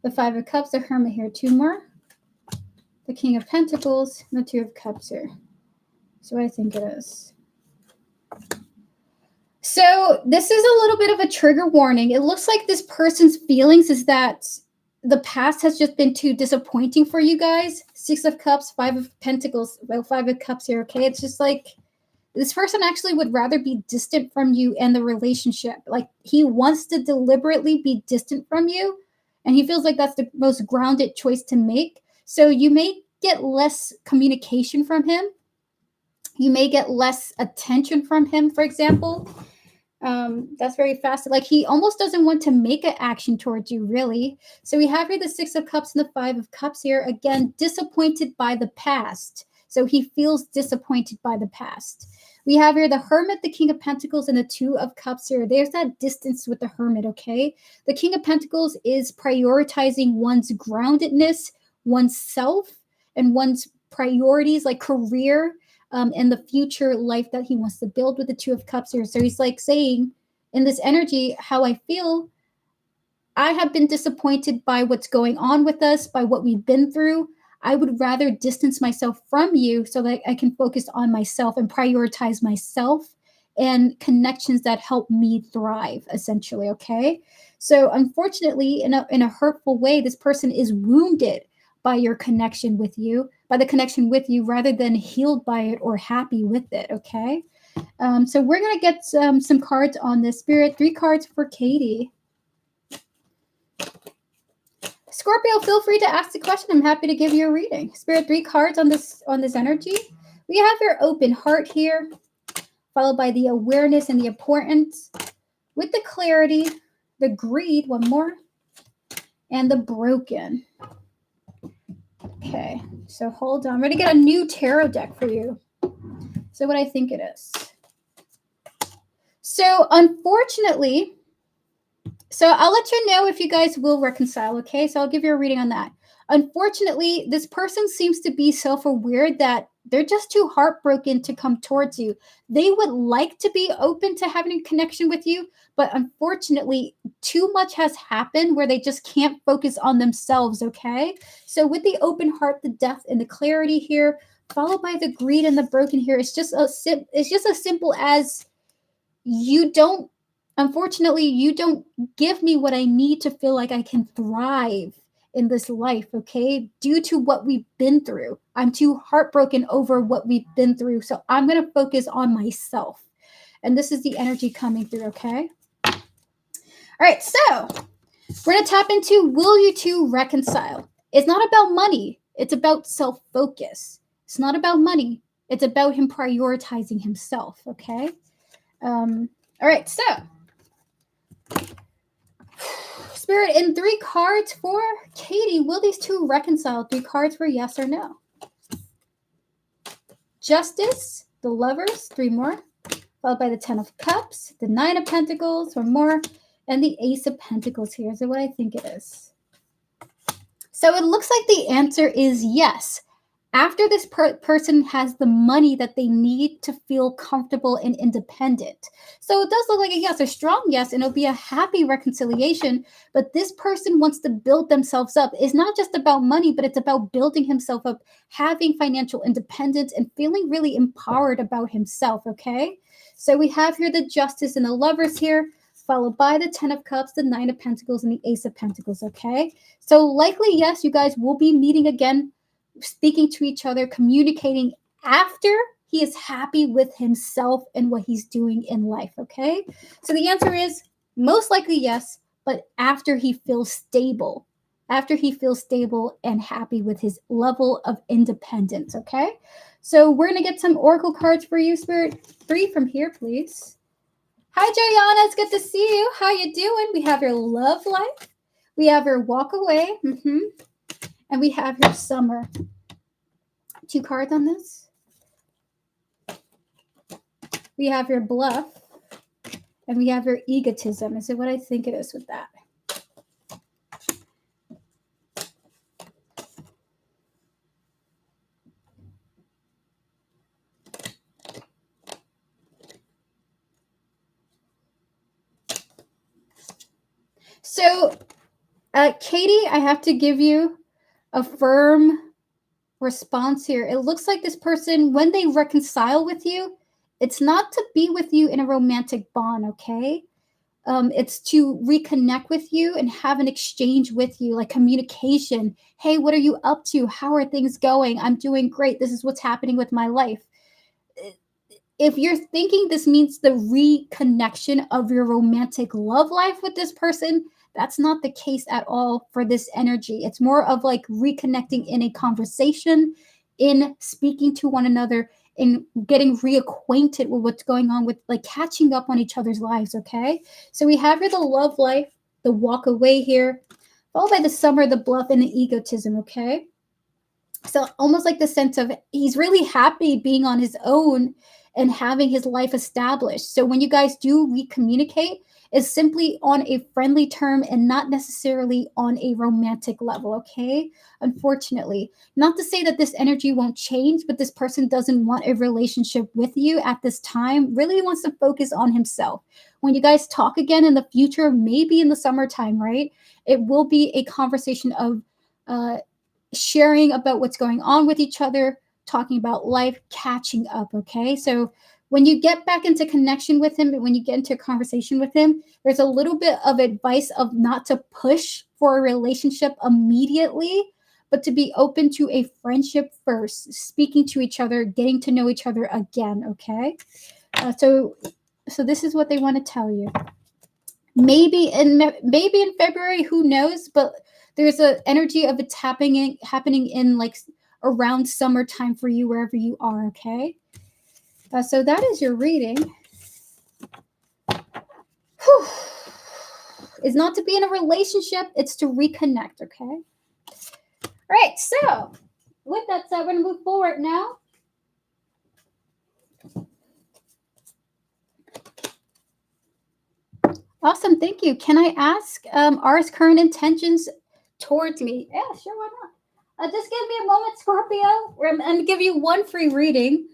the 5 of Cups, the Hermit here, 2 more, the King of Pentacles, and the 2 of Cups here. So what I think it is. So this is a little bit of a trigger warning. It looks like this person's feelings is that the past has just been too disappointing for you guys. 6 of Cups, 5 of Pentacles, well, 5 of Cups here, okay? It's just like this person actually would rather be distant from you and the relationship. Like he wants to deliberately be distant from you, and he feels like that's the most grounded choice to make. So you may get less communication from him. You may get less attention from him, for example. That's very fast. Like he almost doesn't want to make an action towards you, really. So we have here the 6 of Cups and the 5 of Cups here. Again, disappointed by the past. So he feels disappointed by the past. We have here the Hermit, the King of Pentacles, and the 2 of Cups here. There's that distance with the Hermit, okay? The King of Pentacles is prioritizing one's groundedness, one's self, and one's priorities like career, and the future life that he wants to build with the 2 of Cups here. So he's like saying in this energy, how I feel, I have been disappointed by what's going on with us, by what we've been through. I would rather distance myself from you so that I can focus on myself and prioritize myself and connections that help me thrive, essentially, okay? So unfortunately, in a hurtful way, this person is wounded by your connection with you, by the connection with you, rather than healed by it or happy with it, okay? So we're going to get some cards on this. Spirit, 3 cards for Katie. Scorpio, feel free to ask the question. I'm happy to give you a reading. Spirit, 3 cards on this energy. We have your open heart here, followed by the awareness and the importance, with the clarity, the greed, one more, and the broken. Okay, so hold on. I'm going to get a new tarot deck for you. So what I think it is. So unfortunately, so I'll let you know if you guys will reconcile, okay? So I'll give you a reading on that. Unfortunately, this person seems to be self-aware that they're just too heartbroken to come towards you. They would like to be open to having a connection with you, but unfortunately, too much has happened where they just can't focus on themselves, okay? So with the open heart, the depth, and the clarity here, followed by the greed and the broken here, it's just as simple as unfortunately, you don't give me what I need to feel like I can thrive in this life, okay? Due to what we've been through. I'm too heartbroken over what we've been through, so I'm going to focus on myself. And this is the energy coming through, okay? All right, so we're going to tap into, will you two reconcile? It's not about money. It's about self-focus. It's not about money. It's about him prioritizing himself, okay? All right, so Spirit, in 3 cards for Katie, will these two reconcile? 3 cards for yes or no. Justice, the Lovers, 3 more, followed by the 10 of Cups, the 9 of Pentacles, 1 more, and the Ace of Pentacles here. Is it what I think it is? So it looks like the answer is yes. After this person has the money that they need to feel comfortable and independent. So it does look like a yes, a strong yes, and it'll be a happy reconciliation. But this person wants to build themselves up. It's not just about money, but it's about building himself up, having financial independence, and feeling really empowered about himself, okay? So we have here the Justice and the Lovers here, followed by the 10 of Cups, the 9 of Pentacles, and the Ace of Pentacles, okay? So likely, yes, you guys will be meeting again, speaking to each other, communicating after he is happy with himself and what he's doing in life, okay? So the answer is most likely yes, but after he feels stable. After he feels stable and happy with his level of independence, okay? So we're going to get some oracle cards for you, Spirit. 3 from here, please. Hi, Joanna. It's good to see you. How you doing? We have your love life. We have your walk away. And we have your summer. 2 cards on this. We have your bluff. And we have your egotism. Is it what I think it is with that? So, Katie, I have to give you a firm response here. It looks like this person, when they reconcile with you, it's not to be with you in a romantic bond, okay? It's to reconnect with you and have an exchange with you, like communication. Hey, what are you up to? How are things going? I'm doing great. This is what's happening with my life. If you're thinking this means the reconnection of your romantic love life with this person, that's not the case at all for this energy. It's more of like reconnecting in a conversation, in speaking to one another, in getting reacquainted with what's going on, with like catching up on each other's lives, okay? So we have here the love life, the walk away here, followed by the summer, the bluff, and the egotism, okay? So almost like the sense of he's really happy being on his own and having his life established. So when you guys do recommunicate, it's simply on a friendly term and not necessarily on a romantic level, okay? Unfortunately. Not to say that this energy won't change, but this person doesn't want a relationship with you at this time, really wants to focus on himself. When you guys talk again in the future, maybe in the summertime, right? It will be a conversation of sharing about what's going on with each other, talking about life, catching up, okay? So when you get back into connection with him, when you get into a conversation with him, there's a little bit of advice of not to push for a relationship immediately, but to be open to a friendship first, speaking to each other, getting to know each other again, okay? So this is what they want to tell you. Maybe in February, who knows? But there's an energy of it's happening in like around summertime for you, wherever you are, okay? So that is your reading. Whew. It's not to be in a relationship, it's to reconnect, okay? All right, so with that said, we're going to move forward now. Awesome, thank you. Can I ask R's current intentions towards me? Yeah, sure, why not? Just give me a moment, Scorpio. I'm going to give you one free reading.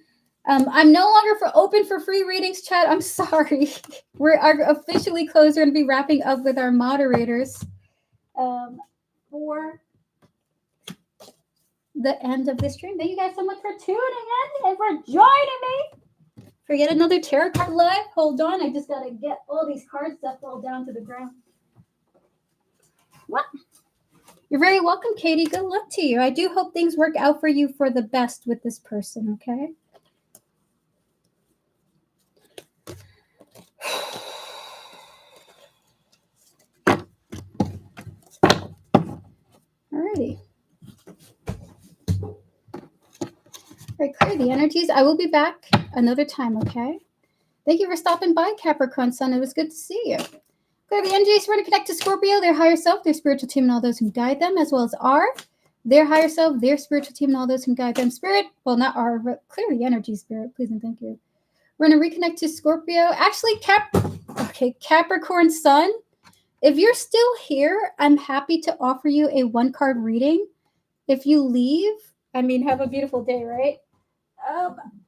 I'm no longer open for free readings, chat. I'm sorry. We are officially closed. We're going to be wrapping up with our moderators for the end of this stream. Thank you guys so much for tuning in and for joining me for yet another tarot card live. Hold on. I just got to get all these cards that fall down to the ground. What? You're very welcome, Katie. Good luck to you. I do hope things work out for you for the best with this person, okay? Alrighty. right, clear the energies. I will be back another time, okay? Thank you for stopping by, Capricorn Sun. It was good to see you. Clear the energies. We're going to connect to Scorpio, their higher self, their spiritual team, and all those who guide them, as well as R, their higher self, their spiritual team, and all those who guide them. Spirit, well, not R, but clear the energy, Spirit. Please and thank you. We're going to reconnect to Scorpio. Actually, Capricorn Sun, if you're still here, I'm happy to offer you a one-card reading. If you leave, I mean, have a beautiful day, right?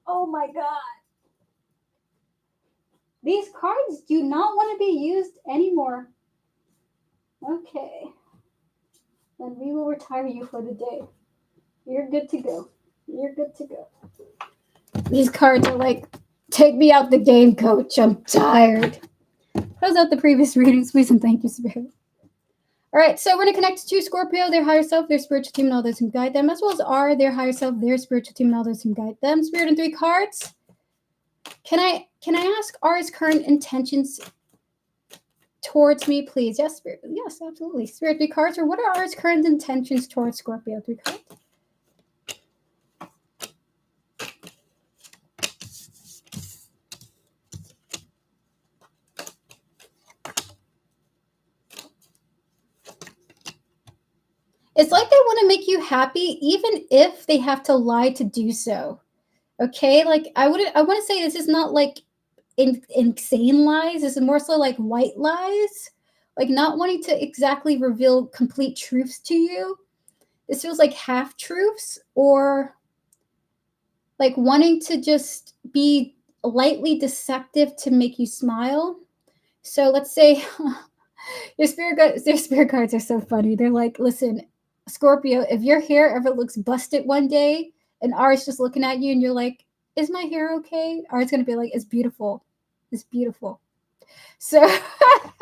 Oh my God. These cards do not want to be used anymore. Okay. Then we will retire you for the day. You're good to go. You're good to go. These cards are like, take me out the game, coach. I'm tired. Close out the previous readings, please, and thank you, Spirit. All right, so we're going to connect to Scorpio, their higher self, their spiritual team, and all those who guide them, as well as R, their higher self, their spiritual team, and all those who guide them. Spirit, and 3 cards. Can I ask R's current intentions towards me, please? Yes, Spirit. Yes, absolutely. Spirit, 3 cards. Or what are R's current intentions towards Scorpio? 3 cards. It's like they want to make you happy, even if they have to lie to do so. Okay, like I want to say this is not like insane lies. This is more so like white lies, like not wanting to exactly reveal complete truths to you. This feels like half truths, or like wanting to just be lightly deceptive to make you smile. So let's say your spirit cards are so funny. They're like, listen, Scorpio, if your hair ever looks busted one day and R's just looking at you and you're like, is my hair okay? R's going to be like, it's beautiful. It's beautiful. So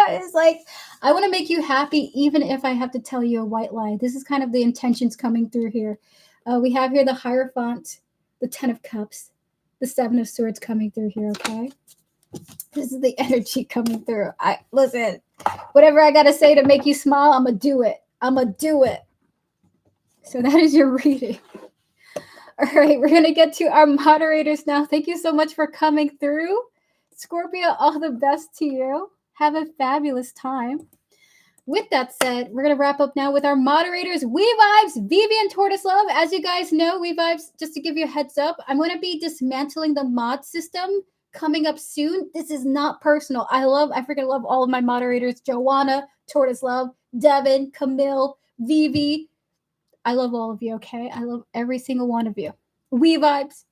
it's like, I want to make you happy even if I have to tell you a white lie. This is kind of the intentions coming through here. We have here the Hierophant, the 10 of Cups, the 7 of Swords coming through here, okay? This is the energy coming through. Listen, whatever I got to say to make you smile, I'm going to do it. I'm going to do it. So that is your reading. All right, we're going to get to our moderators now. Thank you so much for coming through. Scorpio, all the best to you. Have a fabulous time. With that said, we're going to wrap up now with our moderators, We Vibes, Vivi, and Tortoise Love. As you guys know, We Vibes, just to give you a heads up, I'm going to be dismantling the mod system coming up soon. This is not personal. I freaking love all of my moderators, Joanna, Tortoise Love, Devin, Camille, Vivi. I love all of you, okay? I love every single one of you. We Vibes.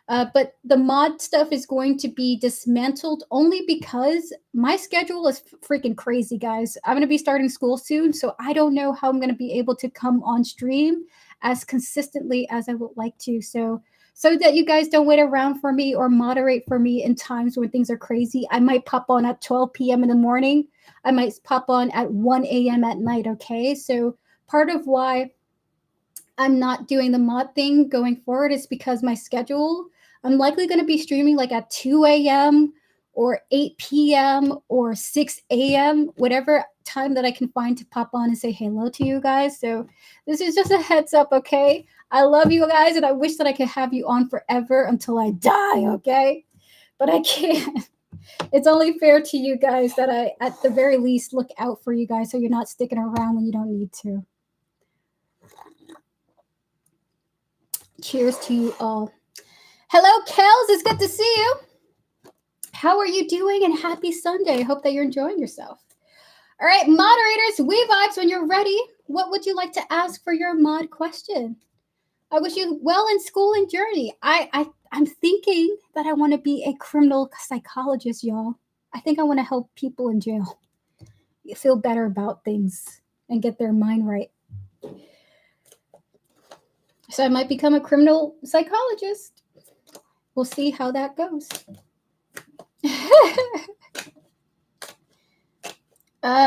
But the mod stuff is going to be dismantled only because my schedule is freaking crazy, guys. I'm going to be starting school soon, so I don't know how I'm going to be able to come on stream as consistently as I would like to. So that you guys don't wait around for me or moderate for me in times when things are crazy, I might pop on at 12 p.m. in the morning. I might pop on at 1 a.m. at night, okay? So part of why I'm not doing the mod thing going forward is because my schedule, I'm likely going to be streaming like at 2 a.m. or 8 p.m. or 6 a.m., whatever time that I can find to pop on and say hello to you guys. So this is just a heads up, okay? I love you guys, and I wish that I could have you on forever until I die, okay? But I can't. It's only fair to you guys that I, at the very least, look out for you guys so you're not sticking around when you don't need to. Cheers to you all. Hello, Kels. It's good to see you. How are you doing? And happy Sunday. I hope that you're enjoying yourself. All right, moderators, We Vibes, when you're ready, what would you like to ask for your mod question? I wish you well in school and journey. I'm thinking that I want to be a criminal psychologist, y'all. I think I want to help people in jail feel better about things and get their mind right. So I might become a criminal psychologist. We'll see how that goes.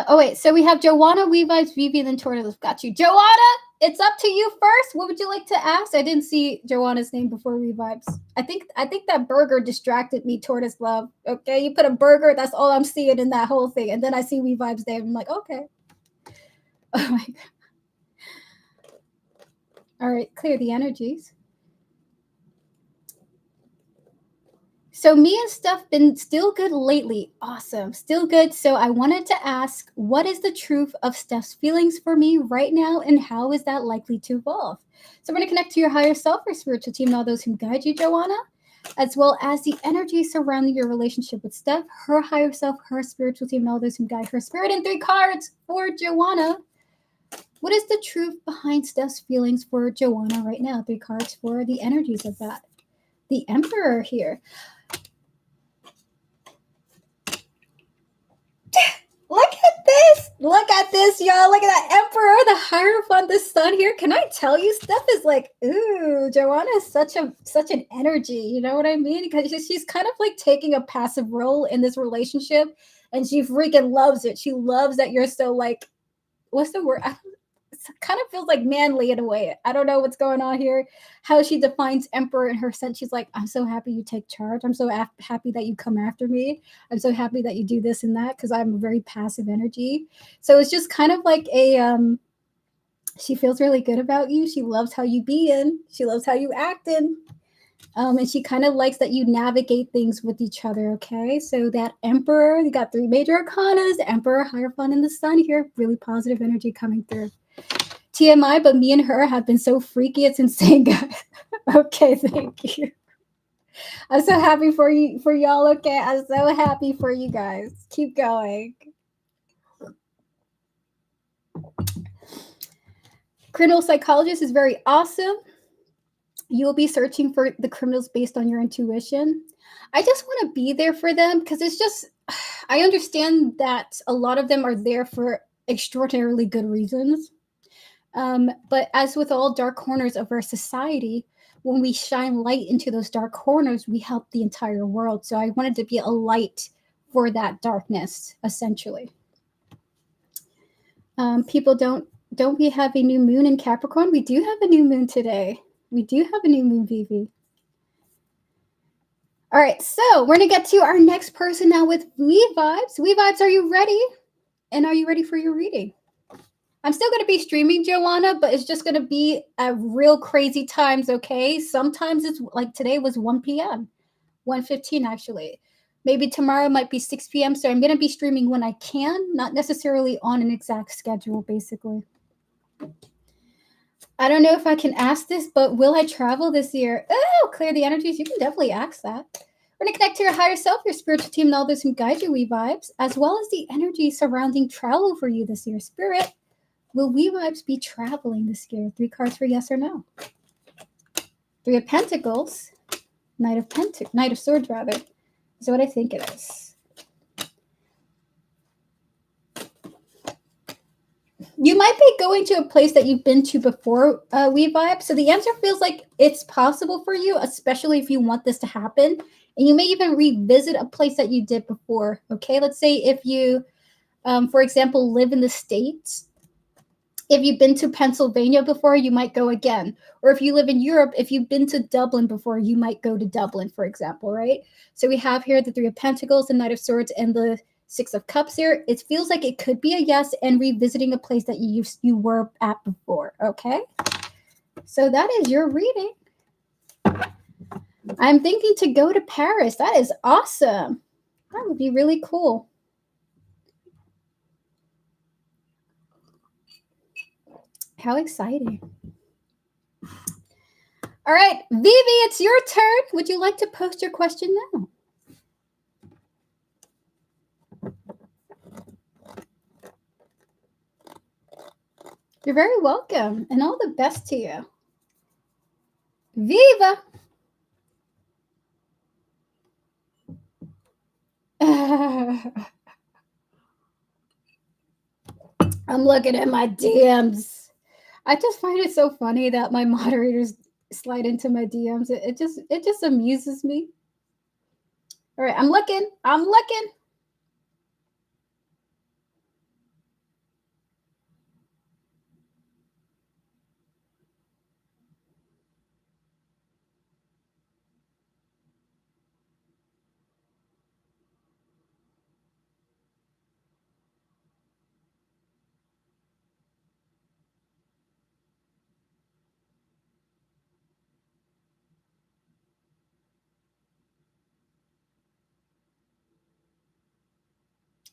Wait. So we have Joanna, We Vibes, Vivi, and then Tortoise. Got you. Joanna, it's up to you first. What would you like to ask? I didn't see Joanna's name before We Vibes. I think that burger distracted me, Tortoise Love. Okay, you put a burger. That's all I'm seeing in that whole thing. And then I see We Vibes there. I'm like, okay. Oh my God. All right, clear the energies. So me and Steph been still good lately. Awesome. Still good. So I wanted to ask, what is the truth of Steph's feelings for me right now, and how is that likely to evolve? So we're going to connect to your higher self, your spiritual team, and all those who guide you, Joanna, as well as the energy surrounding your relationship with Steph, her higher self, her spiritual team, and all those who guide her spirit. And 3 cards for Joanna. What is the truth behind Steph's feelings for Joanna right now? 3 cards for the energies of that. The Emperor here. Look at this. Look at this, y'all. Look at that Emperor, the Hierophant, the Sun here. Can I tell you, Steph is like, ooh, Joanna is such an energy. You know what I mean? Because she's kind of like taking a passive role in this relationship, and she freaking loves it. She loves that you're so like, what's the word? It kind of feels like manly in a way. I don't know what's going on here. How she defines Emperor in her sense. She's like, I'm so happy you take charge. I'm so happy that you come after me. I'm so happy that you do this and that, because I'm a very passive energy. So it's just kind of like she feels really good about you. She loves how you be in. She loves how you act in. And she kind of likes that you navigate things with each other, okay? So that Emperor, you got 3 major arcanas, the Emperor, Hierophant, and the Sun here. Really positive energy coming through. TMI, but me and her have been so freaky, it's insane, guys. Okay, thank you. I'm so happy for you, for y'all. Okay, I'm so happy for you guys. Keep going. Criminal psychologist is very awesome. You will be searching for the criminals based on your intuition. I just want to be there for them, because it's just, I understand that a lot of them are there for extraordinarily good reasons. But as with all dark corners of our society, when we shine light into those dark corners, we help the entire world. So I wanted to be a light for that darkness, essentially. People don't we have a new moon in Capricorn? We do have a new moon today. We do have a new moon, Vivi. All right, so we're gonna get to our next person now with We Vibes. We Vibes, are you ready? And are you ready for your reading? I'm still going to be streaming, Joanna, but it's just going to be at real crazy times, okay? Sometimes it's like today was 1 p.m., 1:15 actually. Maybe tomorrow might be 6 p.m., so I'm going to be streaming when I can, not necessarily on an exact schedule, basically. I don't know if I can ask this, but will I travel this year? Oh, clear the energies. You can definitely ask that. We're going to connect to your higher self, your spiritual team, and all those who guide you, We Vibes, as well as the energy surrounding travel for you this year. Spirit, will We Vibes be traveling this year? 3 cards for yes or no. 3 of Pentacles, Knight of Swords, rather, is what I think it is. You might be going to a place that you've been to before, We Vibe. So the answer feels like it's possible for you, especially if you want this to happen. And you may even revisit a place that you did before. Okay, let's say if you, for example, live in the States. If you've been to Pennsylvania before, you might go again. Or if you live in Europe, if you've been to Dublin before, you might go to Dublin, for example, right? So we have here the 3 of Pentacles, the Knight of Swords, and the 6 of Cups here. It feels like it could be a yes, and revisiting a place that you were at before, okay? So that is your reading. I'm thinking to go to Paris. That is awesome. That would be really cool. How exciting. All right, Vivi, it's your turn. Would you like to post your question now? You're very welcome, and all the best to you. Viva! I'm looking at my DMs. I just find it so funny that my moderators slide into my DMs. It just amuses me. All right, I'm looking.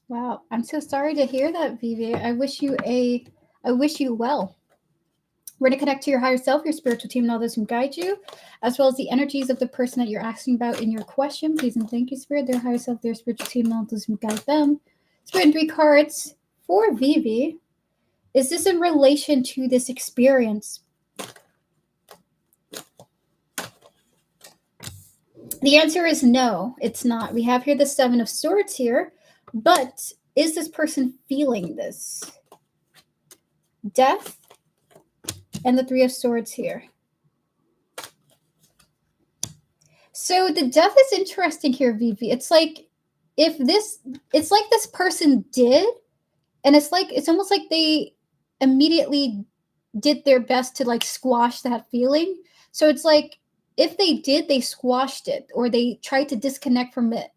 Wow, I'm so sorry to hear that, Vivi. I wish you well. We're going to connect to your higher self, your spiritual team, and all those who guide you, as well as the energies of the person that you're asking about in your question. Please and thank you, Spirit, their higher self, their spiritual team, and all those who guide them. Spirit, 3 cards for Vivi. Is this in relation to this experience? The answer is no, it's not. We have here the 7 of Swords here, but is this person feeling this? Death and the 3 of Swords here. So the death is interesting here, Vivi. It's like this person did, and it's almost like they immediately did their best to like squash that feeling. So it's like if they did, they squashed it or they tried to disconnect from it.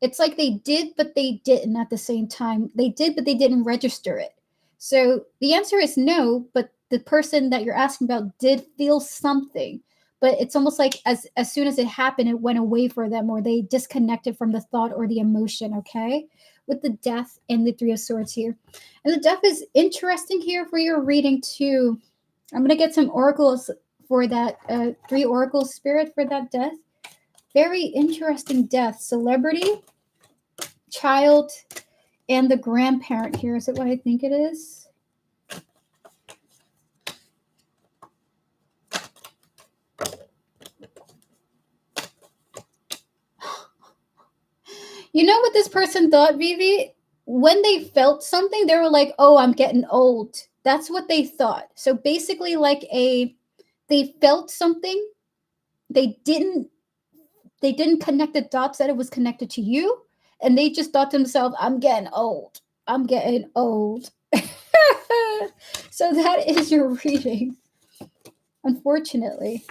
It's like they did, but they didn't at the same time. They did, but they didn't register it. So the answer is no, but the person that you're asking about did feel something. But it's almost like as soon as it happened, it went away for them or they disconnected from the thought or the emotion, okay? With the death and the 3 of Swords here. And the death is interesting here for your reading too. I'm going to get some oracles for that, 3 oracle spirit for that death. Very interesting death. Celebrity, child, and the grandparent here. Is it what I think it is? You know what this person thought, Vivi? When they felt something, they were like, oh, I'm getting old. That's what they thought. So basically they felt something. They didn't connect the dots that it was connected to you. And they just thought to themselves, I'm getting old. I'm getting old. So that is your reading. Unfortunately.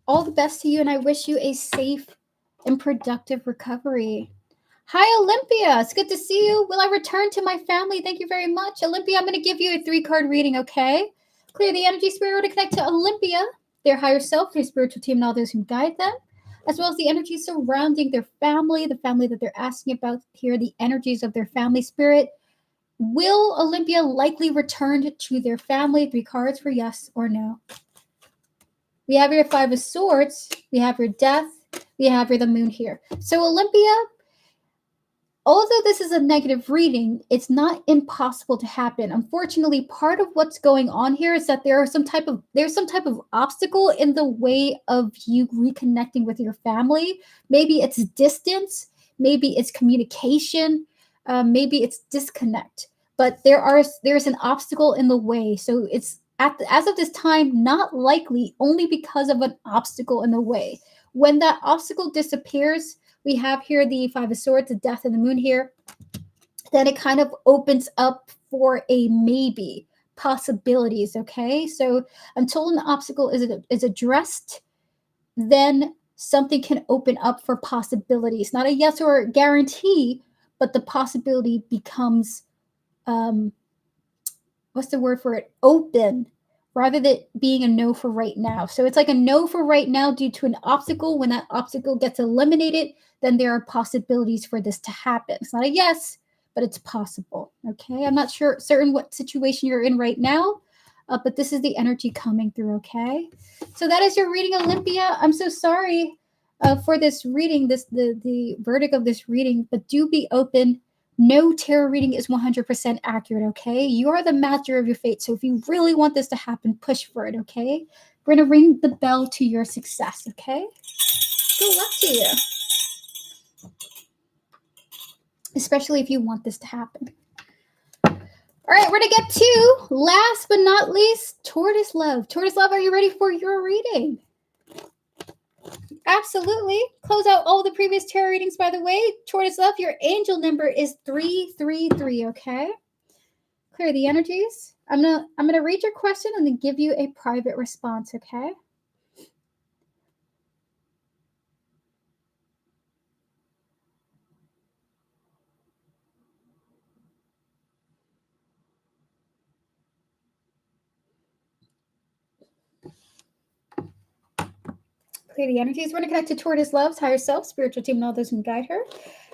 All the best to you, and I wish you a safe and productive recovery. Hi, Olympia. It's good to see you. Will I return to my family? Thank you very much. Olympia, I'm going to give you a 3-card reading, okay? Clear the energy spirit to connect to Olympia, their higher self, their spiritual team, and all those who guide them, as well as the energy surrounding their family, the family that they're asking about here, the energies of their family spirit. Will Olympia likely return to their family? 3 cards for yes or no. We have your 5 of Swords. We have your death. We have your the moon here. So Olympia, although this is a negative reading, it's not impossible to happen. Unfortunately, part of what's going on here is that there's some type of obstacle in the way of you reconnecting with your family. Maybe it's distance, maybe it's communication, maybe it's disconnect. But there's an obstacle in the way. So it's as of this time not likely, only because of an obstacle in the way. When that obstacle disappears, we have here the 5 of Swords, the death and the moon here. Then it kind of opens up for a maybe, possibilities, okay? So until an obstacle is addressed, then something can open up for possibilities. Not a yes or a guarantee, but the possibility becomes, what's the word for it? Open, rather than being a no for right now. So it's like a no for right now due to an obstacle. When that obstacle gets eliminated, then there are possibilities for this to happen. It's not a yes, but it's possible. Okay, I'm not certain what situation you're in right now, but this is the energy coming through. Okay, so that is your reading, Olympia. I'm so sorry for this reading, the verdict of this reading, but do be open. No tarot reading is 100% accurate, okay? You are the master of your fate. So if you really want this to happen, push for it, okay? We're going to ring the bell to your success, okay? Good luck to you. Especially if you want this to happen. All right, we're going to get to, last but not least, Tortoise Love. Tortoise Love, are you ready for your reading? Absolutely. Close out all the previous tarot readings, by the way. Tortoise Love, your angel number is 333, okay? Clear the energies. I'm gonna read your question and then give you a private response, okay? Clear the energies. We're going to connect to Tortoise Love's higher self, spiritual team, and all those who guide her.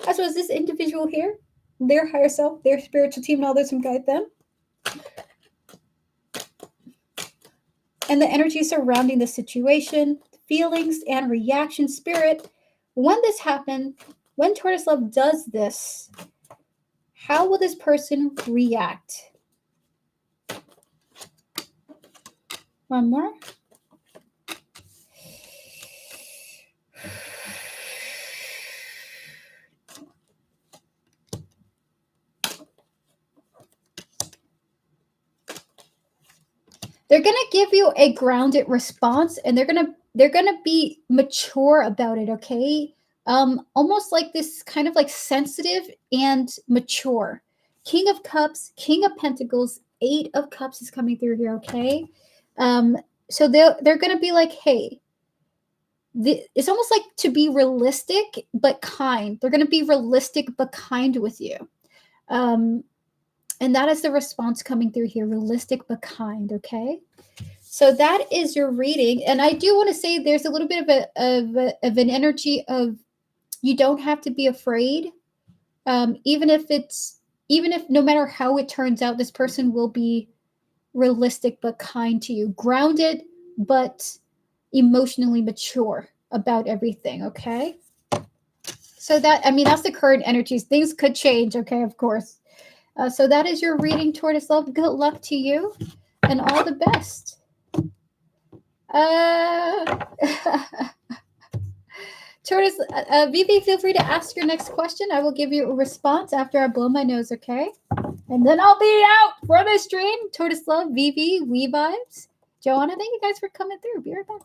As well as this individual here, their higher self, their spiritual team, and all those who guide them. And the energy surrounding the situation, feelings, and reaction. Spirit, when this happens, when Tortoise Love does this, how will this person react? One more. They're going to give you a grounded response, and they're going to be mature about it, okay? Almost like this kind of like sensitive and mature. King of Cups, King of Pentacles, 8 of Cups is coming through here, okay? So they're going to be like, hey, it's almost like to be realistic but kind. They're going to be realistic but kind with you. And that is the response coming through here, realistic but kind, okay? So that is your reading. And I do want to say there's a little bit of an energy of you don't have to be afraid. Even if no matter how it turns out, this person will be realistic but kind to you, grounded but emotionally mature about everything, okay? So that's the current energies. Things could change, okay, of course. So that is your reading, Tortoise Love. Good luck to you and all the best. Tortoise, Vivi, feel free to ask your next question. I will give you a response after I blow my nose, okay? And then I'll be out for the stream. Tortoise Love, Vivi, We Vibes. Joanna, thank you guys for coming through. Be right back.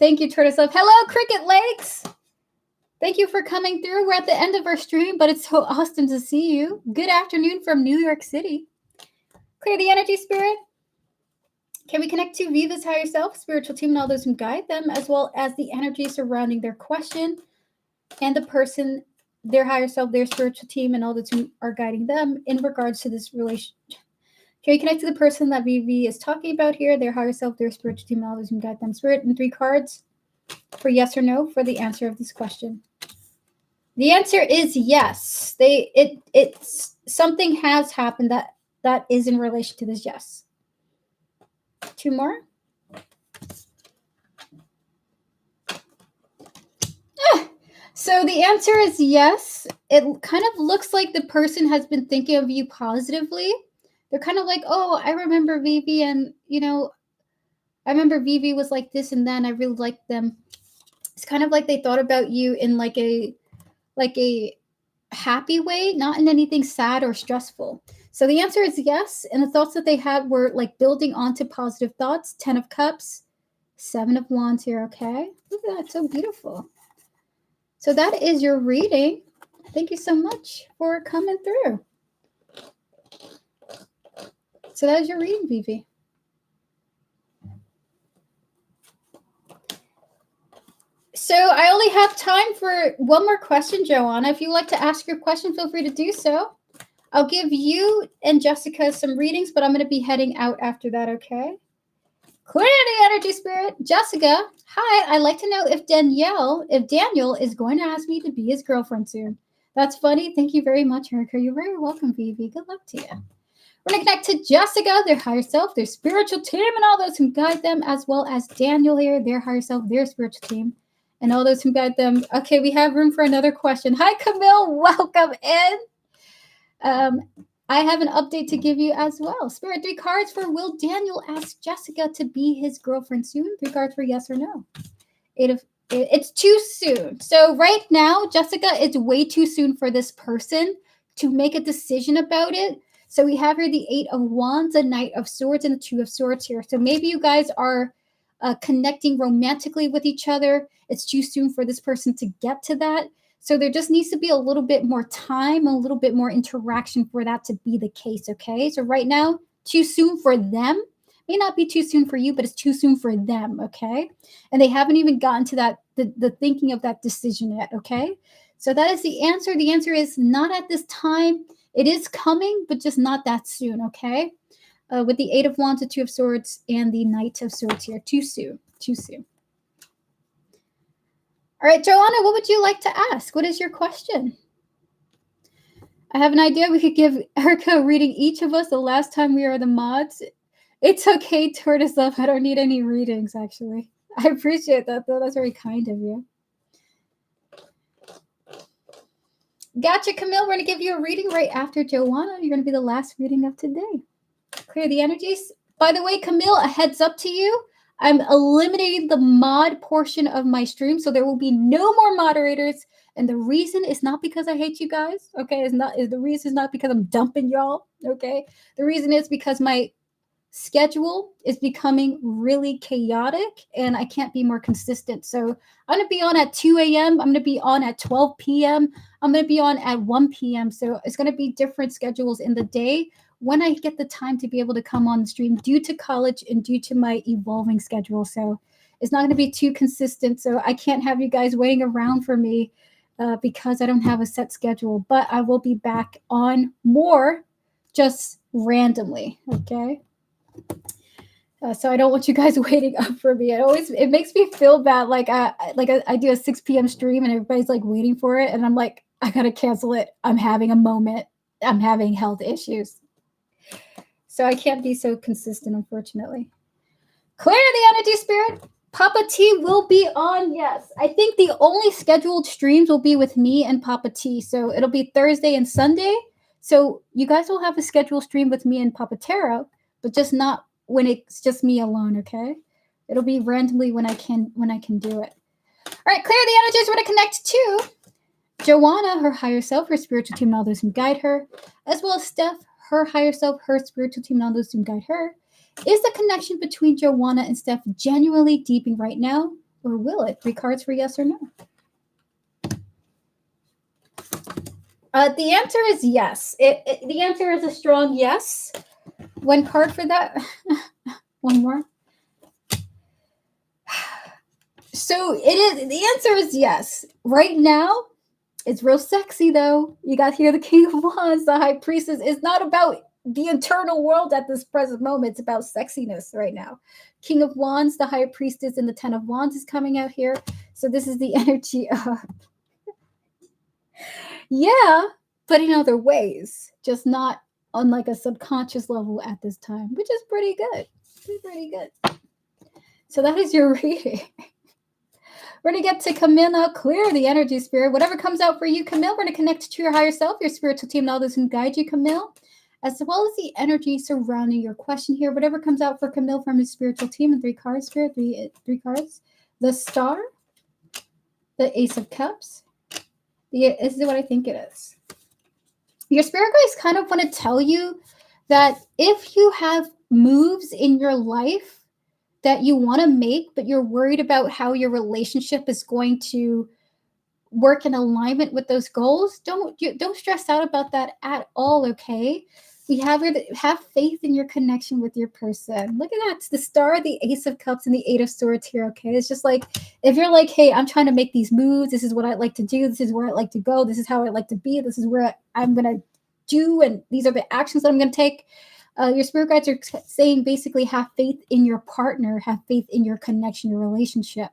Thank you, Tortoise Love. Hello, Cricket Legs. Thank you for coming through. We're at the end of our stream, but it's so awesome to see you. Good afternoon from New York City. Clear the energy, Spirit. Can we connect to Viva's higher self, spiritual team, and all those who guide them, as well as the energy surrounding their question and the person, their higher self, their spiritual team, and all those who are guiding them in regards to this relationship? Can we connect to the person that Vivi is talking about here, their higher self, their spiritual team, and all those who guide them? Spirit, and 3 cards for yes or no for the answer of this question. The answer is yes. It's something has happened that is in relation to this yes. 2 more. So the answer is yes. It kind of looks like the person has been thinking of you positively. They're kind of like, oh, I remember Vivi, and I remember Vivi was like this and then I really liked them. It's kind of like they thought about you in like a happy way, not in anything sad or stressful. So the answer is yes. And the thoughts that they had were like building onto positive thoughts. 10 of Cups, 7 of Wands here, okay? Look at that, so beautiful. So that is your reading. Thank you so much for coming through. So that is your reading, Vivi. So I only have time for one more question, Joanna. If you'd like to ask your question, feel free to do so. I'll give you and Jessica some readings, but I'm going to be heading out after that, okay? Clear the energy, Spirit. Jessica, hi. I'd like to know if Daniel is going to ask me to be his girlfriend soon. That's funny. Thank you very much, Erica. You're very welcome, Vivi. Good luck to you. We're going to connect to Jessica, their higher self, their spiritual team, and all those who guide them, as well as Daniel here, their higher self, their spiritual team, and all those who guide them. Okay, we have room for another question. Hi, Camille. Welcome in. I have an update to give you as well. Spirit, 3 cards for will Daniel ask Jessica to be his girlfriend soon? 3 cards for yes or no. It's too soon. So right now, Jessica, it's way too soon for this person to make a decision about it. So we have here the 8 of Wands, a Knight of Swords, and the 2 of Swords here. So maybe you guys are connecting romantically with each other. It's too soon for this person to get to that. So there just needs to be a little bit more time, a little bit more interaction for that to be the case, okay? So right now, too soon for them. May not be too soon for you, but it's too soon for them, okay? And they haven't even gotten to that, the thinking of that decision yet, okay? So that is the answer. The answer is not at this time. It is coming, but just not that soon, okay? With the 8 of Wands, the 2 of Swords, and the Knight of Swords here. Too soon. Too soon. All right, Joanna, what would you like to ask? What is your question? I have an idea. We could give Erica a reading each of us the last time we are the mods. It's okay, Tortoise Love. I don't need any readings, actually. I appreciate that, though. That's very kind of you. Gotcha, Camille. We're going to give you a reading right after Joanna. You're going to be the last reading of today. Clear the energies. By the way, Camille, a heads up to you. I'm eliminating the mod portion of my stream, so there will be no more moderators. And the reason is not because I hate you guys, okay? The reason is not because I'm dumping y'all, okay? The reason is because my schedule is becoming really chaotic, and I can't be more consistent. So I'm going to be on at 2 a.m. I'm going to be on at 12 p.m. I'm going to be on at 1 p.m. So it's going to be different schedules in the day when I get the time to be able to come on the stream due to college and due to my evolving schedule. So it's not going to be too consistent. So I can't have you guys waiting around for me because I don't have a set schedule. But I will be back on more just randomly, okay? So I don't want you guys waiting up for me. It makes me feel bad. Like I do a 6 p.m. stream and everybody's like waiting for it. And I'm like, I got to cancel it. I'm having a moment. I'm having health issues. So I can't be so consistent, unfortunately. Clear the energy, Spirit. Papa T will be on, yes. I think the only scheduled streams will be with me and Papa T. So it'll be Thursday and Sunday. So you guys will have a scheduled stream with me and Papa Taro, but just not when it's just me alone, okay? It'll be randomly when I can do it. All right, clear the energies. We're going to connect to Joanna, her higher self, her spiritual team, and all those who guide her, as well as Steph, her higher self, her spiritual team, and all those who guide her. Is the connection between Joanna and Steph genuinely deepening right now, or will it? 3 cards for yes or no. The answer is yes. The answer is a strong yes. 1 card for that. One more. So it is. The answer is yes. Right now, it's real sexy though. You got here the King of Wands, the High Priestess. It's not about the internal world at this present moment. It's about sexiness right now. King of Wands, the High Priestess, and the 10 of Wands is coming out here. So this is the energy of yeah, but in other ways, just not on like a subconscious level at this time, which is pretty good. Pretty good. So that is your reading. We're going to get to Camille now. Clear the energy, Spirit. Whatever comes out for you, Camille, we're going to connect to your higher self, your spiritual team, and all those who guide you, Camille, as well as the energy surrounding your question here. Whatever comes out for Camille from his spiritual team, and 3 cards, Spirit, three cards. The Star, the Ace of Cups. This is what I think it is. Your spirit guides kind of want to tell you that if you have moves in your life that you want to make, but you're worried about how your relationship is going to work in alignment with those goals, don't stress out about that at all, okay? We have faith in your connection with your person. Look at that. It's the Star, the Ace of Cups, and the 8 of Swords here, okay? It's just like, if you're like, hey, I'm trying to make these moves. This is what I'd like to do. This is where I'd like to go. This is how I'd like to be. This is where I'm going to do, and these are the actions that I'm going to take. Your spirit guides are saying basically have faith in your partner, have faith in your connection, your relationship.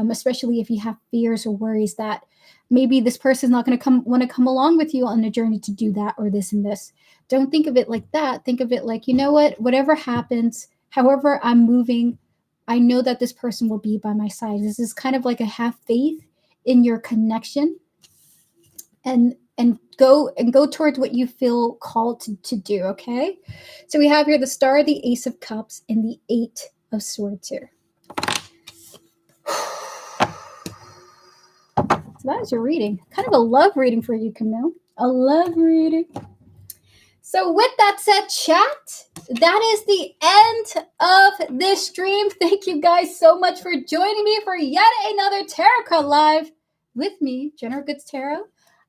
especially if you have fears or worries that maybe this person's not going to want to come along with you on a journey to do that or this and this. Don't think of it like that. Think of it like, you know what, whatever happens, however I'm moving, I know that this person will be by my side. This is kind of like a have faith in your connection and go towards what you feel called to do, okay? So we have here the Star, the Ace of Cups, and the Eight of Swords here. So that is your reading. Kind of a love reading for you, Camille. A love reading. So with that said, chat, that is the end of this stream. Thank you guys so much for joining me for yet another Tarot Card Live with me, General Goods Tarot.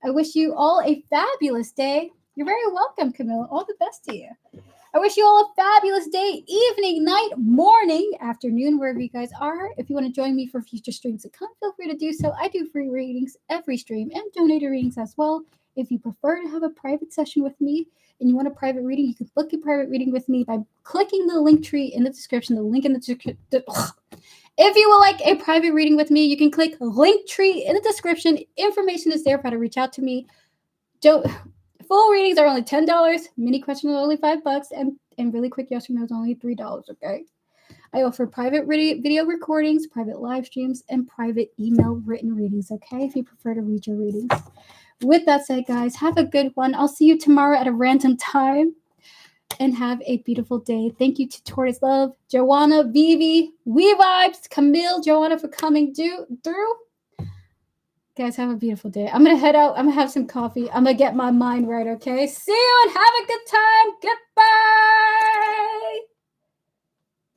I wish you all a fabulous day. You're very welcome, Camille. All the best to you. I wish you all a fabulous day, evening, night, morning, afternoon, wherever you guys are. If you want to join me for future streams to come, feel free to do so. I do free readings every stream and donated readings as well. If you prefer to have a private session with me and you want a private reading, you can book a private reading with me by clicking the link tree in the description, the link in the description. If you would like a private reading with me, you can click link tree in the description. Information is there for how to reach out to me. Full readings are only $10. Mini questions are only $5, and really quick yes or no is only $3. Okay. I offer private video recordings, private live streams, and private email written readings. Okay, if you prefer to read your readings. With that said, guys, have a good one. I'll see you tomorrow at a random time, and have a beautiful day. Thank you to Tortoise Love, Joanna, Vivi, We Vibes, Camille, Joanna for coming through. Guys, have a beautiful day. I'm going to head out. I'm going to have some coffee. I'm going to get my mind right, okay? See you and have a good time. Goodbye.